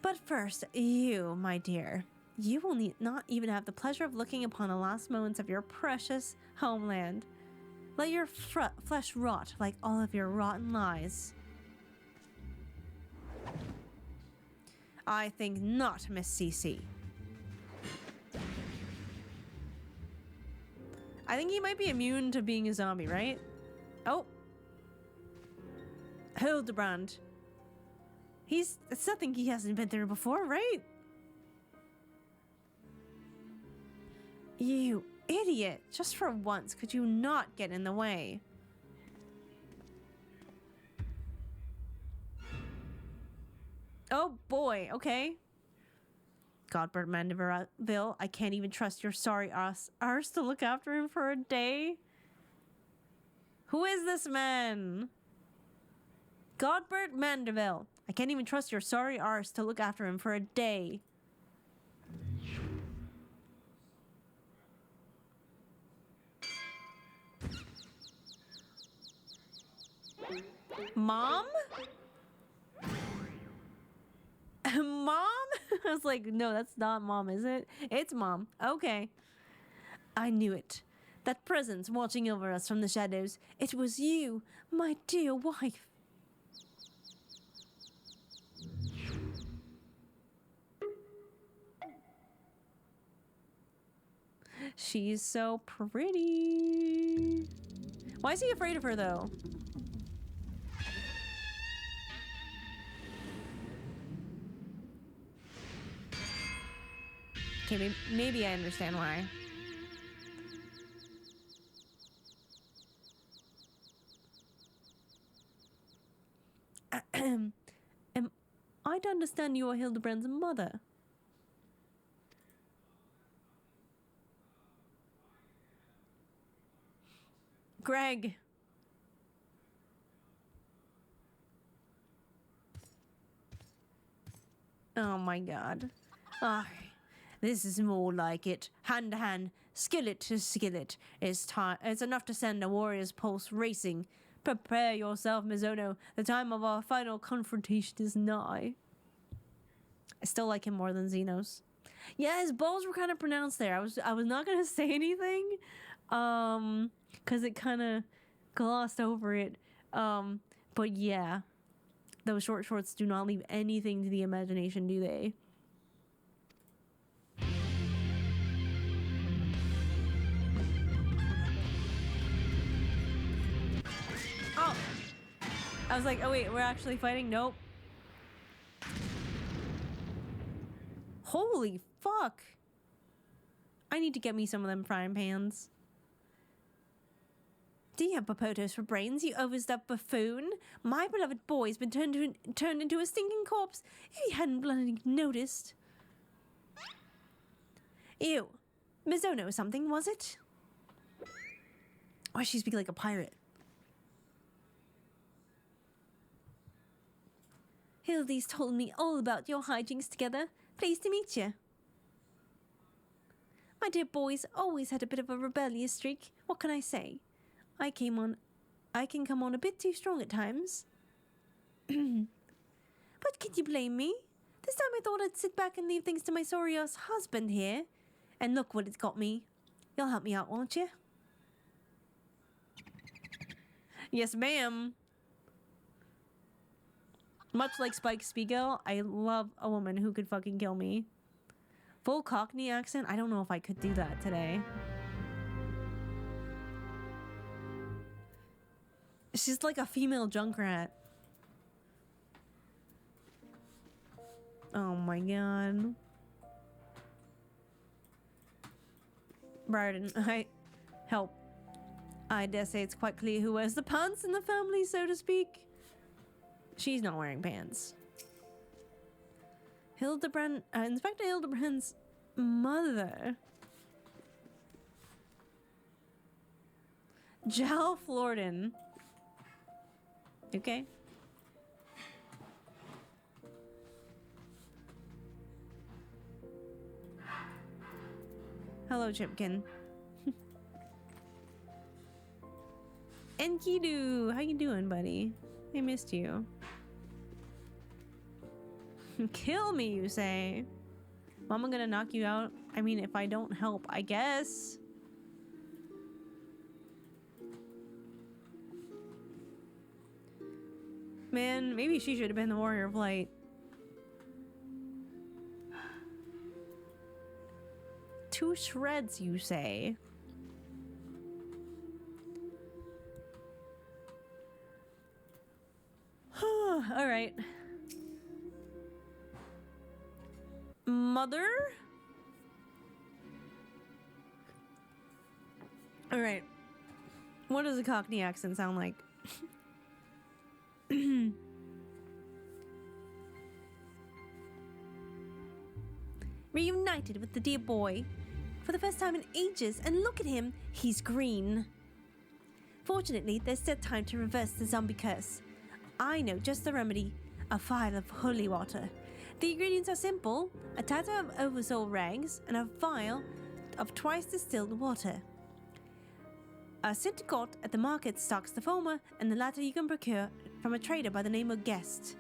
But first, you, my dear, you will not even have the pleasure of looking upon the last moments of your precious homeland. Let your flesh rot like all of your rotten lies. I think not, Miss Cece. I think he might be immune to being a zombie, right? Oh. Hildibrand. It's nothing he hasn't been through before, right? You idiot. Just for once, could you not get in the way? Oh boy, okay. Godbert Mandeville, I can't even trust your sorry arse to look after him for a day. Who is this man? Godbert Mandeville, I can't even trust your sorry arse to look after him for a day. Mom? Mom? I was like, no, that's not Mom, is it? It's Mom. Okay. I knew it. That presence watching over us from the shadows. It was you, my dear wife. She's so pretty. Why is he afraid of her, though? Okay, maybe I understand why. Am I to understand you are Hildibrand's mother? Greg. Oh my god. Ah, this is more like it. Hand to hand, skillet to skillet. It's enough to send a warrior's pulse racing. Prepare yourself, Mizono. The time of our final confrontation is nigh. I still like him more than Xenos. Yeah, his balls were kind of pronounced there. I was not gonna say anything, because it kind of glossed over it. But yeah, those short shorts do not leave anything to the imagination, do they? Oh! I was like, oh wait, we're actually fighting? Nope. Holy fuck! I need to get me some of them frying pans. Do you have popotos for brains, you overstuffed buffoon? My beloved boy's been turned into a stinking corpse, if you hadn't bloody noticed. Ew. Mizono or something, was it? Why does she speak like a pirate? Hildy's told me all about your hijinks together. Pleased to meet you. My dear boy's always had a bit of a rebellious streak. What can I say? I can come on a bit too strong at times. But can you blame me? This time I thought I'd sit back and leave things to my sorry-ass husband here. And look what it's got me. You'll help me out, won't you? Yes, ma'am. Much like Spike Spiegel, I love a woman who could fucking kill me. Full Cockney accent? I don't know if I could do that today. She's like a female Junkrat. Oh my my god. Briarden, help. I dare say it's quite clear who wears the pants in the family, so to speak. She's not wearing pants. Hildibrand, Inspector Hildibrand's mother. Jal Florden. Okay. Hello, Chipkin. Enkidu, how you doing, buddy? I missed you. Kill me, you say? Mama gonna knock you out? I mean, if I don't help, I guess. Man, maybe she should have been the warrior of light. Two shreds, you say? All right. Mother? All right. What does a Cockney accent sound like? Reunited with the dear boy for the first time in ages, and look at him, he's green. Fortunately, there's still time to reverse the zombie curse. I know just the remedy, a vial of holy water. The ingredients are simple, a tatter of oversoul rags and a vial of twice distilled water. A Sil'dih court at the market stocks the former, and the latter you can procure from a trader by the name of Guest.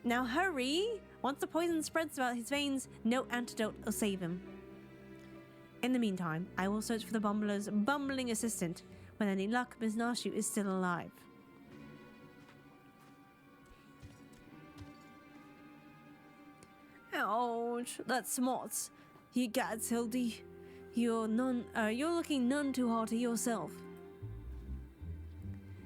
Now hurry! Once the poison spreads about his veins, no antidote will save him. In the meantime, I will search for the bumbler's bumbling assistant. With any luck, Miss Narshu is still alive. Ouch, that's smart. You gad, Sil'dih. You're looking none too hearty yourself.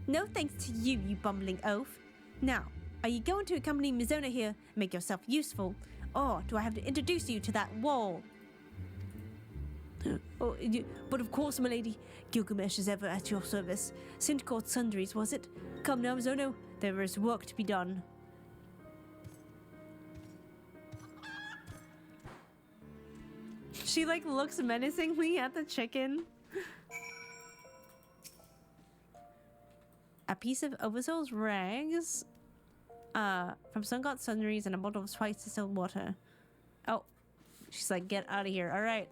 No thanks to you, you bumbling oaf. Now, are you going to accompany Mizona here and make yourself useful? Or do I have to introduce you to that wall? But of course, my lady. Gilgamesh is ever at your service. Sil'dih Court sundries, was it? Come now, Mizono. There is work to be done. She looks menacingly at the chicken. A piece of Oversoul's rags. From Sun God Sundries and a bottle of twice distilled water. Oh. She's like, get out of here. Alright.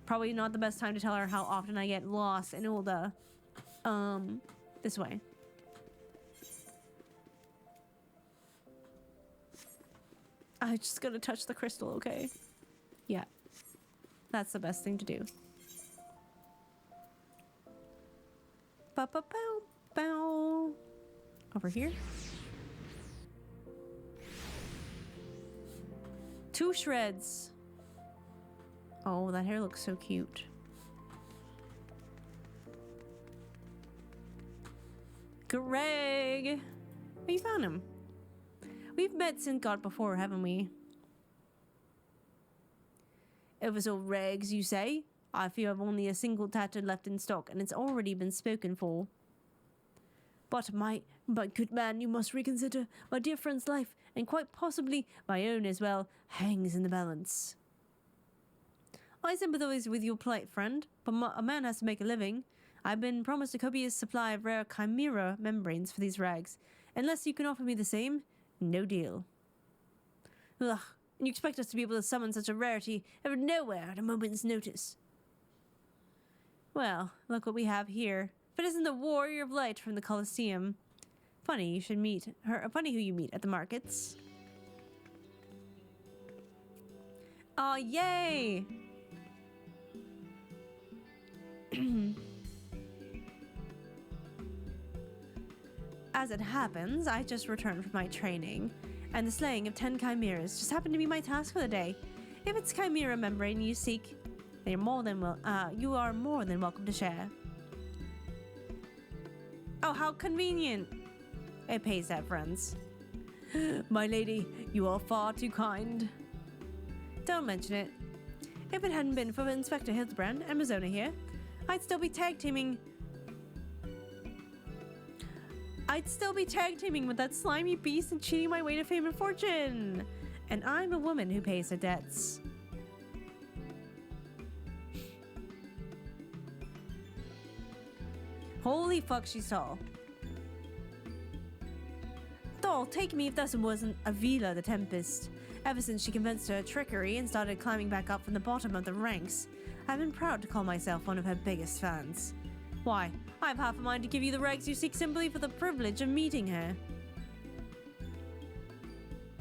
Probably not the best time to tell her how often I get lost in Ulda. This way. I just gotta touch the crystal, okay? Yeah. That's the best thing to do. Ba-ba-bow-bow. Over here. Two shreds. Oh, that hair looks so cute. Greg! Oh, you found him. We've met Sil'dih God before, haven't we? Oversoul rags, you say? I fear I've only a single tatter left in stock, and it's already been spoken for. But good man, you must reconsider. My dear friend's life, and quite possibly my own as well, hangs in the balance. I sympathize with your plight, friend, but a man has to make a living. I've been promised a copious supply of rare chimera membranes for these rags. Unless you can offer me the same, no deal. Ugh, and you expect us to be able to summon such a rarity out of nowhere at a moment's notice. Well, look what we have here. If it isn't the Warrior of Light from the Colosseum. Funny you should meet her. Funny who you meet at the markets. Aw, yay! As it happens, I just returned from my training, and the slaying of 10 chimeras just happened to be my task for the day. If it's chimera membrane you seek, then you are more than welcome to share. Oh, how convenient! It pays to have friends. My lady, you are far too kind. Don't mention it. If it hadn't been for Inspector Hildibrand and Mizona here, I'd still be tag teaming with that slimy beast and cheating my way to fame and fortune. And I'm a woman who pays her debts. Holy fuck, she's tall. Though, take me if this wasn't Avila the Tempest. Ever since she convinced her trickery and started climbing back up from the bottom of the ranks, I've been proud to call myself one of her biggest fans. Why, I have half a mind to give you the regs you seek simply for the privilege of meeting her.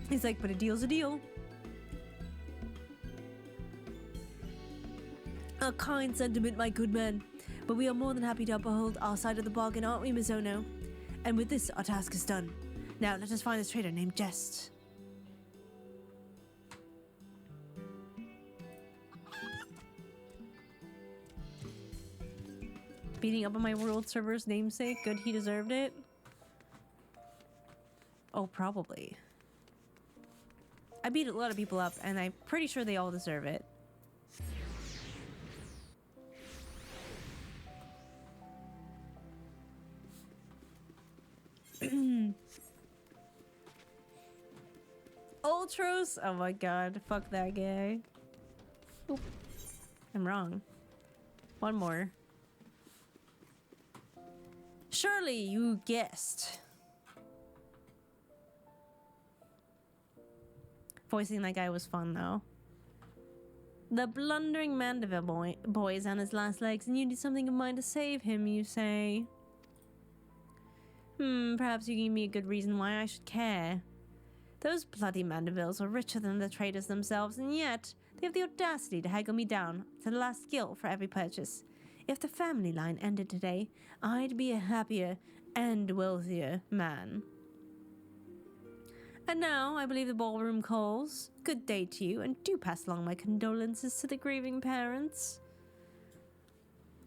He's like, but a deal's a deal. A kind sentiment, my good man. But we are more than happy to uphold our side of the bargain, aren't we, Mizono? And with this, our task is done. Now, let us find this traitor named Jest. Beating up on my world server's namesake? Good, he deserved it? Oh, probably. I beat a lot of people up, and I'm pretty sure they all deserve it. Ultros? Oh my god, fuck that guy. Oop. I'm wrong. One more. Surely you guessed. Voicing that guy was fun though. The blundering Mandeville boy is on his last legs and you need something of mine to save him, you say. Perhaps you give me a good reason why I should care. Those bloody Mandevilles are richer than the traders themselves, and yet they have the audacity to haggle me down to the last gill for every purchase. If the family line ended today, I'd be a happier and wealthier man. And now, I believe the ballroom calls. Good day to you, and do pass along my condolences to the grieving parents.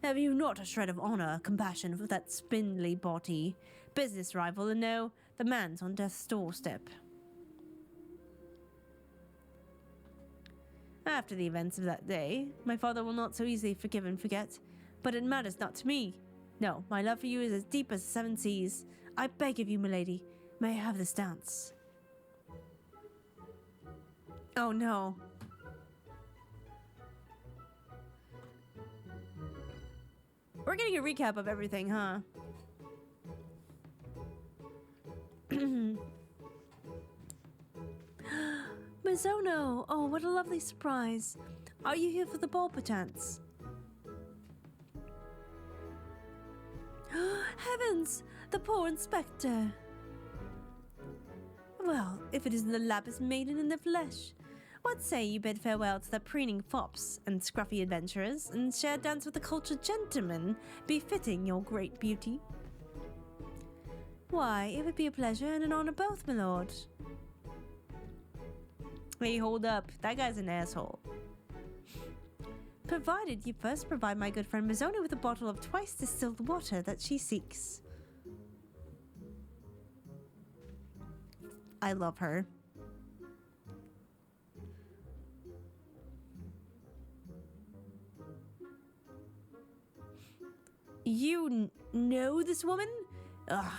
Have you not a shred of honor, compassion for that spindly body, business rival, and no, the man's on death's doorstep? After the events of that day, my father will not so easily forgive and forget, but it matters not to me. No, my love for you is as deep as the seven seas. I beg of you, milady, may I have this dance? Oh no. We're getting a recap of everything, huh? Mizono! Oh, what a lovely surprise. Are you here for the ball, perchance? Heavens! The poor inspector! Well, if it isn't the lapis maiden in the flesh, what say you bid farewell to the preening fops and scruffy adventurers and share dance with the cultured gentleman befitting your great beauty? Why, it would be a pleasure and an honor both, my lord. Hey, hold up. That guy's an asshole. Provided you first provide my good friend Mizona with a bottle of twice distilled water that she seeks. I love her. You know this woman? Ugh.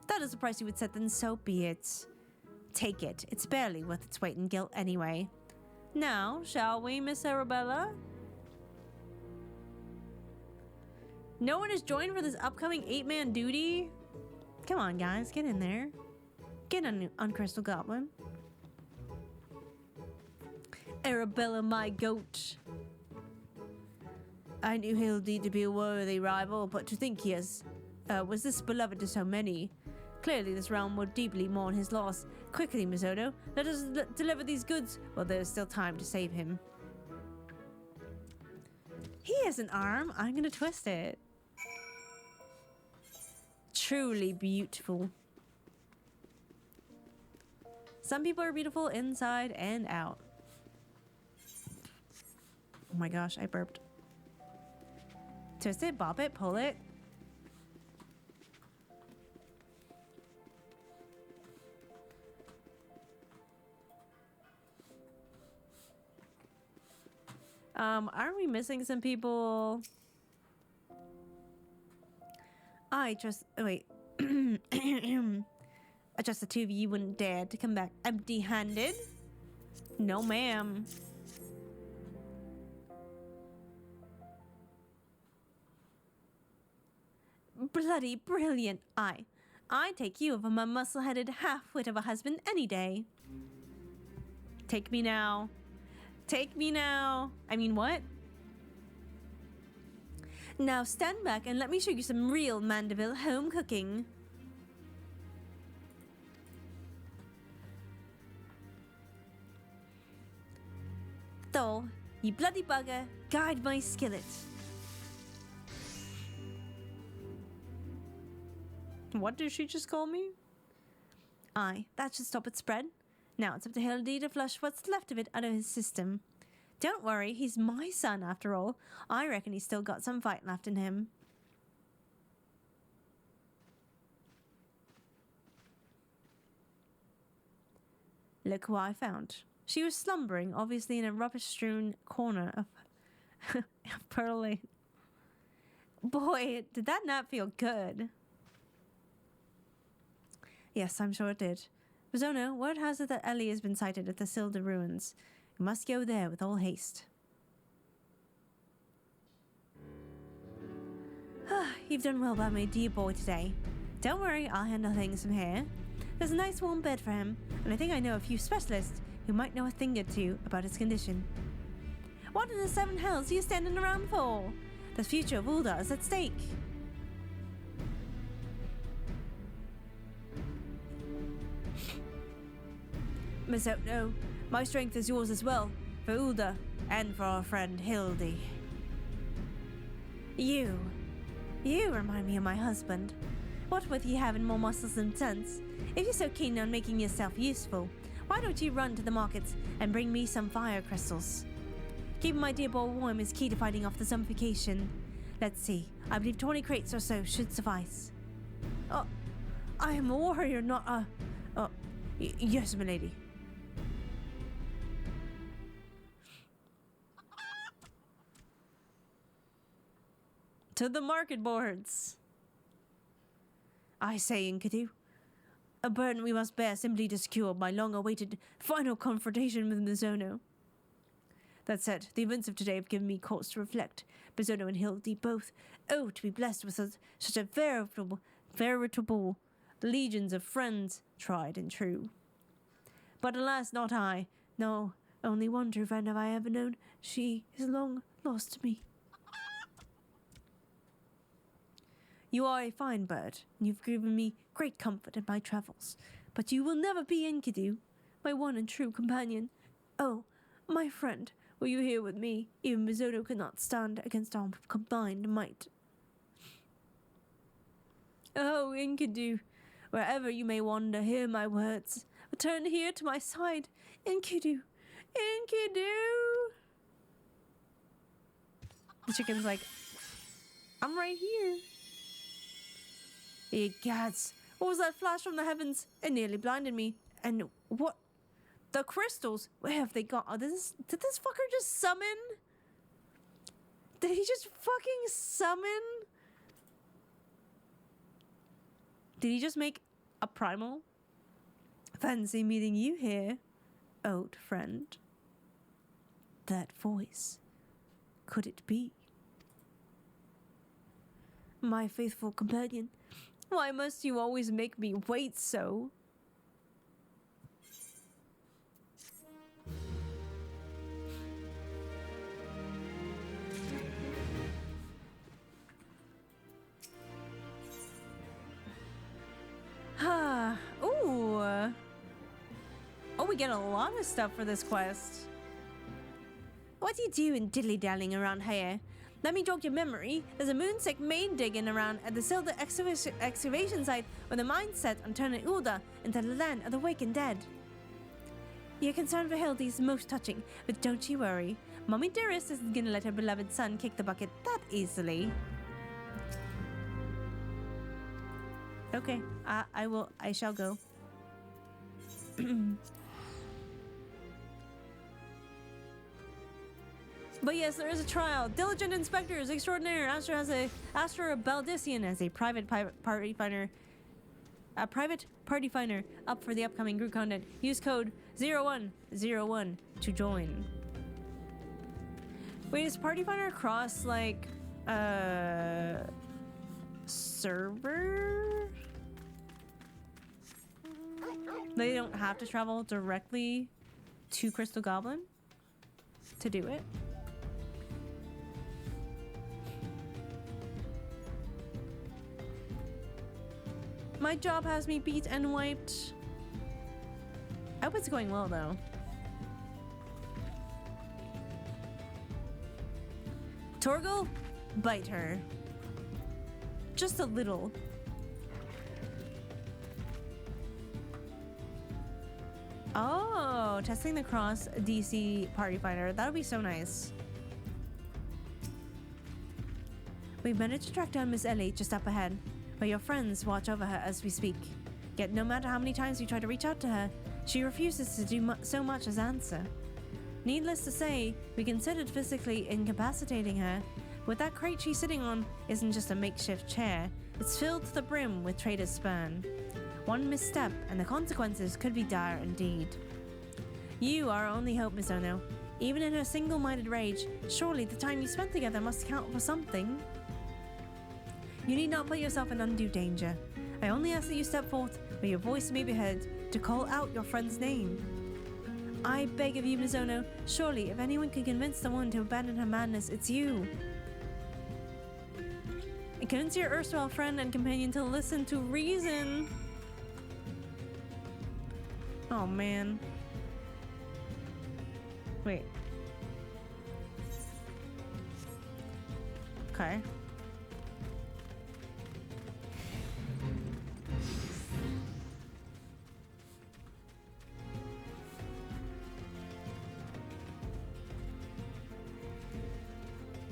That is the price you would set, then so be it. Take it. It's barely worth its weight in guilt anyway. Now, shall we, Miss Arabella? No one has joined for this upcoming 8-man duty? Come on, guys. Get in there. Get on Crystal Goblin. Arabella, my goat. I knew Hildibrand to be a worthy rival, but to think he was this beloved to so many. Clearly, this realm would deeply mourn his loss. Quickly, Mizono, let us deliver these goods while there is still time to save him. He has an arm. I'm gonna twist it. Truly beautiful. Some people are beautiful inside and out. Oh my gosh, I burped. Twist it, bop it, pull it. Aren't we missing some people? I trust. Oh, wait. I trust the two of you wouldn't dare to come back empty-handed. No, ma'am. Bloody brilliant. I take you over my muscle-headed half-wit of a husband any day. Take me now. Take me now. I mean, what? Now stand back and let me show you some real Mandeville home cooking. Thor, you bloody bugger, guide my skillet. What did she just call me? Aye, that should stop it spread. Now it's up to Hildibrand to flush what's left of it out of his system. Don't worry, he's my son after all. I reckon he's still got some fight left in him. Look who I found. She was slumbering, obviously in a rubbish-strewn corner of Pearl Lane. Boy, did that not feel good. Yes, I'm sure it did. Bizono, word has it that Ellie has been sighted at the Sil'dih ruins. You must go there with all haste. You've done well by my dear boy today. Don't worry, I'll handle things from here. There's a nice warm bed for him, and I think I know a few specialists who might know a thing or two about his condition. What in the seven hells are you standing around for? The future of Ulda is at stake. Bizono, my strength is yours as well, for Ulda and for our friend Hildibrand. You remind me of my husband. What with you having more muscles than sense? If you're so keen on making yourself useful, why don't you run to the markets and bring me some fire crystals? Keeping my dear boy warm is key to fighting off the zombification. Let's see, I believe 20 crates or so should suffice. Oh, I am a warrior, not a... Oh, yes, milady. To the market boards. I say, Enkidu, a burden we must bear simply to secure my long-awaited final confrontation with Bizono. That said, the events of today have given me cause to reflect. Bizono and Hildibrand both owe to be blessed with such a veritable legions of friends, tried and true. But alas, not I. No, only one true friend have I ever known. She is long lost to me. You are a fine bird, and you've given me great comfort in my travels. But you will never be Enkidu, my one and true companion. Oh, my friend, were you here with me? Even Bizono could not stand against our combined might. Oh, Enkidu, wherever you may wander, hear my words. Return here to my side. Enkidu, Enkidu! The chicken's like, I'm right here. Egads, what was that flash from the heavens? It nearly blinded me. And what? The crystals? Where have they gone? Oh, did this fucker just summon? Did he just fucking summon? Did he just make a primal? Fancy meeting you here, old friend. That voice. Could it be? My faithful companion. Why must you always make me wait so? Ooh. Oh, we get a lot of stuff for this quest. What are you doing diddly-dallying around here? Let me jog your memory. There's a moonsick main digging around at the Sil'dih excavation site with a mind set on turning Ulda into the land of the wake and dead. Your concern for Hildy is most touching, but don't you worry. Mommy Dearest isn't gonna let her beloved son kick the bucket that easily. Okay, I shall go. But yes, there is a trial. Diligent inspectors extraordinaire. Astra Baldician as a private party finder. A private party finder up for the upcoming group content. Use code 0101 to join. Wait, is party finder across like server? They don't have to travel directly to Crystal Goblin to do it. My job has me beat and wiped. I hope it's going well though. Torgal, bite her. Just a little. Oh, testing the cross DC party finder. That would be so nice. We've managed to track down Miss Ellie just up ahead, but your friends watch over her as we speak. Yet no matter how many times we try to reach out to her, she refuses to do so much as answer. Needless to say, we considered physically incapacitating her, but that crate she's sitting on isn't just a makeshift chair. It's filled to the brim with traitor's sperm. One misstep and the consequences could be dire indeed. You are our only hope, Miss Ono. Even in her single-minded rage, surely the time you spent together must count for something. You need not put yourself in undue danger. I only ask that you step forth where your voice may be heard to call out your friend's name. I beg of you, Miss Ono, surely if anyone can convince the woman to abandon her madness, it's you. And convince your erstwhile friend and companion to listen to reason. Oh man. Wait. Okay.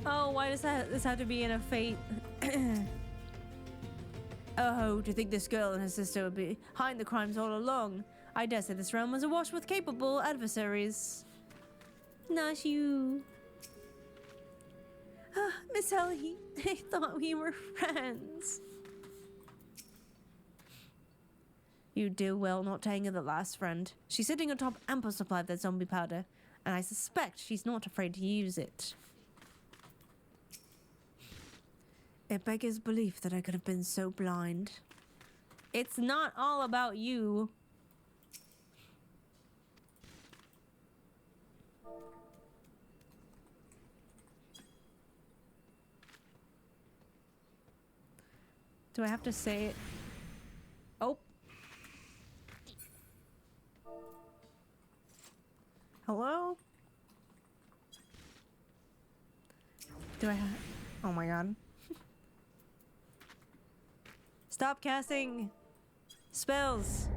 Oh, why does this have to be in a fate? Oh, to think this girl and her sister would be behind the crimes all along. I dare say this realm was awash with capable adversaries. Not you. Miss Ellie, I thought we were friends. You do well not to anger the last friend. She's sitting atop ample supply of that zombie powder, and I suspect she's not afraid to use it. It beggars belief that I could have been so blind. It's not all about you. Do I have to say it? Oh. Hello? Do I have... Oh my god. Stop casting spells.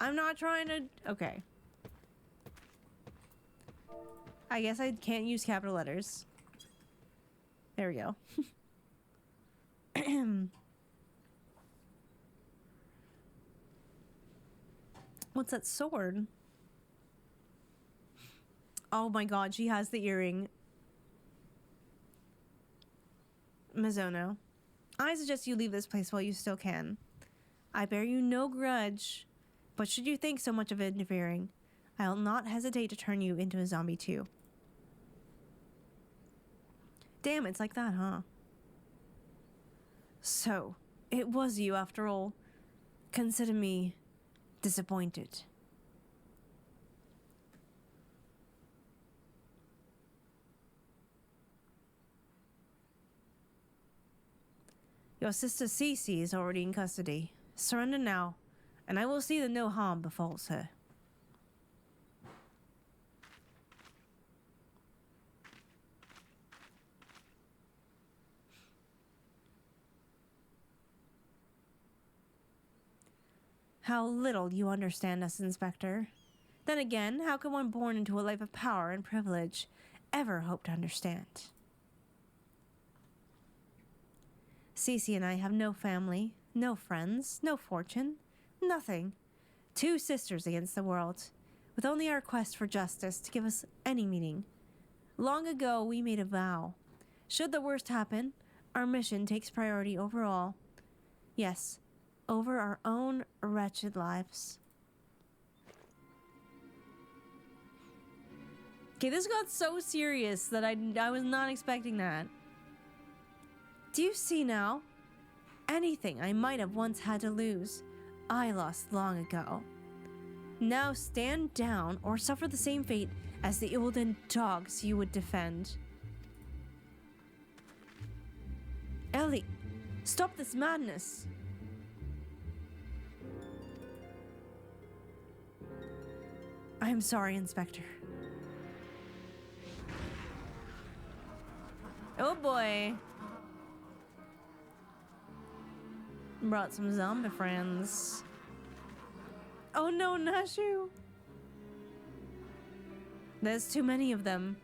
I'm not trying to... Okay. I guess I can't use capital letters. There we go. What's that sword? Oh my god, she has the earring. Mizono, I suggest you leave this place while you still can. I bear you no grudge, but should you think so much of interfering, I'll not hesitate to turn you into a zombie too. Damn, it's like that, huh? So, it was you after all. Consider me disappointed. Your sister Cece is already in custody. Surrender now, and I will see that no harm befalls her. How little you understand us, Inspector. Then again, how can one born into a life of power and privilege ever hope to understand? Cece and I have no family, no friends, no fortune, nothing. Two sisters against the world. with only our quest for justice to give us any meaning. Long ago, we made a vow. Should the worst happen, our mission takes priority over all. Yes, over our own wretched lives. Okay, this got so serious that I was not expecting that. Do you see now? Anything I might have once had to lose, I lost long ago. Now stand down or suffer the same fate as the olden dogs you would defend. Ellie, stop this madness. I am sorry, Inspector. Oh boy. Brought some zombie friends. Oh no, Nashu. There's too many of them.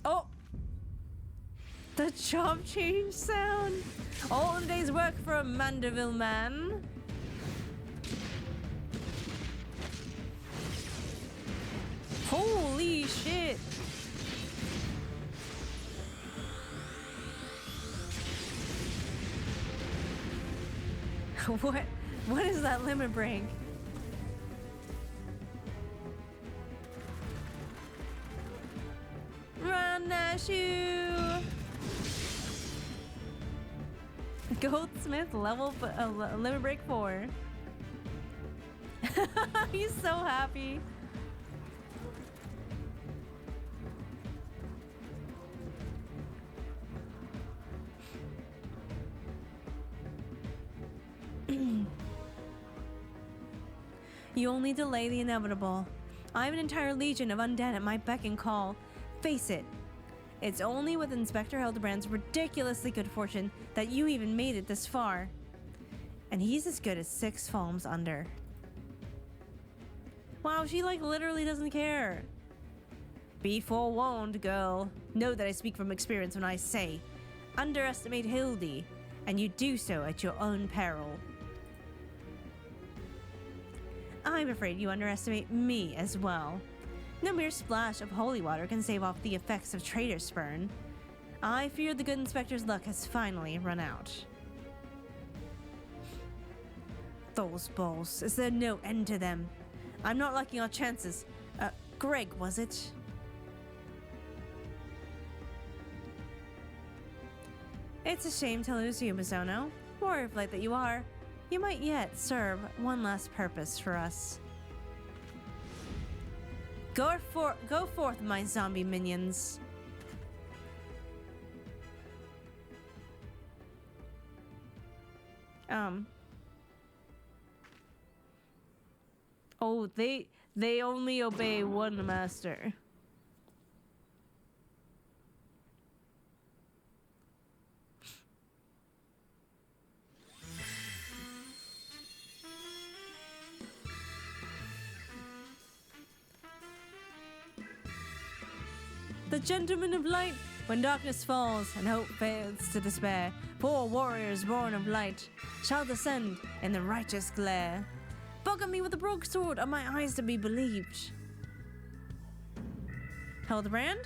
Oh! The chop change sound. All the day's work for a Mandeville man. Holy shit. What is that limit break? Run, Nashu! Goldsmith limit break 4. He's so happy. You only delay the inevitable. I have an entire legion of undead at my beck and call. Face it. It's only with Inspector Hildibrand's ridiculously good fortune that you even made it this far. And he's as good as 6 palms under. Wow, she like literally doesn't care. Be forewarned, girl. Know that I speak from experience when I say, underestimate Hildibrand, and you do so at your own peril. I'm afraid you underestimate me as well. No mere splash of holy water can save off the effects of traitor spurn. I fear the good inspector's luck has finally run out. Those balls, is there no end to them? I'm not liking our chances. Greg, was it? It's a shame to lose you, Mizono. Warrior of light that you are. You might yet serve one last purpose for us. Go forth, my zombie minions. Oh, they only obey one master. The gentlemen of light, when darkness falls and hope fails to despair, poor warriors born of light shall descend in the righteous glare. Buckle me with a broadsword, are my eyes to be believed? Hildibrand?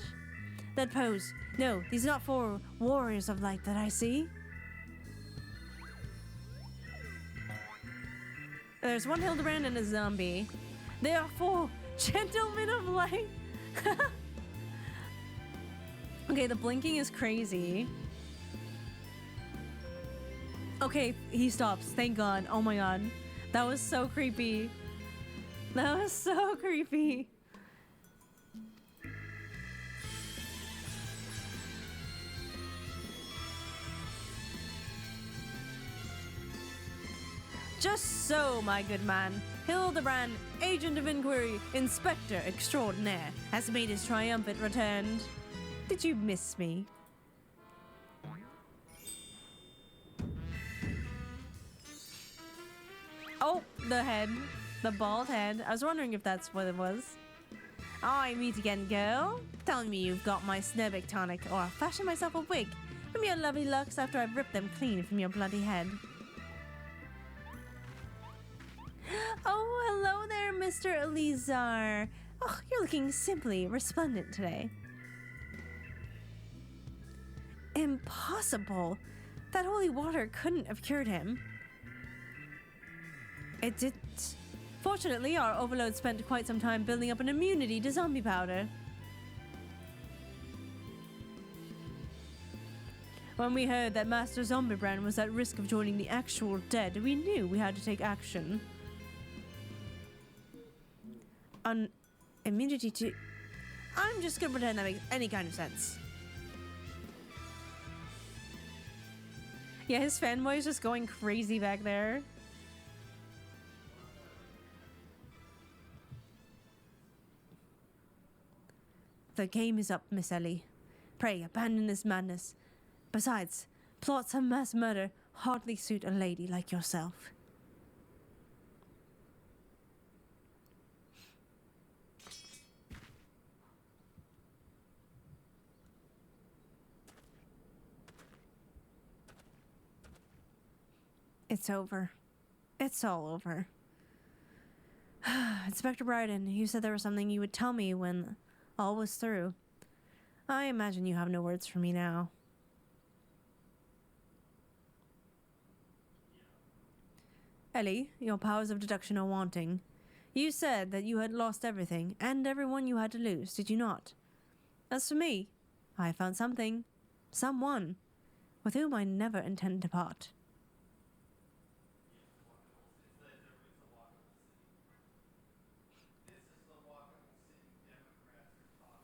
That pose. No, these are not 4 warriors of light that I see. There's 1 Hildibrand and a zombie. They are 4 gentlemen of light. Okay, the blinking is crazy. Okay, he stops. Thank God. Oh my God. That was so creepy. That was so creepy. Just so, my good man. Hildibrand, agent of inquiry, inspector extraordinaire, has made his triumphant return. Did you miss me? Oh, the head. The bald head. I was wondering if that's what it was. I meet again, girl. Tell me you've got my Snowbeck tonic, or I'll fashion myself a wig from your lovely locks after I've ripped them clean from your bloody head. Mr. Elizar. Oh, you're looking simply resplendent today. Impossible. That holy water couldn't have cured him. It didn't. Fortunately, our overlord spent quite some time building up an immunity to zombie powder. When we heard that Master Hildibrand was at risk of joining the actual dead, we knew we had to take action. Immunity to... I'm just gonna pretend that makes any kind of sense. Yeah, his fanboy is just going crazy back there. The game is up, Miss Ellie. Pray, abandon this madness. Besides, plots of mass murder hardly suit a lady like yourself. It's over. It's all over. Inspector Bryden, you said there was something you would tell me when all was through. I imagine you have no words for me now. Ellie, your powers of deduction are wanting. You said that you had lost everything and everyone you had to lose, did you not? As for me, I found something, someone, with whom I never intend to part.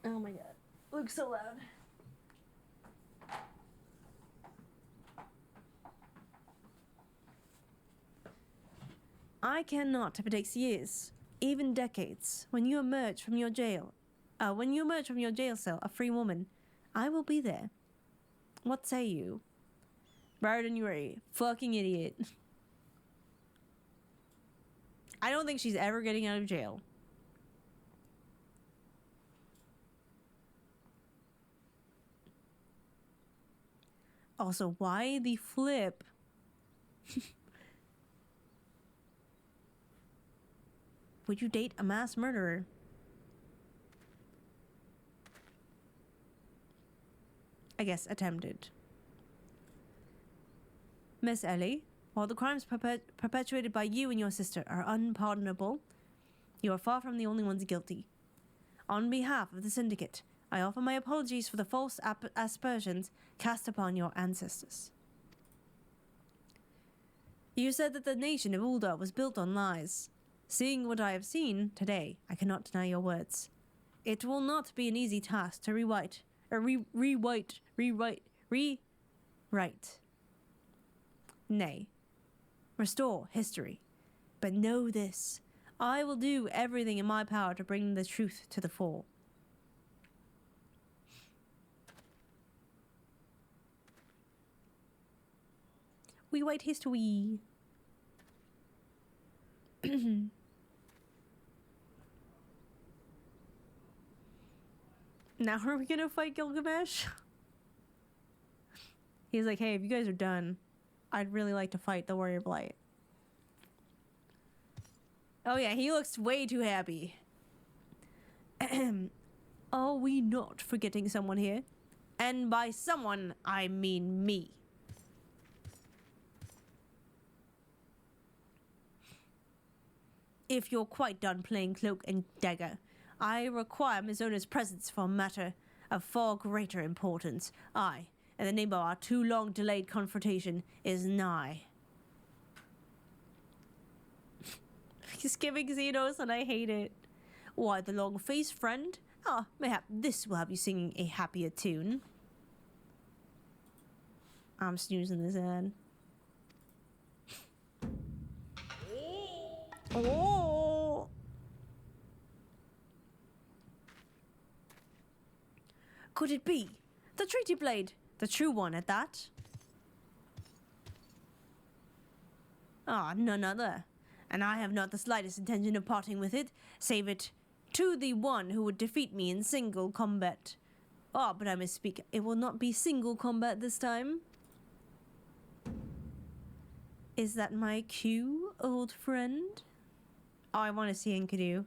Oh my god. Luke's so loud. I cannot predict years, even decades. When you emerge from your jail cell, a free woman, I will be there. What say you? Barden, you're a fucking idiot. I don't think she's ever getting out of jail. Also, why the flip? Would you date a mass murderer? I guess attempted. Miss Ellie, while the crimes perpetuated by you and your sister are unpardonable, you are far from the only ones guilty. On behalf of the Syndicate, I offer my apologies for the false aspersions cast upon your ancestors. You said that the nation of Ul'dah was built on lies. Seeing what I have seen today, I cannot deny your words. It will not be an easy task to rewrite. Nay, restore history. But know this, I will do everything in my power to bring the truth to the fore. We write history. Now are we gonna fight Gilgamesh? He's like, hey, if you guys are done, I'd really like to fight the Warrior Blight. Oh yeah, he looks way too happy. Are we not forgetting someone here? And by someone, I mean me. If you're quite done playing cloak and dagger, I require Mizona's presence for a matter of far greater importance. I, and the name of our too long delayed confrontation, is nigh. He's giving Xenos and I hate it. Why, the long-faced friend? Ah, mayhap this will have you singing a happier tune. I'm snoozing this ad. Oh! Could it be? The treaty blade, the true one at that? Ah, none other. And I have not the slightest intention of parting with it, save it to the one who would defeat me in single combat. Ah, but I misspeak. It will not be single combat this time. Is that my cue, old friend? Oh, I want to see Enkidu.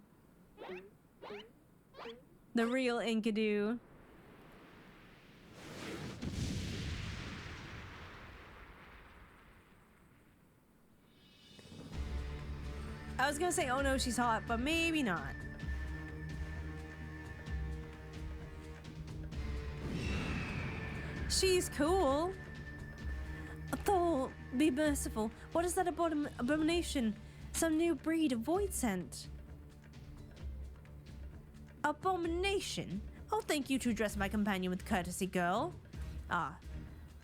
The real Enkidu. I was gonna say, oh no, she's hot, but maybe not. She's cool. Thor, be merciful. What is that abomination? Some new breed of void scent. Abomination? Oh, thank you to address my companion with courtesy, girl. Ah,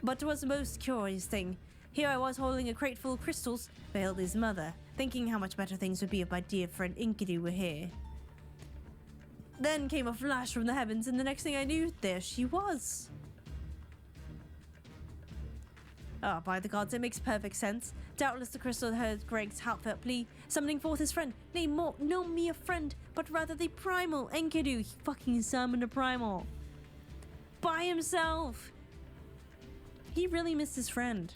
but it was the most curious thing. Here I was holding a crate full of crystals for Hildi's mother, thinking how much better things would be if my dear friend Enkidu were here. Then came a flash from the heavens, and the next thing I knew, there she was. Ah, by the gods, it makes perfect sense. Doubtless the crystal heard Greg's heartfelt plea, summoning forth his friend. Nay, more, no mere friend, but rather the primal Enkidu. He fucking summoned a primal. By himself. He really missed his friend.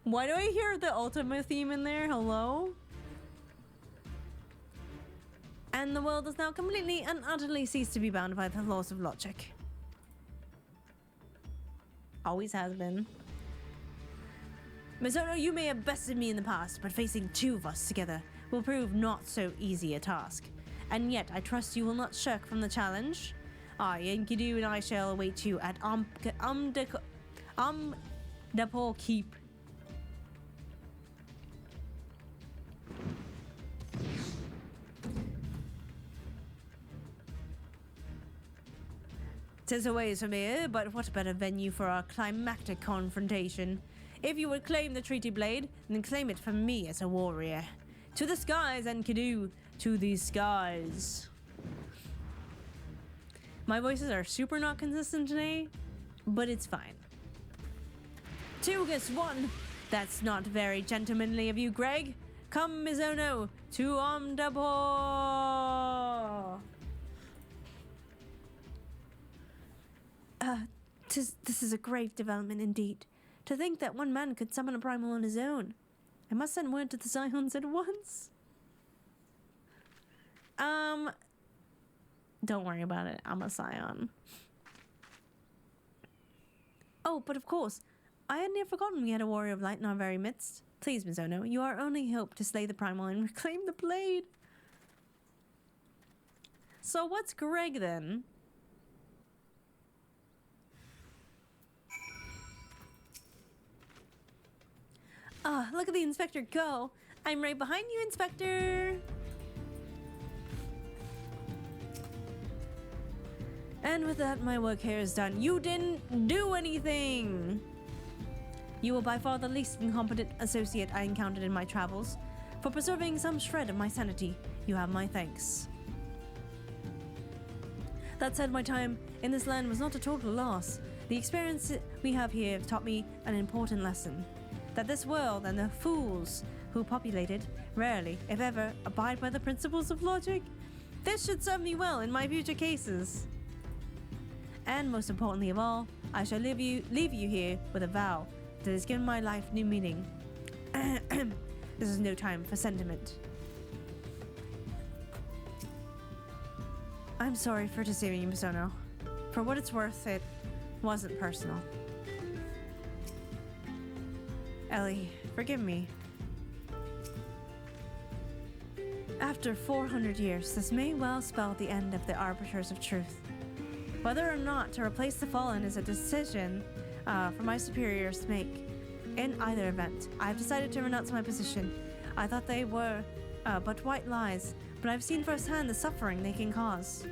Why do I hear the Ultima theme in there? Hello? And the world has now completely and utterly ceased to be bound by the laws of logic. Always has been. Mizono, you may have bested me in the past, but facing two of us together will prove not so easy a task. And yet, I trust you will not shirk from the challenge. I, Enkidu, and I shall await you at Dapor Keep. "'Tis a ways from here, but what better venue for our climactic confrontation? If you would claim the treaty blade, then claim it from me as a warrior. To the skies, Enkidu, to the skies." My voices are super not consistent today, but it's fine. 2 against 1. That's not very gentlemanly of you, Greg. Come, Mizono, to Omdapor. This is a grave development indeed. To think that one man could summon a primal on his own. I must send word to the Scions at once. Don't worry about it. I'm a Scion. Oh, but of course, I had near forgotten we had a warrior of light in our very midst. Please, Mizono, you are our only hope to slay the primal and reclaim the blade. So what's Greg then? Ah, look at the Inspector go. I'm right behind you, Inspector. And with that, my work here is done. You didn't do anything. You were by far the least incompetent associate I encountered in my travels. For preserving some shred of my sanity, you have my thanks. That said, my time in this land was not a total loss. The experience we have here taught me an important lesson. That this world and the fools who populate it rarely, if ever, abide by the principles of logic. This should serve me well in my future cases. And most importantly of all, I shall leave you here with a vow that has given my life new meaning. This is no time for sentiment. I'm sorry for deceiving you, Mizono. For what it's worth, it wasn't personal. Ellie, forgive me. After 400 years, this may well spell the end of the arbiters of truth. Whether or not to replace the fallen is a decision for my superiors to make. In either event, I've decided to renounce my position. I thought they were but white lies, but I've seen firsthand the suffering they can cause.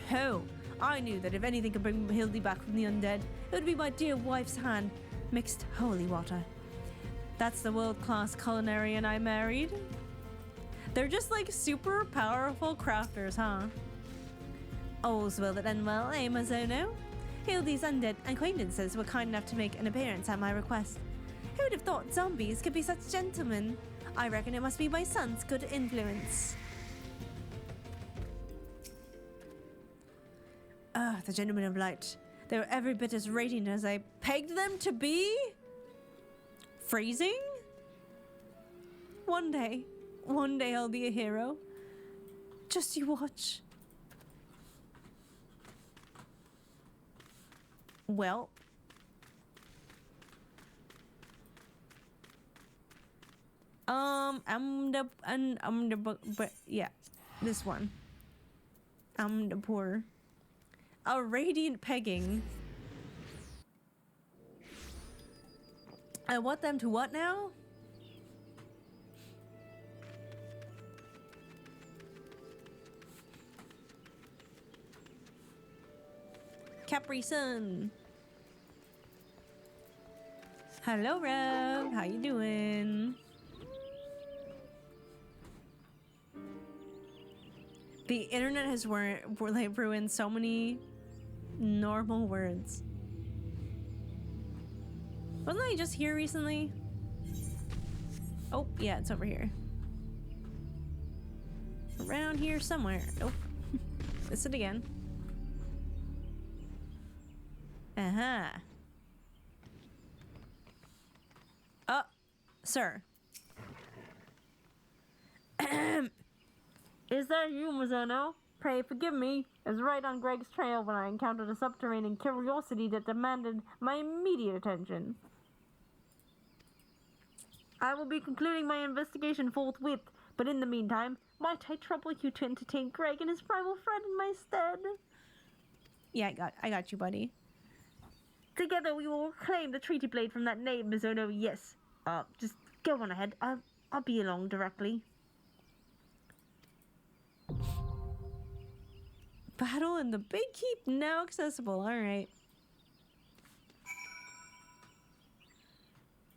Ho! I knew that if anything could bring Hildy back from the undead, it would be my dear wife's hand mixed holy water. That's the world-class culinarian I married. They're just like super powerful crafters, huh? All's well that end well, eh, Mizono? Hildy's undead acquaintances were kind enough to make an appearance at my request. Who would have thought zombies could be such gentlemen? I reckon it must be my son's good influence. Ah, the gentlemen of light. They were every bit as radiant as I pegged them to be? Freezing? One day I'll be a hero. Just you watch. Well. But yeah, this one. The poor. A radiant pegging. I want them to what now? Capri Sun. Hello, Rev. How you doing? The internet has ruined so many normal words. Wasn't I just here recently? Oh, yeah, it's over here. Around here somewhere. Nope. It's it again. Uh-huh. Oh, sir. Is that you, Mizuno? Pray forgive me, as right on Greg's trail when I encountered a subterranean curiosity that demanded my immediate attention. I will be concluding my investigation forthwith, but in the meantime, might I trouble you to entertain Greg and his rival friend in my stead? Yeah, I got you, buddy. Together we will claim the treaty blade from that knave, Mizuno. Yes. Just go on ahead. I'll be along directly. Battle in the Big Keep now accessible. All right.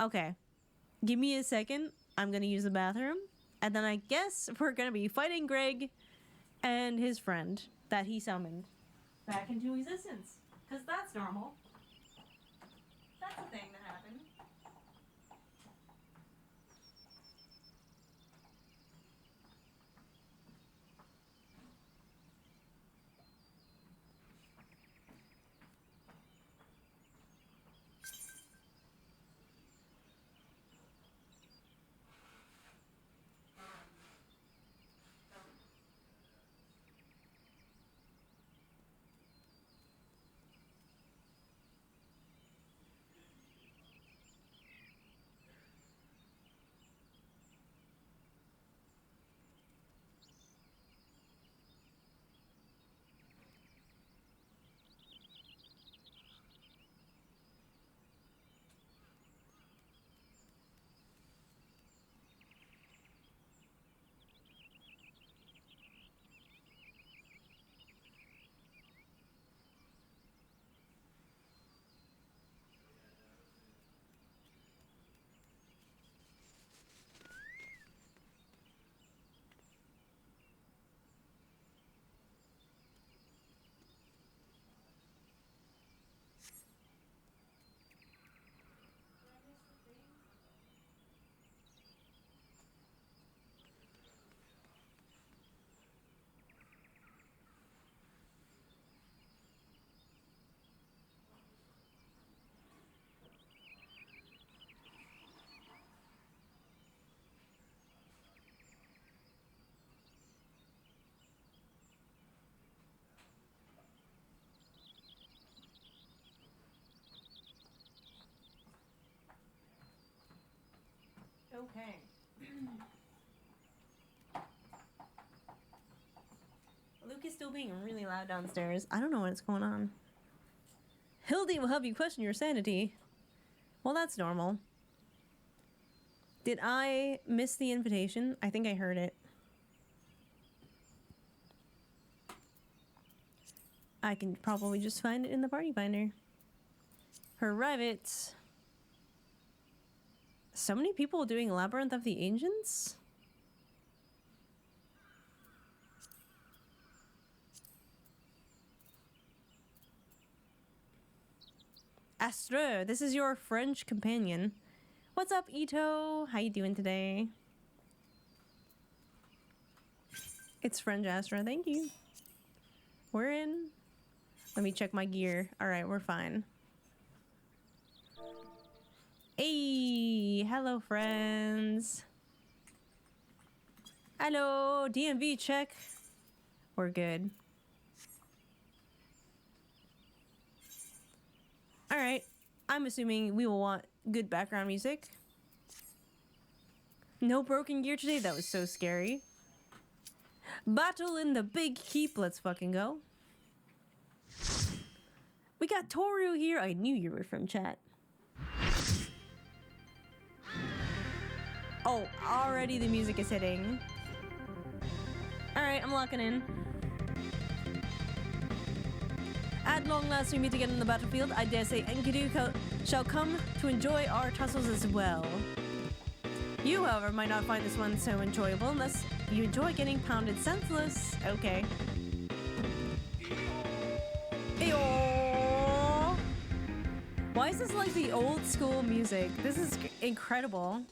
Okay. Give me a second. I'm gonna use the bathroom, and then I guess we're gonna be fighting Greg and his friend that he summoned back into existence. Because that's normal. That's a thing that happened. Okay. Luke is still being really loud downstairs. I don't know what's going on. Hildy will help you question your sanity. Well, that's normal. Did I miss the invitation? I think I heard it. I can probably just find it in the party finder. Arrive it. So many people doing Labyrinth of the Ancients? Astra, this is your French companion. What's up, Ito? How you doing today? It's French Astra, thank you. We're in. Let me check my gear. Alright, we're fine. Hey, hello friends. Hello, DMV check. We're good. Alright, I'm assuming we will want good background music. No broken gear today? That was so scary. Battle in the big keep. Let's fucking go. We got Toru here. I knew you were from chat. Oh, already the music is hitting. Alright, I'm locking in. At long last we meet again in the battlefield. I dare say Enkidu shall come to enjoy our tussles as well. You, however, might not find this one so enjoyable unless you enjoy getting pounded senseless. Okay. Eeyore. Why is this like the old school music? This is incredible.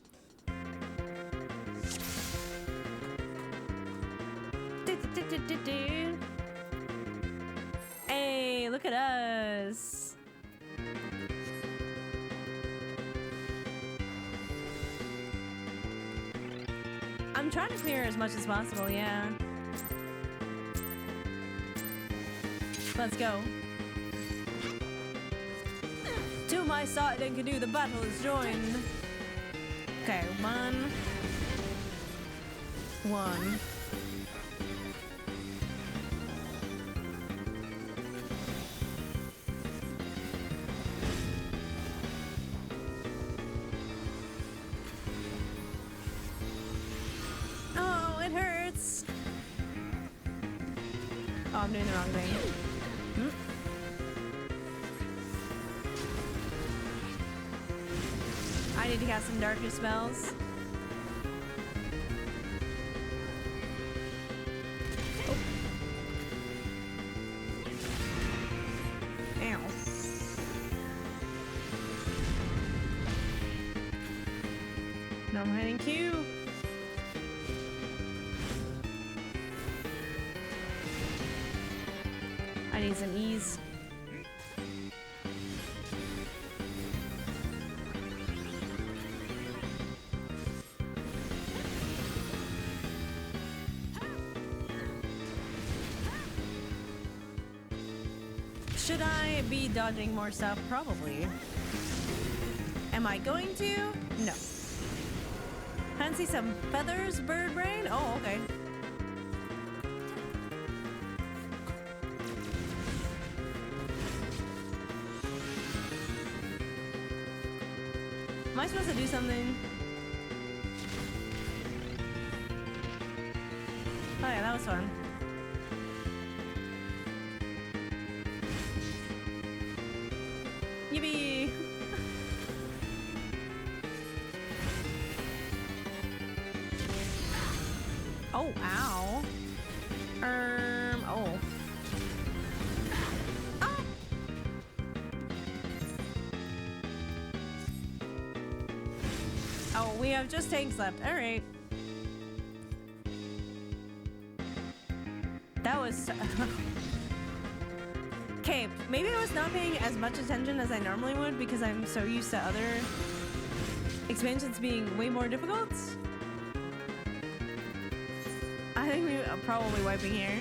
Hey, look at us. I'm trying to clear as much as possible, yeah. Let's go. To my side, Enkidu, the battle is joined. Okay, one. Oh, it hurts. Oh, I'm doing the wrong thing. I need to cast some darkness spells. Oh. Ow. No, I'm hitting Q. I need some ease. Should I be dodging more stuff? Probably. Am I going to? No. Fancy some feathers, bird brain? Oh, okay. Am I supposed to do something? Oh yeah, that was fun. Yippee! Oh, ow. Oh. Ah! Oh, we have just tanks left. Alright. That was... Okay, maybe I was not paying as much attention as I normally would because I'm so used to other expansions being way more difficult. I think we are probably wiping here.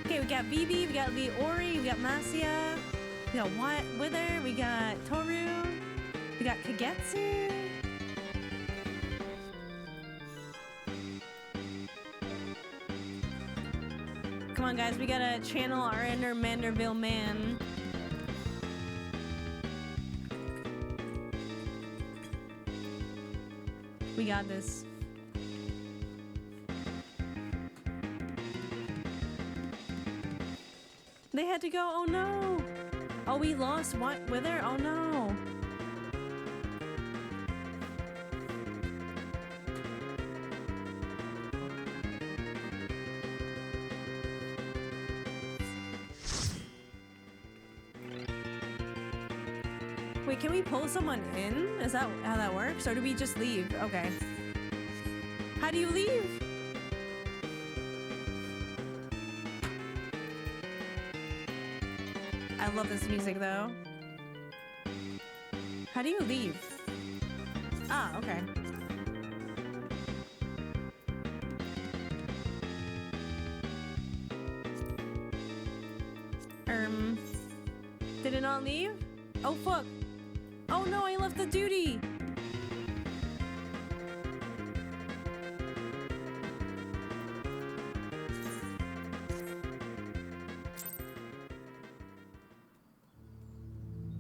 Okay, we got Vivi, we got Ori, we got Masia, we got Wither, we got Toru, we got Kagetsu. Come on, guys, we gotta channel our inner Manderville man. We got this. They had to go. Oh no! Oh, we lost Wither. Oh no! Wait, can we pull someone in? Is that how that works? Or do we just leave? Okay. How do you leave? I love this music though. How do you leave? Ah, okay. Did it not leave? Oh fuck. Oh no, I left the duty.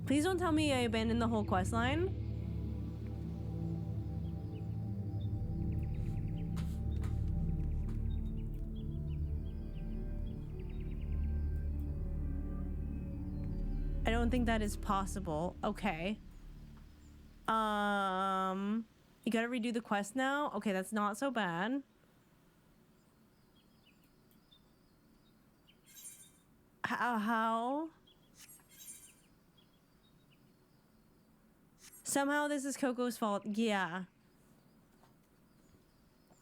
Please don't tell me I abandoned the whole quest line. I don't think that is possible. Okay. You gotta redo the quest now? Okay, that's not so bad. How? Somehow this is Coco's fault. Yeah.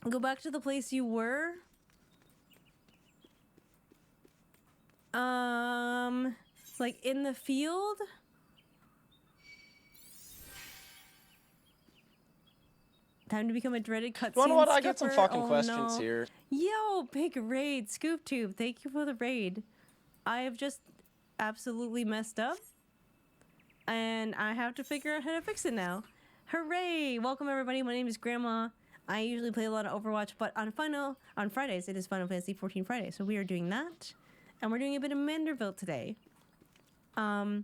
Go back to the place you were. Like in the field? Time to become a dreaded cutscene You know what? I got some skipper. fucking Oh, questions no. here. Yo, big raid. ScoopTube, thank you for the raid. I have just absolutely messed up. And I have to figure out how to fix it now. Hooray! Welcome everybody, my name is Grandma. I usually play a lot of Overwatch, but on Fridays, it is Final Fantasy XIV Friday. So we are doing that. And we're doing a bit of Manderville today. I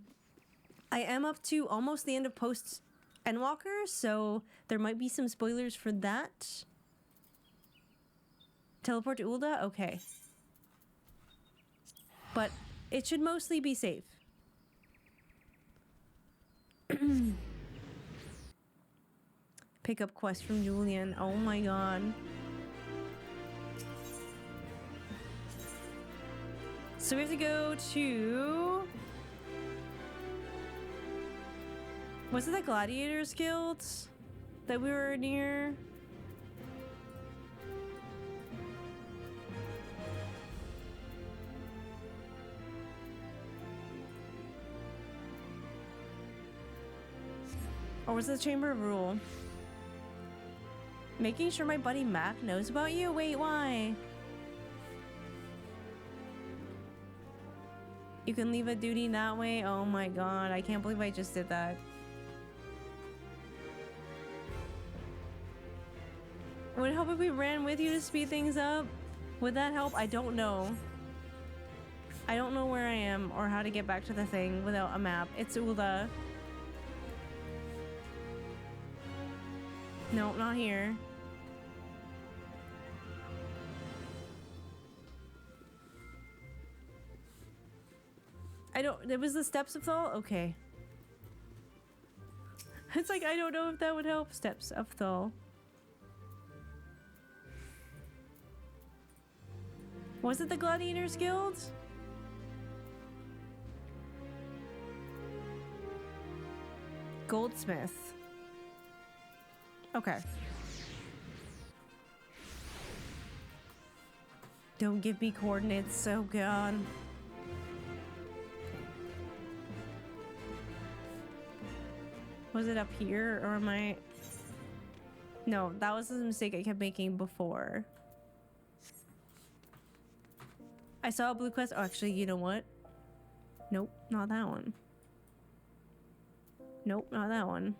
am up to almost the end of Post Endwalker, so there might be some spoilers for that. Teleport to Ul'dah? Okay. But it should mostly be safe. Pick up quest from Julian. Oh my god. So we have to go to... Was it the Gladiators Guild that we were near? Or was it the Chamber of Rule? Making sure my buddy Mac knows about you? Wait, why? You can leave a duty that way? Oh my god, I can't believe I just did that. Would it help if we ran with you to speed things up? Would that help? I don't know. I don't know where I am or how to get back to the thing without a map. It's Ul'dah. No, not here. I don't... It was the Steps of Thal? Okay. It's like, I don't know if that would help. Steps of Thal. Was it the Gladiators Guild? Goldsmith. Okay. Don't give me coordinates, oh god. Was it up here, or am I... No, that was the mistake I kept making before. I saw a blue quest. Oh, actually, you know what? Nope, not that one. Nope, not that one.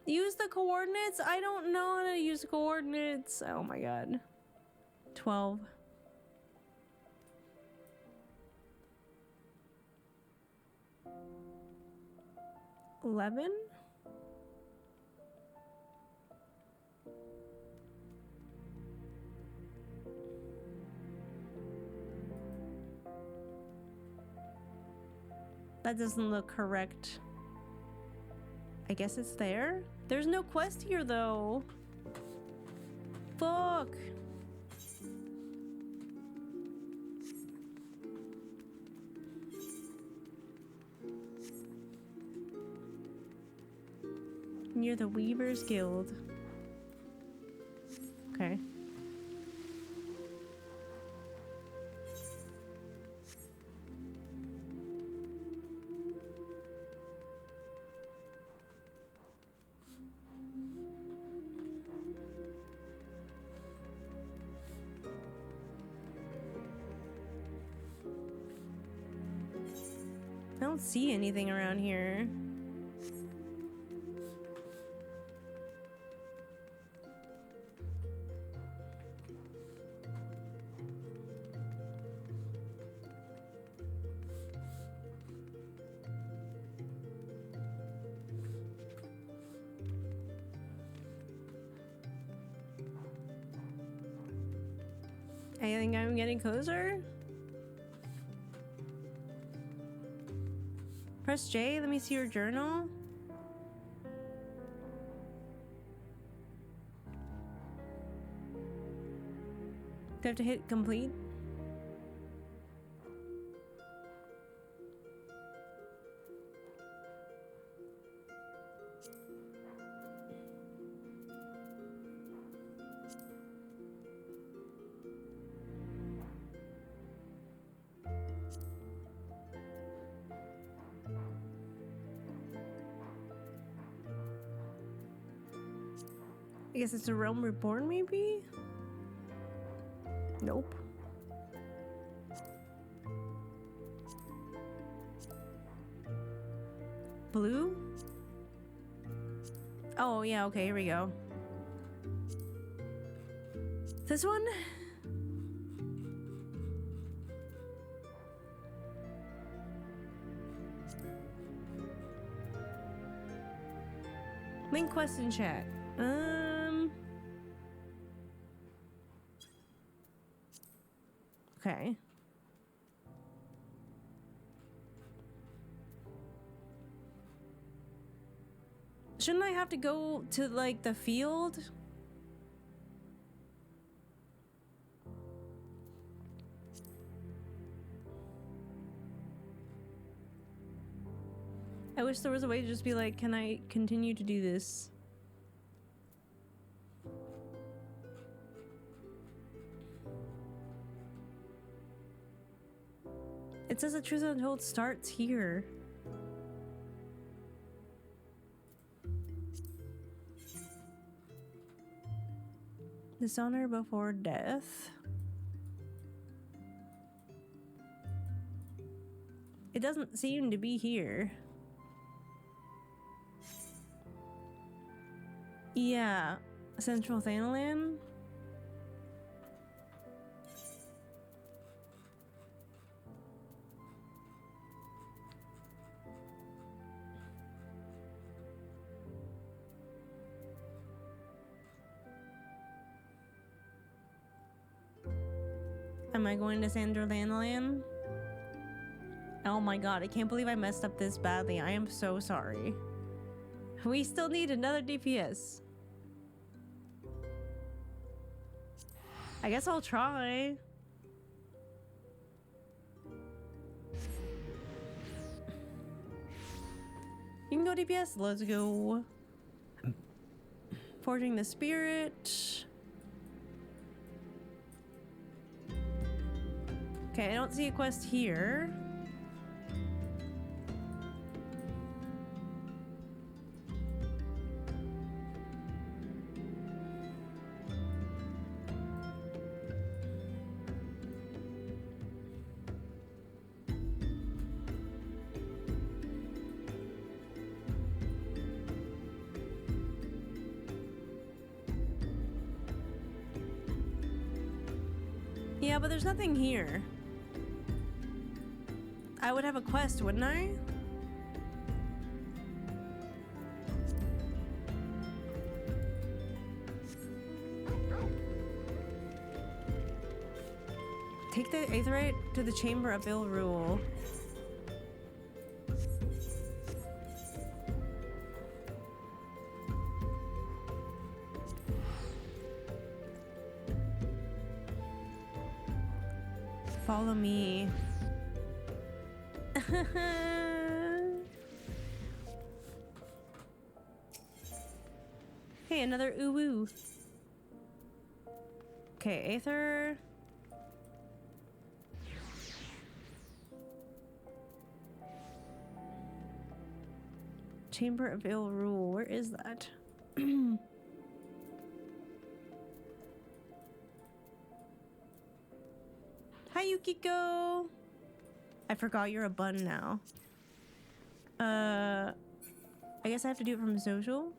Use the coordinates? I don't know how to use coordinates. Oh my god. 12. 11? That doesn't look correct. I guess it's there? There's no quest here though. Fuck. Near the Weavers Guild. Okay. I don't see anything around here. I think I'm getting closer. Press J, let me see your journal. Do I have to hit complete? I guess it's a realm reborn, maybe? Nope. Blue? Oh, yeah, okay, here we go. This one? Link quest in chat. Okay. Shouldn't I have to go to, like, the field? I wish there was a way to just be like, can I continue to do this? It says the Truth Untold starts here. Dishonor before death. It doesn't seem to be here. Yeah, Central Thanalan. Am I going to Central Thanalan? Oh my god, I can't believe I messed up this badly. I am so sorry. We still need another DPS. I guess I'll try. You can go DPS. Let's go. Forging the Spirit. Okay, I don't see a quest here. Yeah, but there's nothing here. I would have a quest, wouldn't I? Take the Aetherite to the Chamber of Ill Rule. Follow me. Hey, another ooh-woo. Okay, Aether. Chamber of Ill Rule. Where is that? Hi, Yukiko. I forgot you're a bun now. I guess I have to do it from social.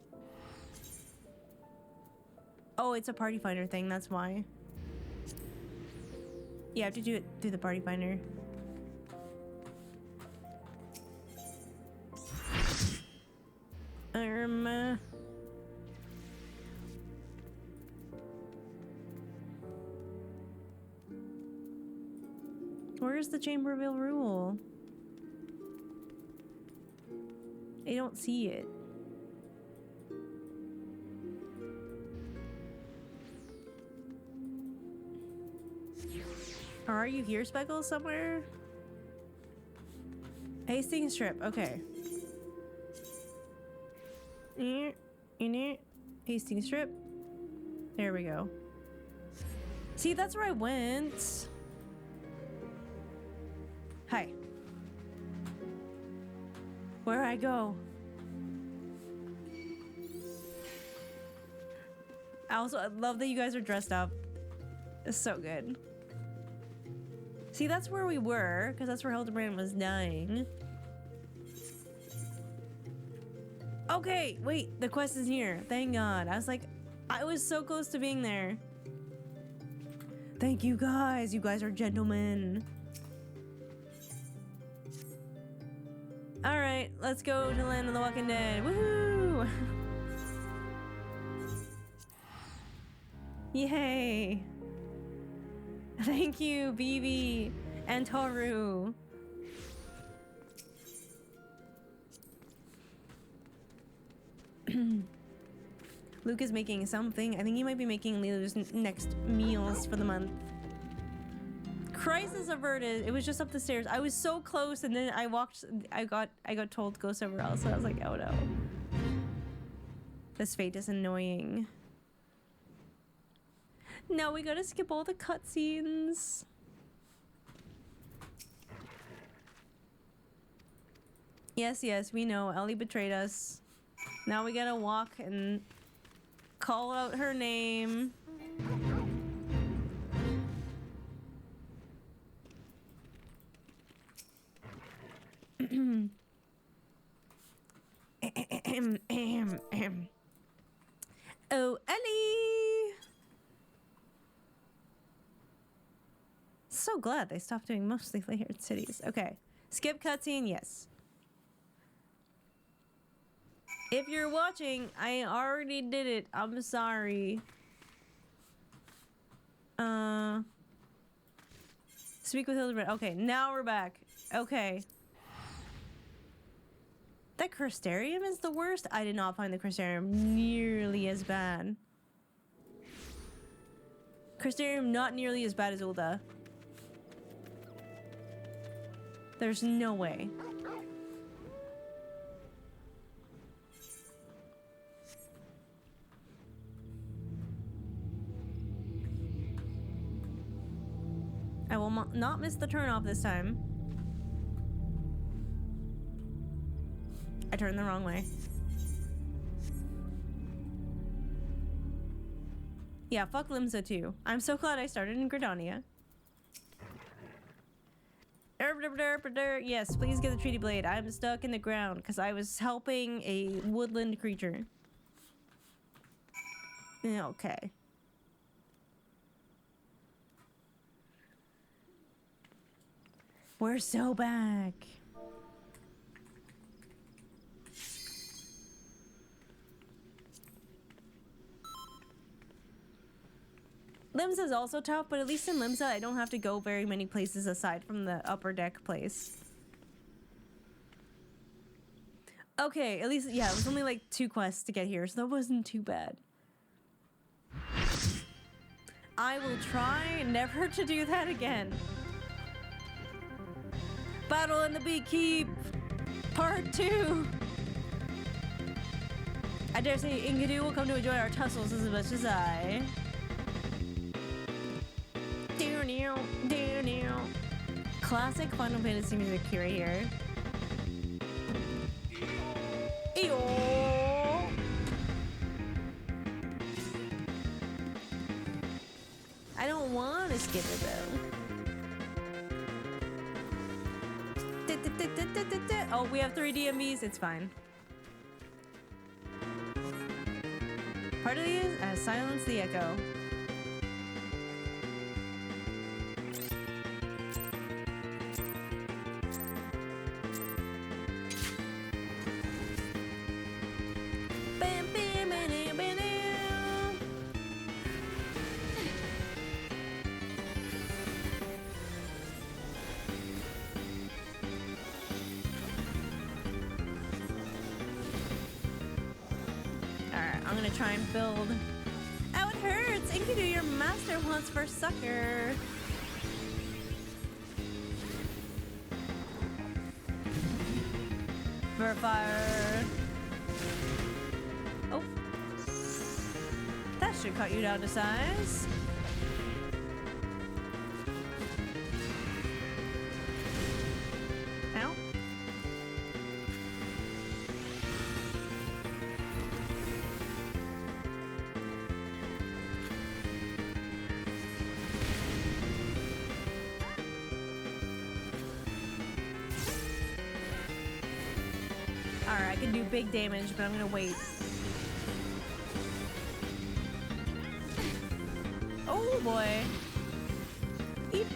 Oh, it's a party finder thing. That's why. Yeah, I have to do it through the party finder. Where's the Chamber of Ill Rule? I don't see it. Or are you here, Speckles, somewhere? Hastings Strip, okay. Hastings Strip. There we go. See, that's where I went. Hi. Where I go? I love that you guys are dressed up. It's so good. See, that's where we were, because that's where Hildibrand was dying. Okay, wait, the quest is here. Thank God. I was like, I was so close to being there. Thank you guys. You guys are gentlemen. Alright, let's go to Land of the Walking Dead. Woohoo! Yay! Thank you, BB and Toru. Luke is making something. I think he might be making Lilu's next meals for the month. Crisis averted. It was just up the stairs. I was so close, and then I got told to go somewhere else. So I was like, oh no. This fate is annoying. Now we gotta skip all the cutscenes. Yes, yes, we know. Ellie betrayed us. Now we gotta walk and call out her name. Oh, Ellie! So glad they stopped doing mostly layered cities. Okay. Skip cutscene, yes. If you're watching, I already did it. I'm sorry. Speak with Hildibrand. Okay, now we're back. Okay. That Crystarium is the worst? I did not find the Crystarium nearly as bad. Crystarium not nearly as bad as Ulda. There's no way. I will not miss the turnoff this time. I turned the wrong way. Yeah, fuck Limsa too. I'm so glad I started in Gridania. Yes, please get the treaty blade. I'm stuck in the ground because I was helping a woodland creature. Okay. We're so back. Limsa is also tough, but at least in Limsa, I don't have to go very many places aside from the upper deck place. Okay, at least, yeah, it was only like 2 quests to get here, so that wasn't too bad. I will try never to do that again. Battle in the Beekeep, Part 2. I dare say Enkidu will come to enjoy our tussles as much as I. Classic Final Fantasy music right here. Eeyore. I don't want to skip it though. Oh, we have 3 DMVs. It's fine. Part of these, silence the echo. I'm gonna try and build. Ow, it hurts! Enkidu, your master wants for sucker. For fire. Oh. That should cut you down to size. Ow. Alright, I can do big damage, but I'm gonna wait. Oh boy. Eep.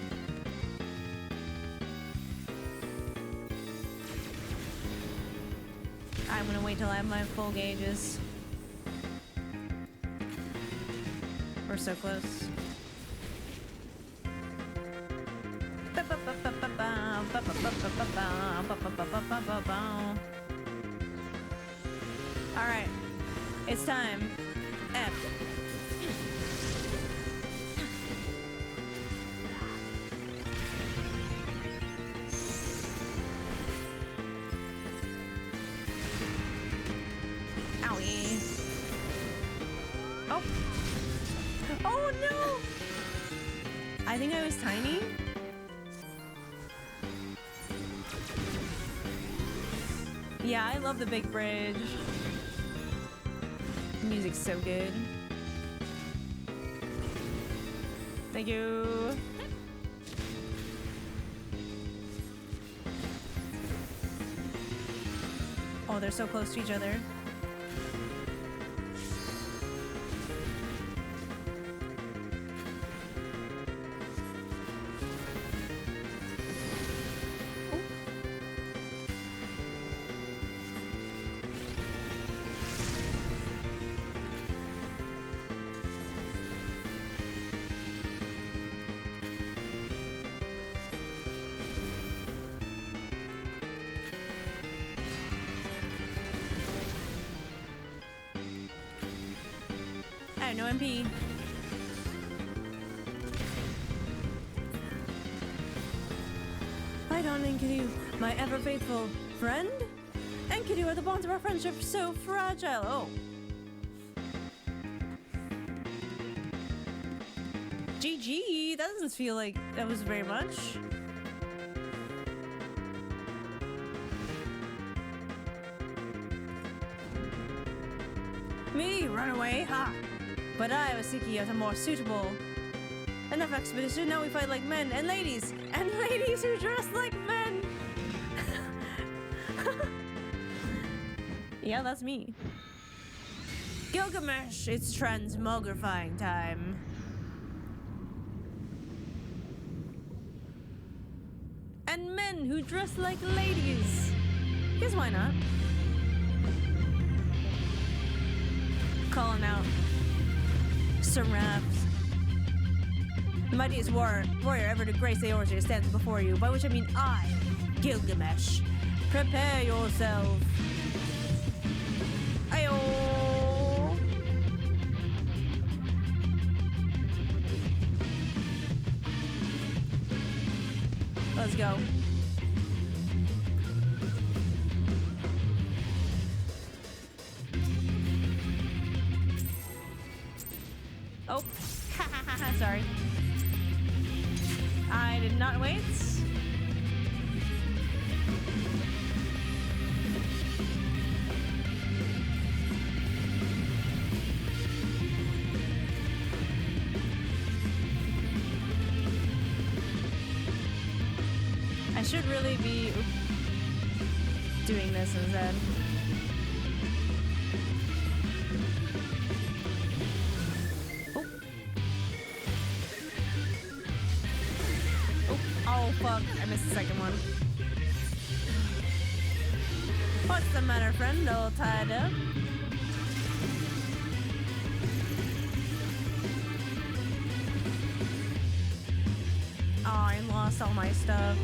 I'm gonna wait till I have my full gauges. We're so close. Alright, it's time. F. Owie. Oh. Oh no! I think I was tiny. Yeah, I love the big bridge. The music's so good. Thank you. Oh, they're so close to each other. No MP. Fight on, Enkidu, my ever faithful friend. Enkidu, are the bonds of our friendship so fragile? Oh. GG. That doesn't feel like that was very much. Me, run away, ha! But I was seeking out a more suitable. Enough expedition, now we fight like men and ladies who dress like men! Yeah, that's me. Gilgamesh, it's transmogrifying time. And men who dress like ladies. Guess why not? Calling out. Seraphs. The mightiest warrior ever to grace the Orgy stands before you, by which I mean I, Gilgamesh. Prepare yourself. Ayo! Let's go. did not wait. I should really be doing this instead. Oh fuck, I missed the second one. What's the matter, friend? All tied up? Oh, I lost all my stuff.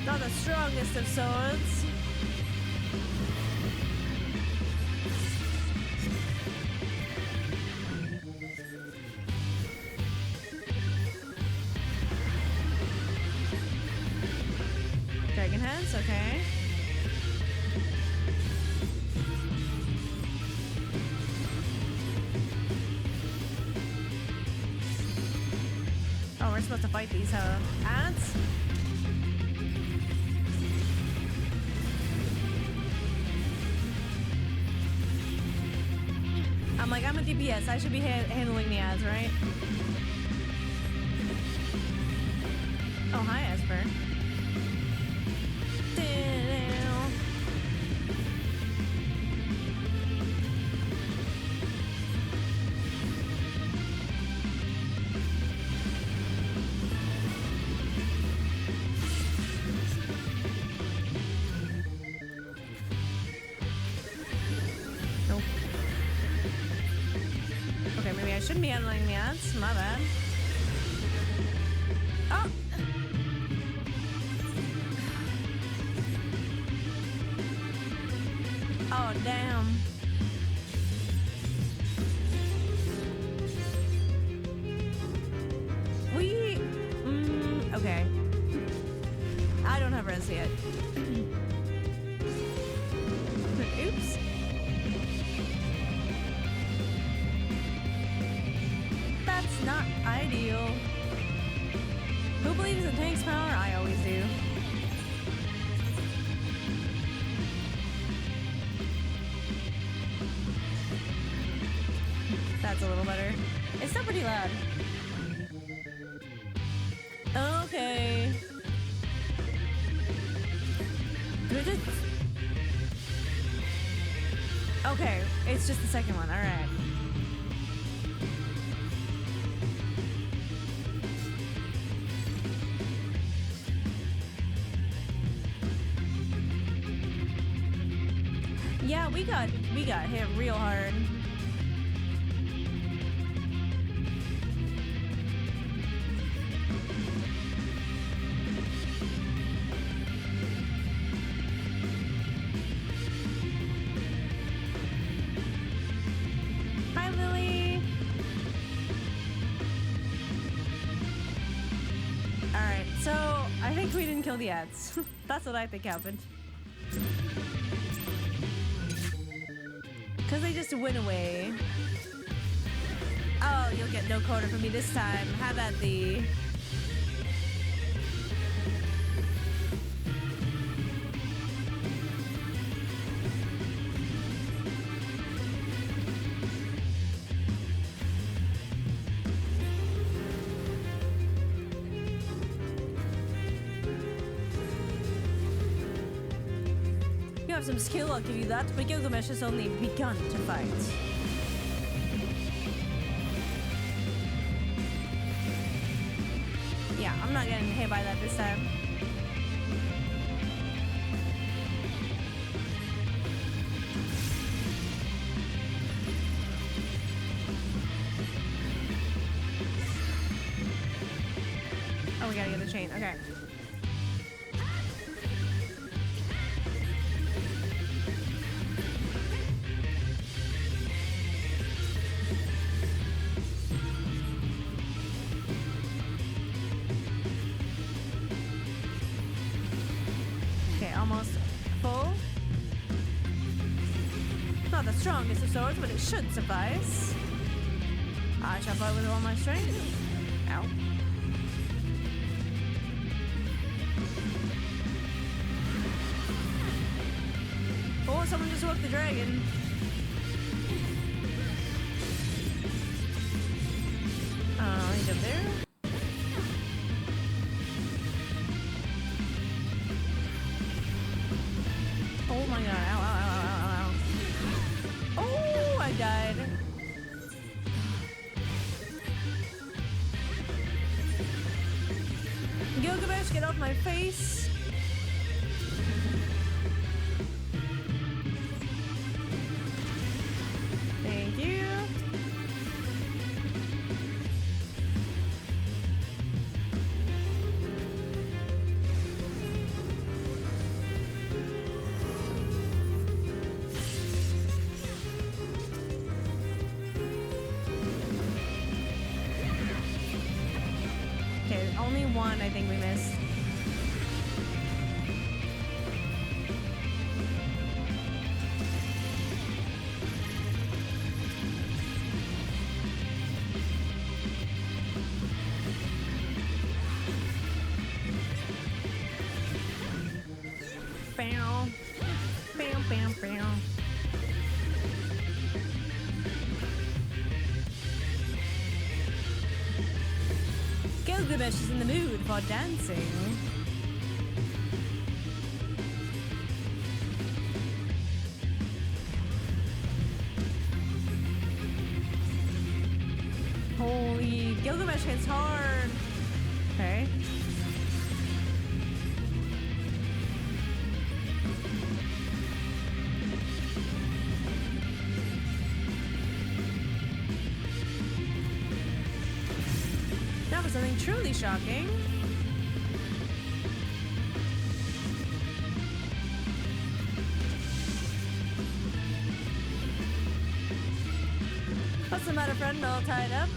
Not the strongest of swords. Dragon heads, okay. Oh, we're supposed to fight these ants? I'm a DPS. I should be handling the ads, right? Oh, hi, Esper. Shouldn't be handling the ads. My bad. Oh! Oh, damn. Okay. I don't have res yet. Oops. Not ideal. Who believes in tank's power? I always do. That's a little better. It's still pretty loud. Okay. Okay, it's just the second one. All right. Yeah, we got hit real hard. Hi, Lily. All right, so I think we didn't kill the ads. That's what I think happened. Because they just went away. Oh, you'll get no quota from me this time. Have at thee. You have some skill, I'll give you that, but Gilgamesh has only begun to fight. Yeah, I'm not getting hit by that this time. Oh, we gotta get the chain, okay. Not the strongest of swords, but it should suffice. I shall fight with all my strength. Ow. Oh, someone just woke the dragon. He's up there. Oh my god, ow, ow, ow, ow, ow, ow. Oh, I died. Gilgamesh, get off my face. Thank you. Okay, only one I think we missed. Bow. Bow, bow, bow. Gilgamesh is in the mood for dancing. Holy, Gilgamesh hits hard. Okay. Now for something truly shocking. What's the matter, friend? All tied up?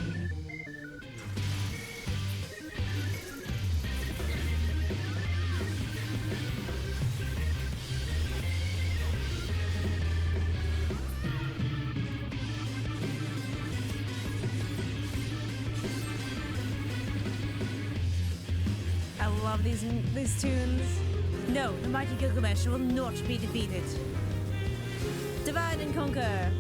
I love these tunes. No, the mighty Gilgamesh will not be defeated. Divide and conquer.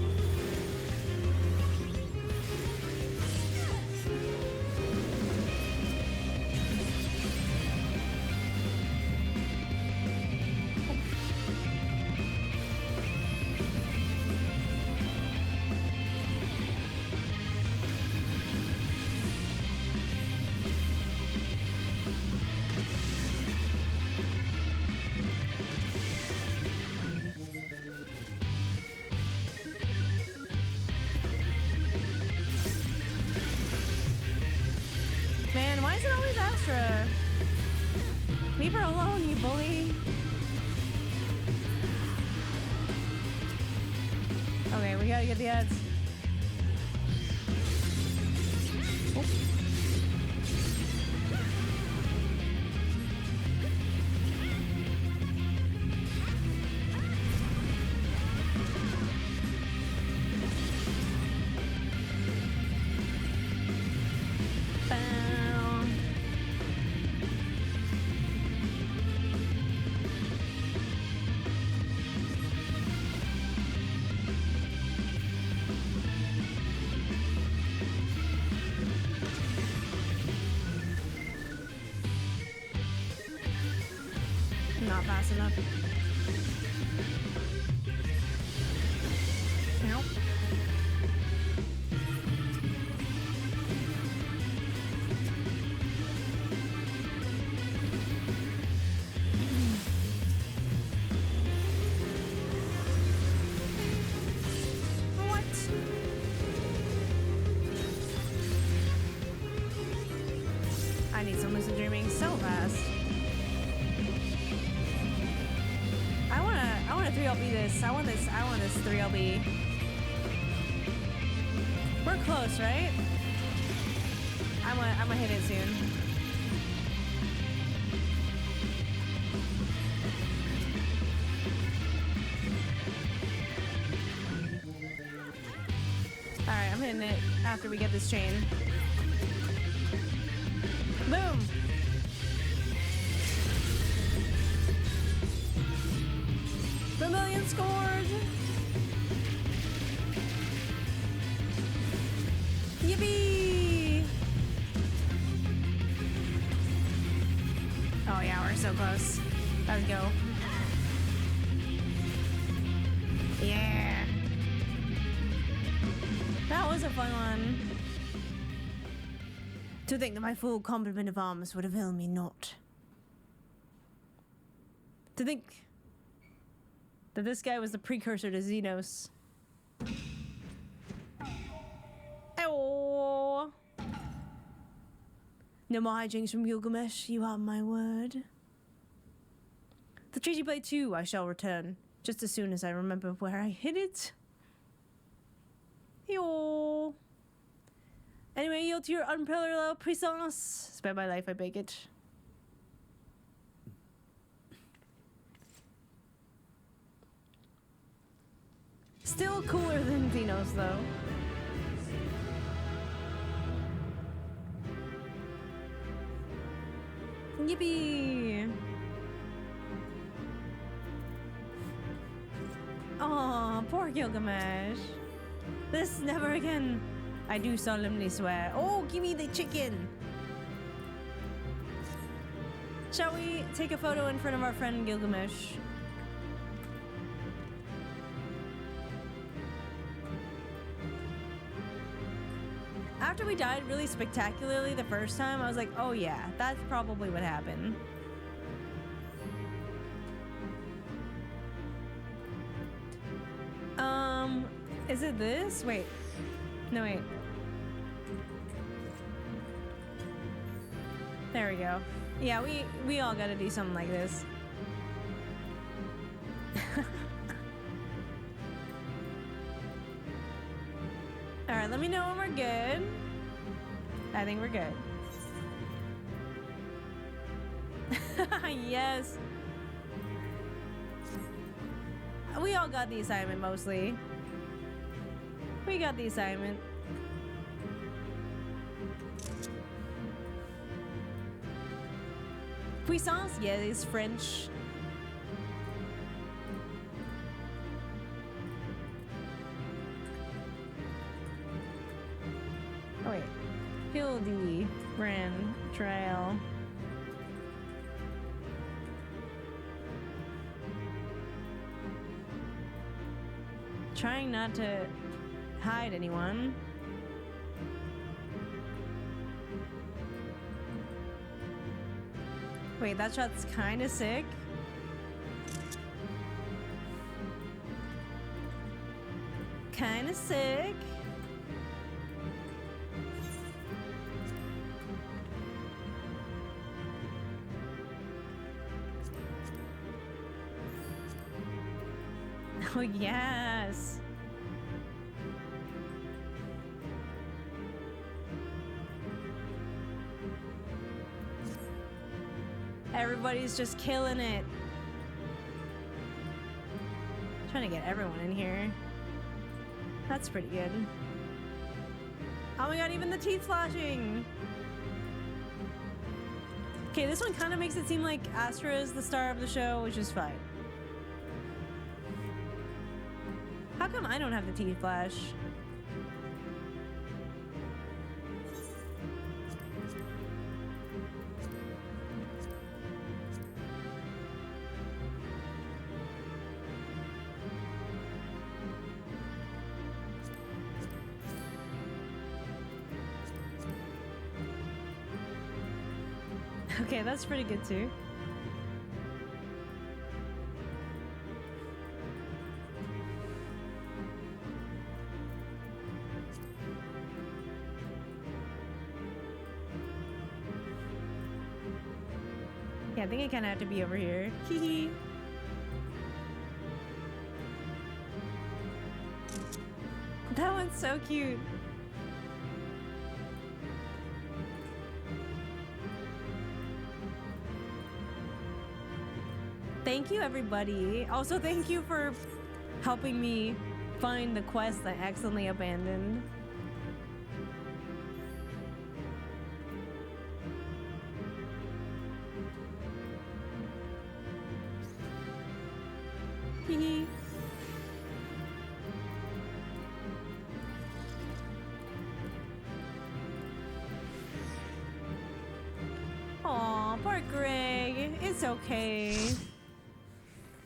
Man, why is it always Astra? Leave her alone, you bully. Okay, we gotta get the ads. Oh. Bow. Not fast enough. Nope. What? I need some lucid dreaming so fast. I wanna 3LB this. I want this 3LB. We're close, right? I'm gonna hit it soon. Alright, I'm hitting it after we get this chain. Boom! Vermilion scored! Yippee! Oh yeah, we're so close. Let's go. Yeah! That was a fun one. To think that my full complement of arms would avail me not. To think that this guy was the precursor to Xenos. Oh. No more hijinks from Gilgamesh, you have my word. The treaty blade too I shall return, just as soon as I remember where I hid it. Yo. Anyway, yield to your unparalleled puissance. Spare my life, I beg it. Still cooler than Xenos, though. Yippee! Aw, poor Gilgamesh. This never again. I do solemnly swear. Oh, give me the chicken! Shall we take a photo in front of our friend Gilgamesh? After we died really spectacularly the first time, I was like, oh yeah, that's probably what happened. Is it this? Wait. No, wait. There we go. Yeah, we all gotta do something like this. Alright, let me know when we're good. I think we're good. Yes. We all got the assignment mostly. We got the assignment. Puissance? Yeah, it's French. Oh wait. Hildibrand Trail. Trying not to hide anyone. Wait, that shot's kind of sick. Kind of sick. Oh, yes. Everybody's just killing it. Trying to get everyone in here. That's pretty good. Oh my god, even the teeth flashing! Okay, this one kind of makes it seem like Astra is the star of the show, which is fine. How come I don't have the teeth flash? Okay, that's pretty good too. Yeah, I think I kind of have to be over here. Hee hee. That one's so cute. Thank you, everybody. Also, thank you for helping me find the quest I accidentally abandoned. Hee. Aw, poor Greg. It's okay.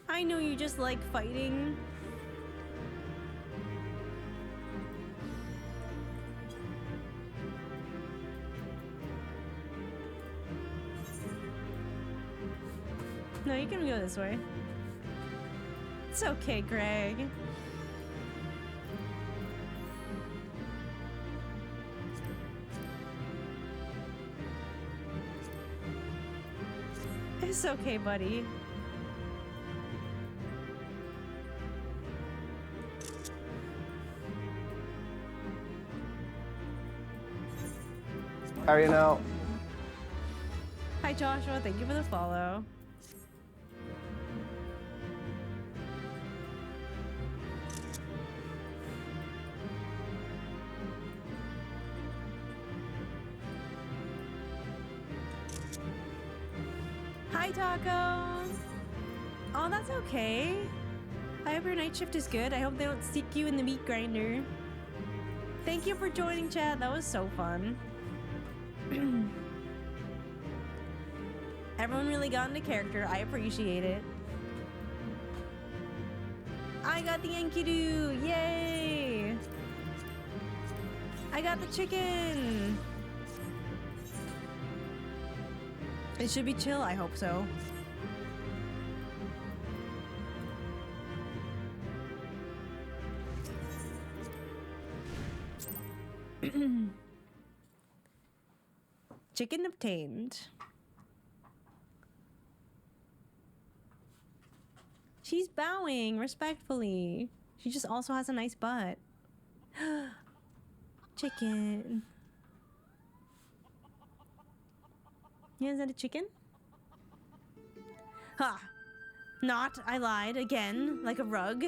I know you just like fighting. No, you can go this way. It's okay, Greg. It's okay, buddy. How are you now? Hi, Joshua. Thank you for the follow. Hi, Taco. Oh, that's okay. I hope your night shift is good. I hope they don't stick you in the meat grinder. Thank you for joining, chat. That was so fun. Everyone really got into character. I appreciate it. I got the Enkidu! Yay! I got the chicken! It should be chill, I hope so. Chicken obtained. She's bowing respectfully. She just also has a nice butt. Chicken. Yeah, is that a chicken? Ha! Not. I lied again, like a rug.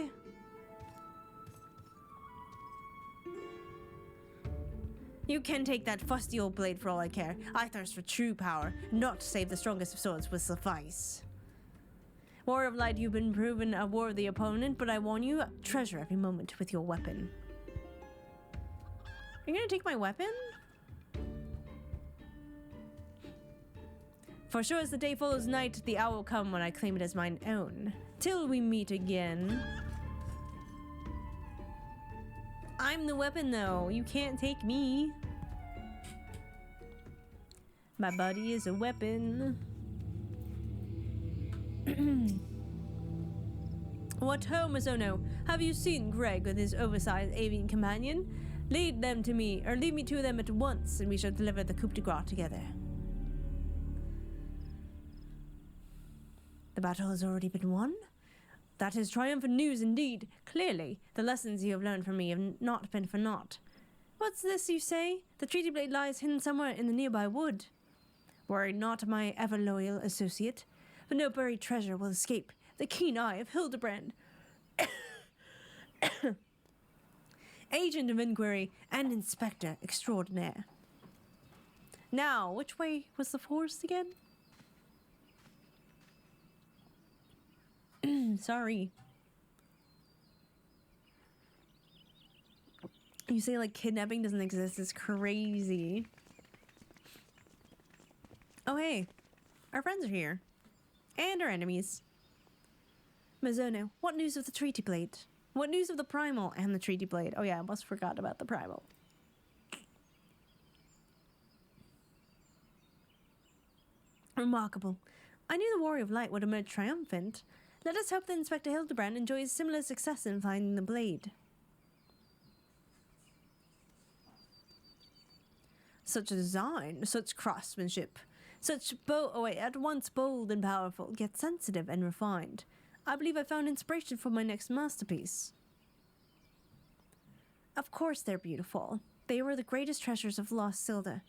You can take that fusty old blade for all I care. I thirst for true power, not to save the strongest of swords will suffice. Warrior of Light, you've been proven a worthy opponent, but I warn you, treasure every moment with your weapon. Are you gonna take my weapon? For sure as the day follows night, the hour will come when I claim it as mine own. Till we meet again. I'm the weapon though, you can't take me. My body is a weapon. What ho, Mizono? Have you seen Greg with his oversized avian companion? Lead them to me, or lead me to them at once, and we shall deliver the coup de grace together. The battle has already been won? That is triumphant news indeed. Clearly, the lessons you have learned from me have not been for naught. What's this you say? The treaty blade lies hidden somewhere in the nearby wood. Worry not, my ever-loyal associate, for no buried treasure will escape the keen eye of Hildibrand. Agent of Inquiry and Inspector Extraordinaire. Now, which way was the forest again? Sorry. You say like kidnapping doesn't exist. It's crazy. Oh hey, our friends are here. And our enemies. Mizono, what news of the treaty blade? What news of the primal and the treaty blade? Oh yeah, I almost forgot about the primal. Remarkable. I knew the Warrior of Light would emerge triumphant. Let us hope that Inspector Hildibrand enjoys similar success in finding the blade. Such a design, such craftsmanship, such at once bold and powerful, yet sensitive and refined. I believe I found inspiration for my next masterpiece. Of course they're beautiful. They were the greatest treasures of lost Sil'dih.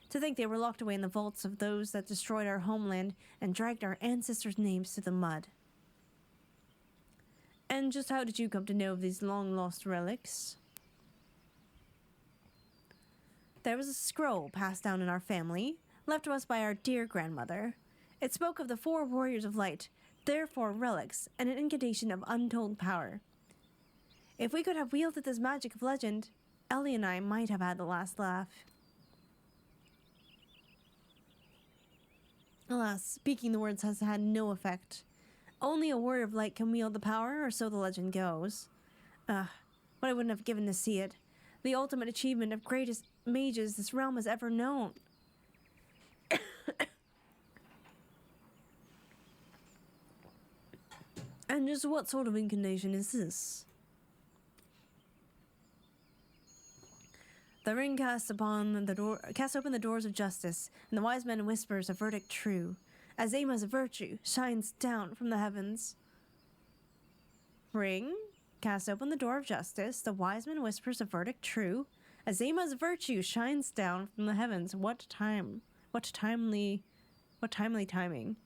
To think they were locked away in the vaults of those that destroyed our homeland and dragged our ancestors' names to the mud. And just how did you come to know of these long-lost relics? There was a scroll passed down in our family, left to us by our dear grandmother. It spoke of the 4 warriors of light, their 4 relics, and an incantation of untold power. If we could have wielded this magic of legend, Ellie and I might have had the last laugh. Alas, speaking the words has had no effect. Only a warrior of light can wield the power, or so the legend goes. What I wouldn't have given to see it. The ultimate achievement of greatest mages this realm has ever known. And just what sort of incantation is this? The ring casts open the doors of justice, and the wise man whispers a verdict true. As Azema's virtue shines down from the heavens. Ring casts open the door of justice, the wise man whispers a verdict true. As Azema's virtue shines down from the heavens. What timely timing.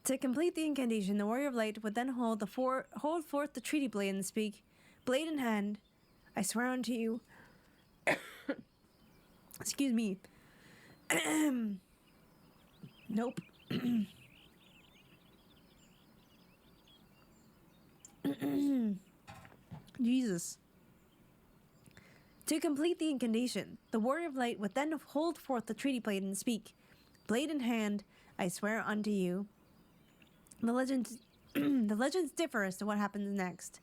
To complete the incantation, the warrior of light would then hold forth the treaty blade and speak, "Blade in hand, I swear unto you." Excuse me. Nope. Jesus. To complete the incantation, the warrior of light would then hold forth the treaty blade and speak, "Blade in hand, I swear unto you." The legends differ as to what happens next,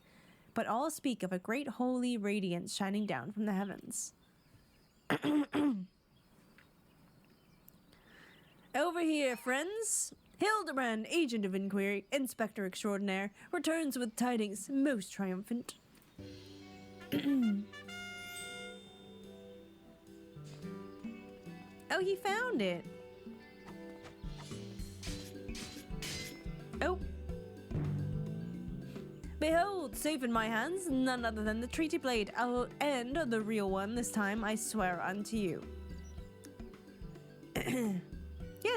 but all speak of a great holy radiance shining down from the heavens. Over here, friends. Hildibrand, agent of inquiry, inspector extraordinaire, returns with tidings most triumphant. Oh, he found it. Oh. Behold, safe in my hands, none other than the treaty blade, and the real one this time, I swear unto you.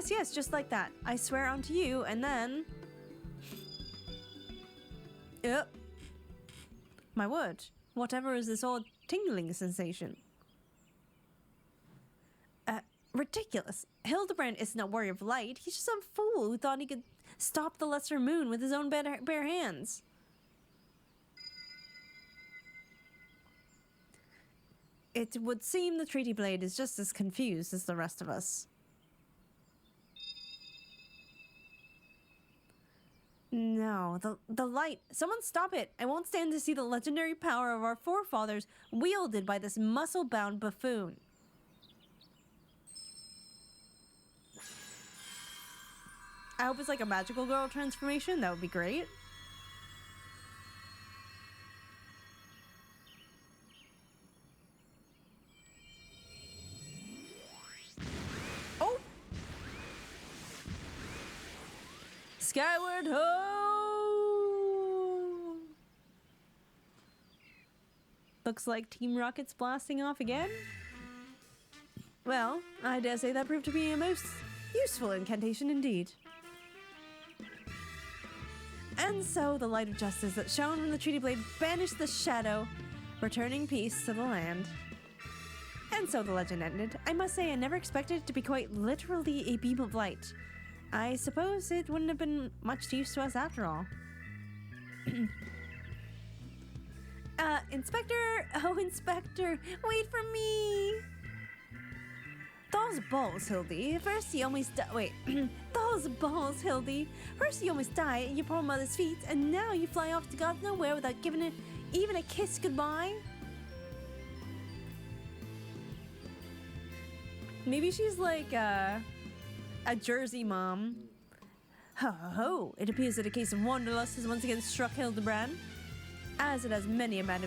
Yes, just like that. I swear unto you, and then... Yep. My word. Whatever is this odd tingling sensation? Ridiculous. Hildibrand isn't a warrior of light. He's just some fool who thought he could stop the lesser moon with his own bare hands. It would seem the treaty blade is just as confused as the rest of us. No, the light. Someone stop it. I won't stand to see the legendary power of our forefathers wielded by this muscle-bound buffoon. I hope it's like a magical girl transformation. That would be great. Oh! Skyward ho! Looks like Team Rocket's blasting off again. Well, I dare say that proved to be a most useful incantation indeed. And so the light of justice that shone from the treaty blade banished the shadow, returning peace to the land. And so the legend ended. I must say I never expected it to be quite literally a beam of light. I suppose it wouldn't have been much use to us after all. Inspector! Oh, Inspector! Wait for me! Those balls, Hildibrand. First you almost wait. Those balls, Hildibrand. First you almost die at your poor mother's feet, and now you fly off to God nowhere without giving it even a kiss goodbye? Maybe she's like a Jersey mom. Ho ho ho! It appears that a case of wanderlust has once again struck Hildibrand, as it has many a man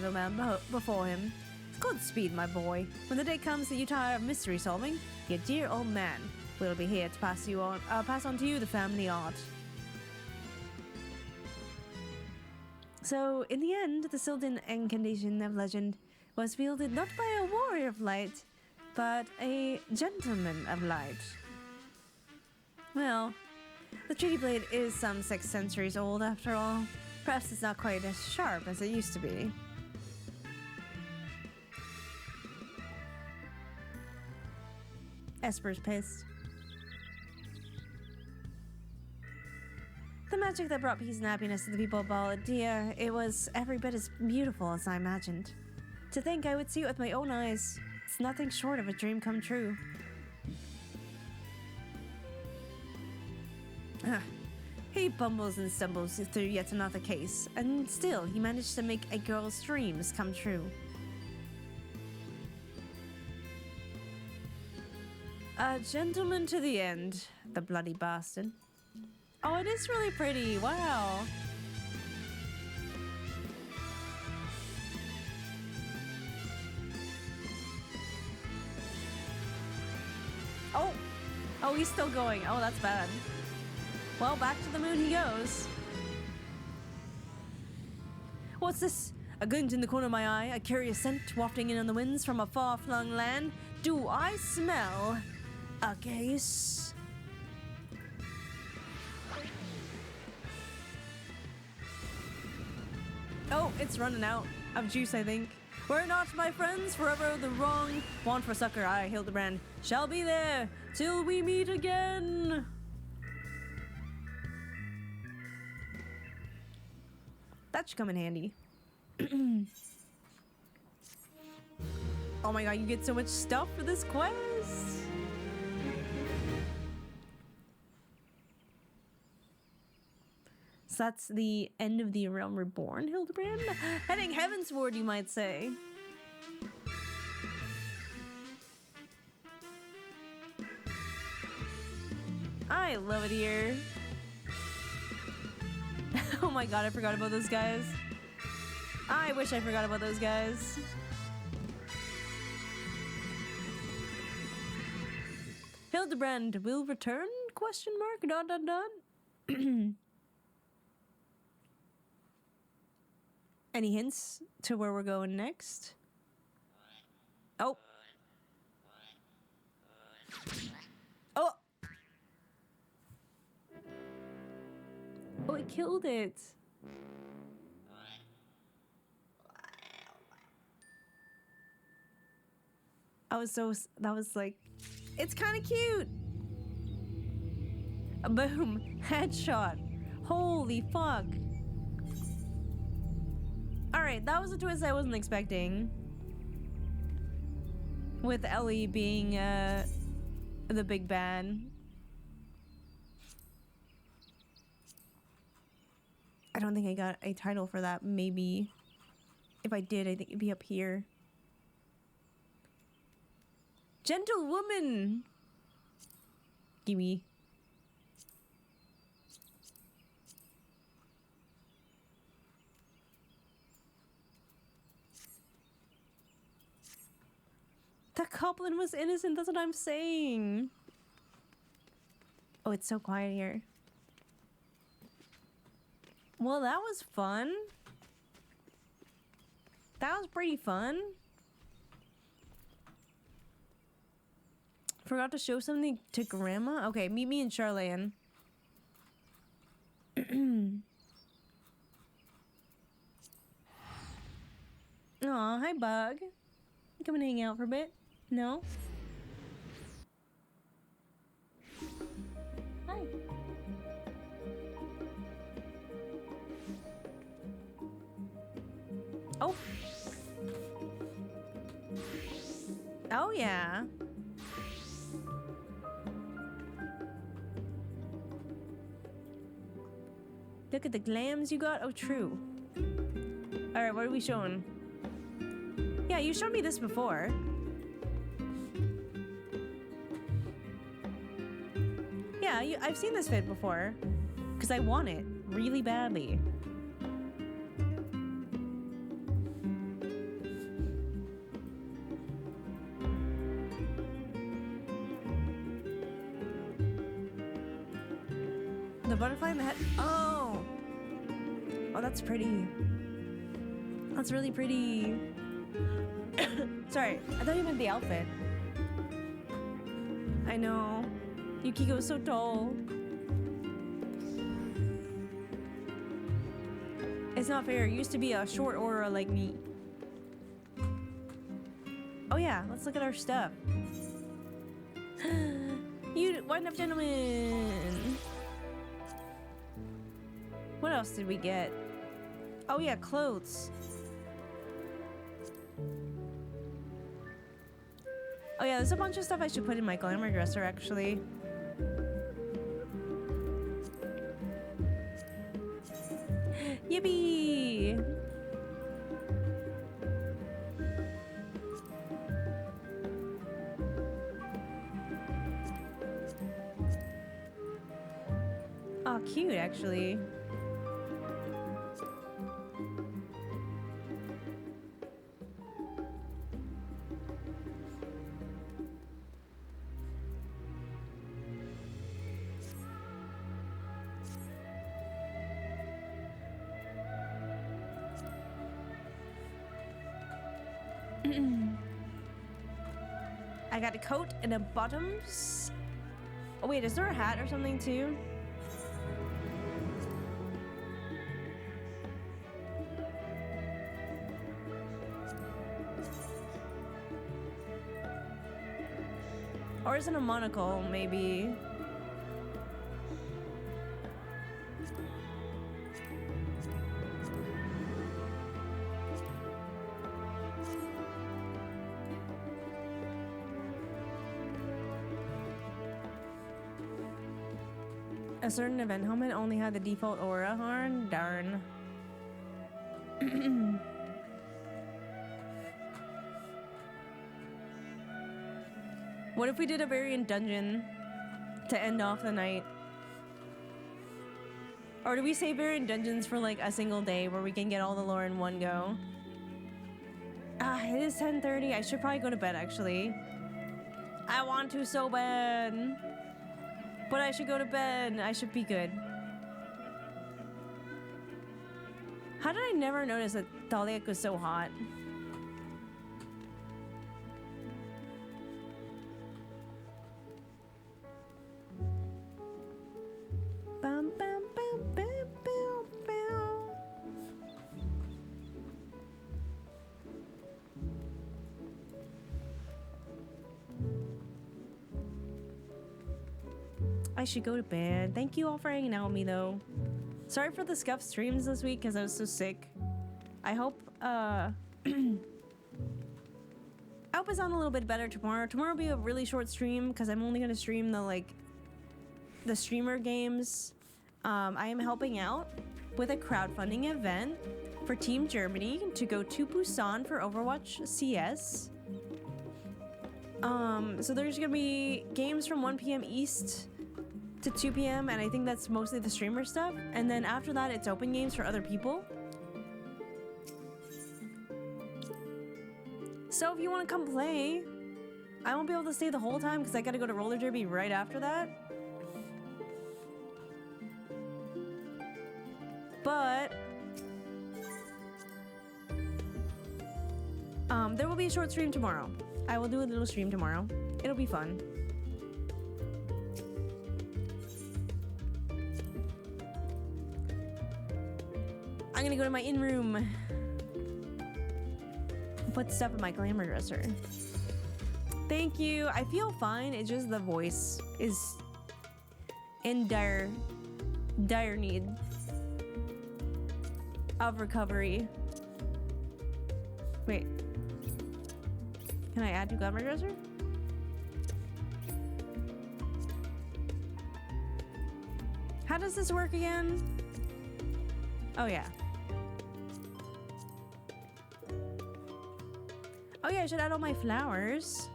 before him. Godspeed, my boy. When the day comes that you tire of mystery solving, your dear old man will be here to pass on to you the family art. So, in the end, the Sil'dih incantation of legend was wielded not by a warrior of light, but a gentleman of light. Well, The treaty blade is some 6 centuries old after all. Perhaps it's not quite as sharp as it used to be. Esper's pissed. The magic that brought peace and happiness to the people of Baldia, it was every bit as beautiful as I imagined. To think I would see it with my own eyes, it's nothing short of a dream come true. He bumbles and stumbles through yet another case, and still he managed to make a girl's dreams come true. A gentleman to the end, the bloody bastard. Oh, it is really pretty, wow. Oh, he's still going. Oh, that's bad. Well, back to the moon he goes. What's this? A glint in the corner of my eye, a curious scent wafting in on the winds from a far-flung land. Do I smell a case? Oh, it's running out of juice, I think. Were it not, my friends, forever the wrong want for succor, I, Hildibrand, shall be there till we meet again. That should come in handy. Oh my god, you get so much stuff for this quest. So that's the end of the Realm Reborn, Hildibrand? Heading heavensward, you might say. I love it here. Oh my god, I forgot about those guys. I wish I forgot about those guys. Hildibrand will return? Question mark? Dot dot dot. Any hints to where we're going next? Oh. Oh. Oh, it killed it. That was like, it's kind of cute. Boom, headshot. Holy fuck. All right, that was a twist I wasn't expecting. With Ellie being the big bad. I don't think I got a title for that. Maybe. If I did, I think it'd be up here. Gentlewoman! Gimme. The goblin was innocent, that's what I'm saying. Oh, it's so quiet here. Well, that was fun. That was pretty fun. Forgot to show something to Grandma? Okay, meet me in Charlayan. Aw, hi Bug. Come and hang out for a bit? No? Hi. Oh. Oh yeah. Look at the glams you got. Oh, true. All right, what are we showing? Yeah, you showed me this before. Yeah, I've seen this fit before. Because I want it really badly. The butterfly in the head. Oh! Oh, that's pretty. That's really pretty. Sorry, I thought you meant the outfit. I know. Yukiko's so tall. It's not fair. It used to be a short aura like me. Oh yeah, let's look at our stuff. You wind up, gentlemen. What else did we get? Oh yeah, clothes. Oh yeah, there's a bunch of stuff I should put in my glamour dresser actually. Yippee! Oh, cute actually. I got a coat and a bottoms. Oh wait, is there a hat or something too? Or is it a monocle, maybe? A certain event helmet only had the default aura horn? Darn. What if we did a variant dungeon to end off the night? Or do we save variant dungeons for like a single day where we can get all the lore in one go? Ah, it is 10:30. I should probably go to bed actually. I want to so bad. But I should go to bed. I should be good. How did I never notice that Daliak was so hot? Bum, bum, bum, bum, bum, bum. I should go to bed. Thank you all for hanging out with me though. Sorry for the scuffed streams this week because I was so sick. I hope I hope it's on a little bit better tomorrow. Tomorrow will be a really short stream because I'm only gonna stream the streamer games. I am helping out with a crowdfunding event for Team Germany to go to Busan for Overwatch CS. So there's gonna be games from 1 p.m. East to 2 p.m. and I think that's mostly the streamer stuff. And then after that, it's open games for other people. So if you want to come play, I won't be able to stay the whole time because I gotta go to roller derby right after that. But there will be a short stream tomorrow. I will do a little stream tomorrow. It'll be fun. I'm gonna go to my in-room. Put stuff in my glamour dresser. Thank you. I feel fine. It's just the voice is in dire need of recovery. Wait. Can I add to glamour dresser? How does this work again? Oh yeah. Oh yeah, I should add all my flowers.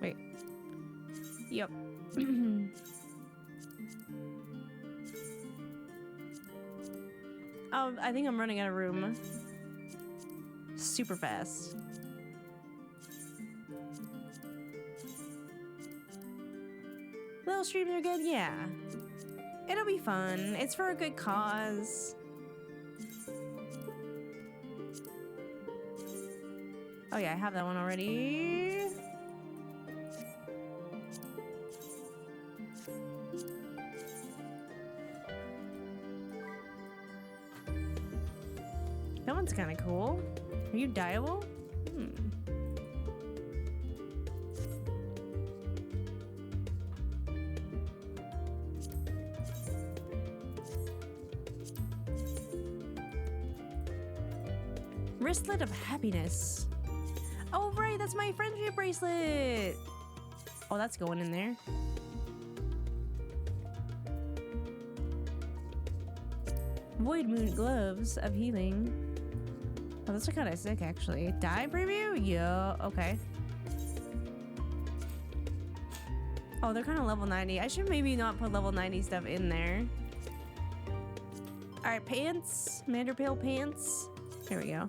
Wait. Yep. Oh, I think I'm running out of room. Super fast. Little streams are good, yeah. It'll be fun. It's for a good cause. Oh yeah, I have that one already. That one's kind of cool. Are you dyeable? Wristlet of happiness. Oh, right, that's my friendship bracelet. Oh, that's going in there. Void Moon gloves of healing. Oh, those are kind of sick, actually. Dye preview? Yeah, okay. Oh, they're kind of level 90. I should maybe not put level 90 stuff in there. All right, pants. Manderpale pants. Here we go.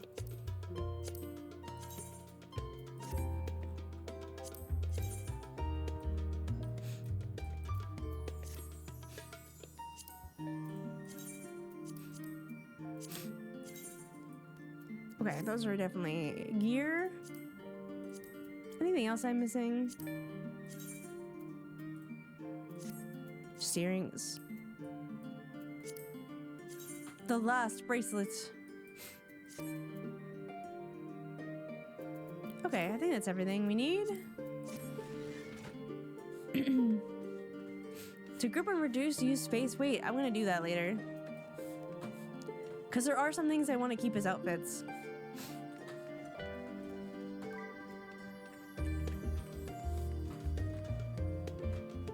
Okay, those are definitely gear. Anything else I'm missing? Just earrings. The last bracelet. Okay, I think that's everything we need. To group and reduce use space. Wait, I'm gonna do that later. Because there are some things I want to keep as outfits.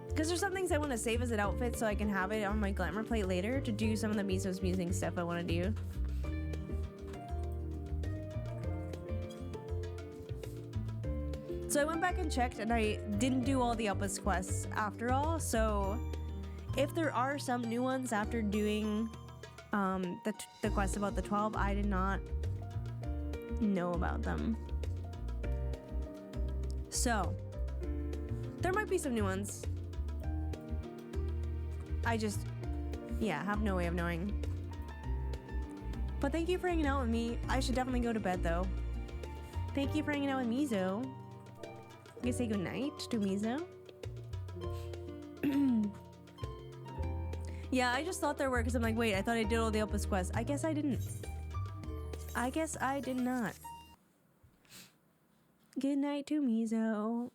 Because there's some things I want to save as an outfit so I can have it on my glamour plate later to do some of the Miso's musing stuff I want to do. So I went back and checked and I didn't do all the Elpis quests after all, so if there are some new ones after doing the quest about the 12, I did not know about them. So there might be some new ones. I just, yeah, have no way of knowing. But thank you for hanging out with me. I should definitely go to bed though. Thank you for hanging out with Miso. You can say goodnight to Miso. Yeah, I just thought there were because I'm like, wait, I thought I did all the Elpis quests. I guess I didn't. I guess I did not. Good night to Miso.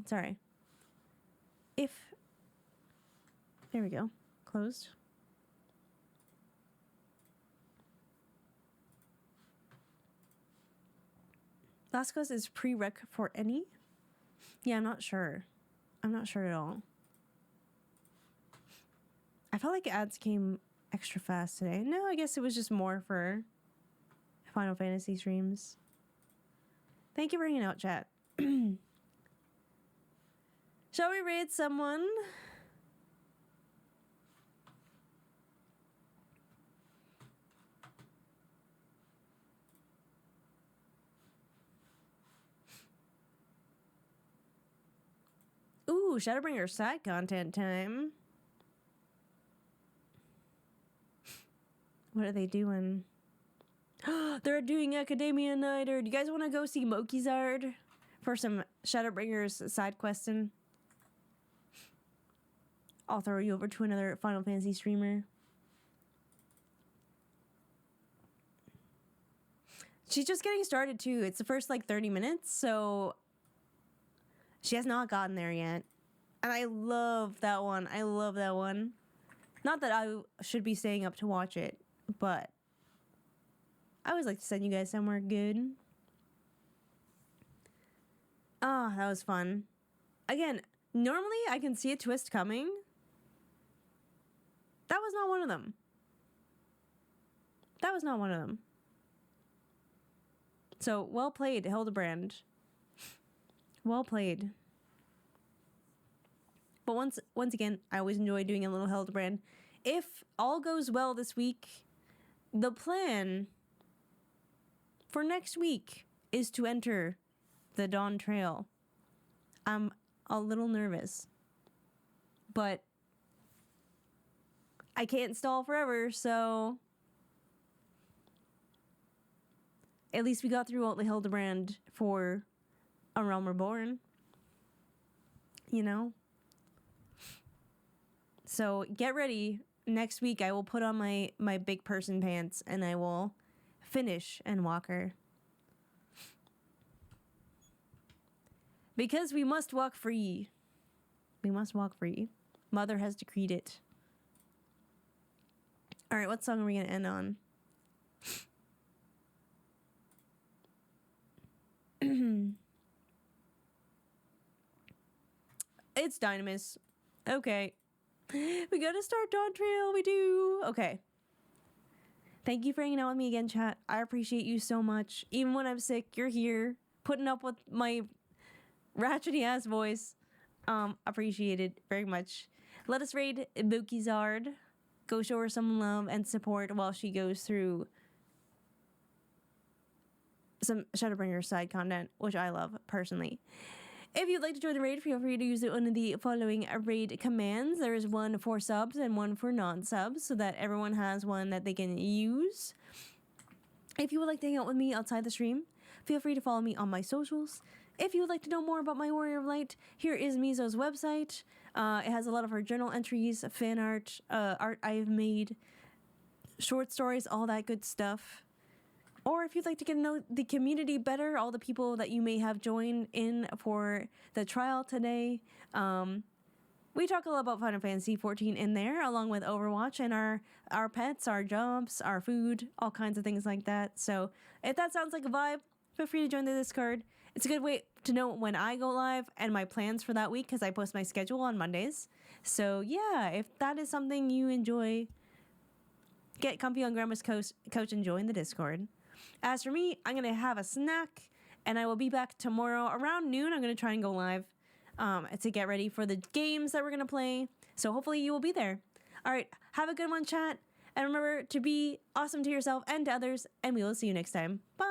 Sorry. There we go. Closed. Last quest is prereq for any? Yeah, I'm not sure. I'm not sure at all. I felt like ads came extra fast today. No, I guess it was just more for Final Fantasy streams. Thank you for hanging out, chat. Shall we raid someone? Ooh, Shadowbringer side content time. What are they doing? They're doing Academia Night. Or do you guys want to go see Mokizard for some Shadowbringers side questing? I'll throw you over to another Final Fantasy streamer. She's just getting started too. It's the first like 30 minutes, so she has not gotten there yet. And I love that one. I love that one. Not that I should be staying up to watch it, but I always like to send you guys somewhere good. Ah, that was fun. Again, normally I can see a twist coming. That was not one of them. That was not one of them. So, well played, Hildibrand. Well played. But once again, I always enjoy doing a little Hildibrand. If all goes well this week, the plan for next week is to enter the Dawn Trail. I'm a little nervous, but I can't stall forever, so at least we got through all the Hildibrand for A Realm Reborn. You know? So get ready. Next week I will put on my big person pants and I will finish Endwalker. Because we must walk free. We must walk free. Mother has decreed it. All right, what song are we going to end on? It's Dynamis. Okay. We gotta start Dawn Trail. We do. Okay. Thank you for hanging out with me again, chat. I appreciate you so much. Even when I'm sick, you're here, putting up with my ratchety ass voice. Appreciate it very much. Let us raid Bukizard. Go show her some love and support while she goes through some Shadowbringer side content, which I love personally. If you'd like to join the raid, feel free to use one of the following raid commands. There is one for subs and one for non-subs, so that everyone has one that they can use. If you would like to hang out with me outside the stream, feel free to follow me on my socials. If you would like to know more about my Warrior of Light, here is Mizo's website. It has a lot of her journal entries, fan art, art I've made, short stories, all that good stuff. Or if you'd like to get to know the community better, all the people that you may have joined in for the trial today, we talk a lot about Final Fantasy XIV in there, along with Overwatch and our pets, our jobs, our food, all kinds of things like that. So if that sounds like a vibe, feel free to join the Discord. It's a good way to know when I go live and my plans for that week, because I post my schedule on Mondays. So yeah, if that is something you enjoy, get comfy on Grandma's couch and join the Discord. As for me, I'm going to have a snack, and I will be back tomorrow around noon. I'm going to try and go live to get ready for the games that we're going to play. So hopefully you will be there. All right, have a good one, chat. And remember to be awesome to yourself and to others, and we will see you next time. Bye.